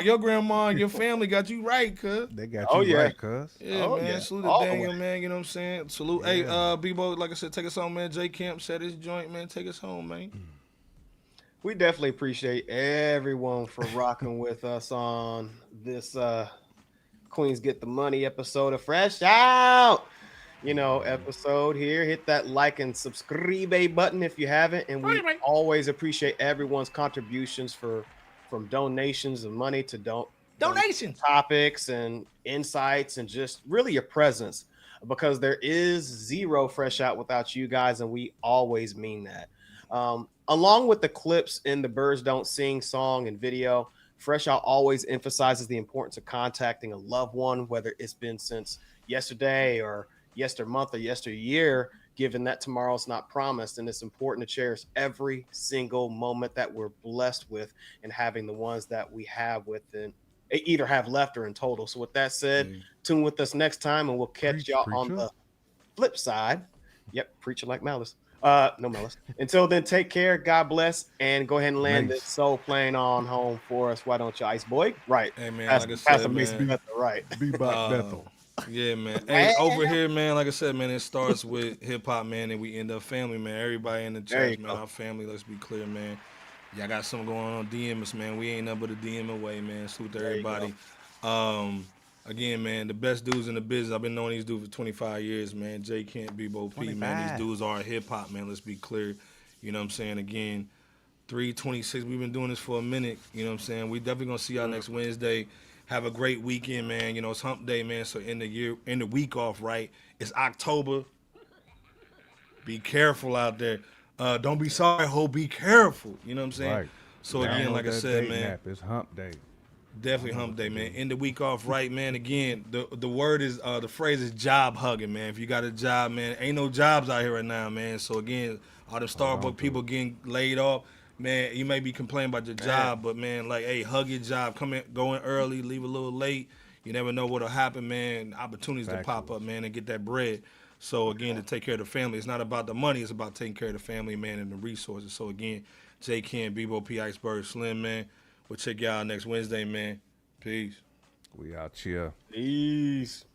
B: and your family got you right, cuz.
C: They got you right, cuz.
B: Yeah, man. Yeah. Salute to Daniel, man. You know what I'm saying? Salute. Yeah. Hey, Bebo, like I said, take us home, man. J Kemp said his joint, man. Take us home, man.
D: We definitely appreciate everyone for rocking with us on this Queens Get the Money episode of Fresh Out. Episode here. Hit that like and subscribe button if you haven't. And we always appreciate everyone's contributions from donations of money to
B: donations,
D: topics and insights, and just really your presence, because there is zero Fresh Out without you guys, and we always mean that. Along with the clips in the Birds Don't Sing song and video, Fresh Out always emphasizes the importance of contacting a loved one, whether it's been since yesterday or yestermonth or yesteryear, given that tomorrow's not promised. And it's important to cherish every single moment that we're blessed with, and having the ones that we have within, either have left or in total. So with that said, tune with us next time, and we'll catch y'all on the flip side. Yep, preaching like malice. No malice. Until then, take care. God bless, and go ahead and land this soul plane on home for us. Why don't you, Ice Boy? Right.
B: Hey man,
D: like
B: I said,
D: man. Right.
C: Bebop Bethel.
B: Yeah, man. Hey, over here, man. Like I said, man, it starts with hip hop, man, and we end up family, man. Everybody in the church, man. Our family. Let's be clear, man. Y'all got something going on. DM us, man. We ain't nothing but a DM away, man. Salute to everybody. Again, man, the best dudes in the business. I've been knowing these dudes for 25 years, man. J Kent, Bebo P, man. These dudes are hip hop, man. Let's be clear. You know what I'm saying? Again, 326. We've been doing this for a minute. You know what I'm saying? We definitely gonna see y'all next Wednesday. Have a great weekend, man. You know, it's hump day, man. So end the week off right. It's October. Be careful out there. Don't be sorry, ho. Be careful. You know what I'm saying?
C: Right.
B: So again, like I said, man,
C: nap. It's hump day.
B: Definitely hump day, man. End the week off right, man. Again, the word is the phrase is job hugging, man. If you got a job, man, ain't no jobs out here right now, man. So again, all the Starbucks people getting laid off, man. You may be complaining about your job, but man, like, hey, hug your job. Go in early, leave a little late. You never know what'll happen, man. Opportunities to pop up, man, and get that bread. So again, to take care of the family, it's not about the money. It's about taking care of the family, man, and the resources. So again, J. Ken, Bebo P, Iceberg, Slim, man. We'll check y'all next Wednesday, man. Peace.
C: We out here.
D: Peace.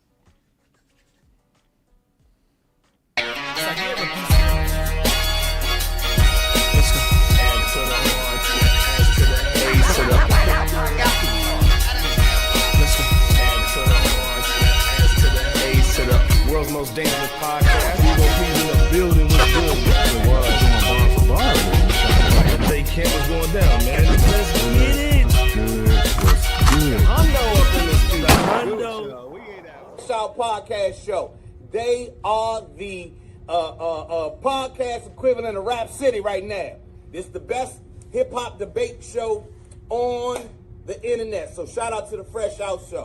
R: World's most dangerous podcast. Bebo in the building was good. It was doing bar for bar. They camp was going down, man. Let's get it.
C: Good.
R: Hondo up in this studio. Hondo.
A: FRSHOUT Podcast Show. They are the podcast equivalent of Rap City right now. This is the best hip hop debate show on the internet. So shout out to the FRSHOUT Show.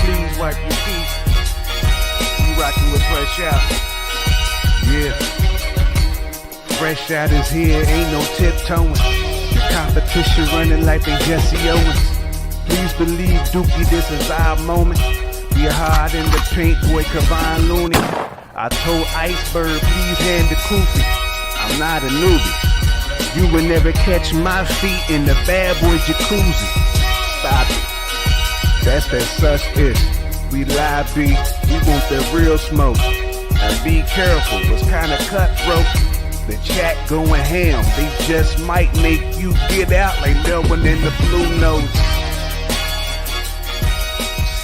R: Please wipe your feet. You rocking with FRSHOUT.
S: Yeah. FRSHOUT is here, ain't no tiptoeing. The competition running like they Jesse Owens. Please believe, Dookie, this is our moment. Be hard in the paint, boy, Kavon Looney. I told Iceberg, please hand the koofy. I'm not a newbie. You will never catch my feet in the bad boy jacuzzi. Stop it. That's that such ish. We live beat, we want the real smoke. And be careful, it's kinda cutthroat. The chat going ham, they just might make you get out like no one in the blue notes.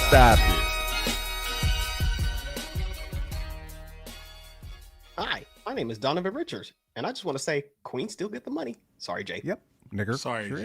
S: Stop it.
D: Hi, my name is Donovan Richards, and I just want to say, Queen still get the money. Sorry, Jay.
C: Yep, nigger.
B: Sorry, Jay.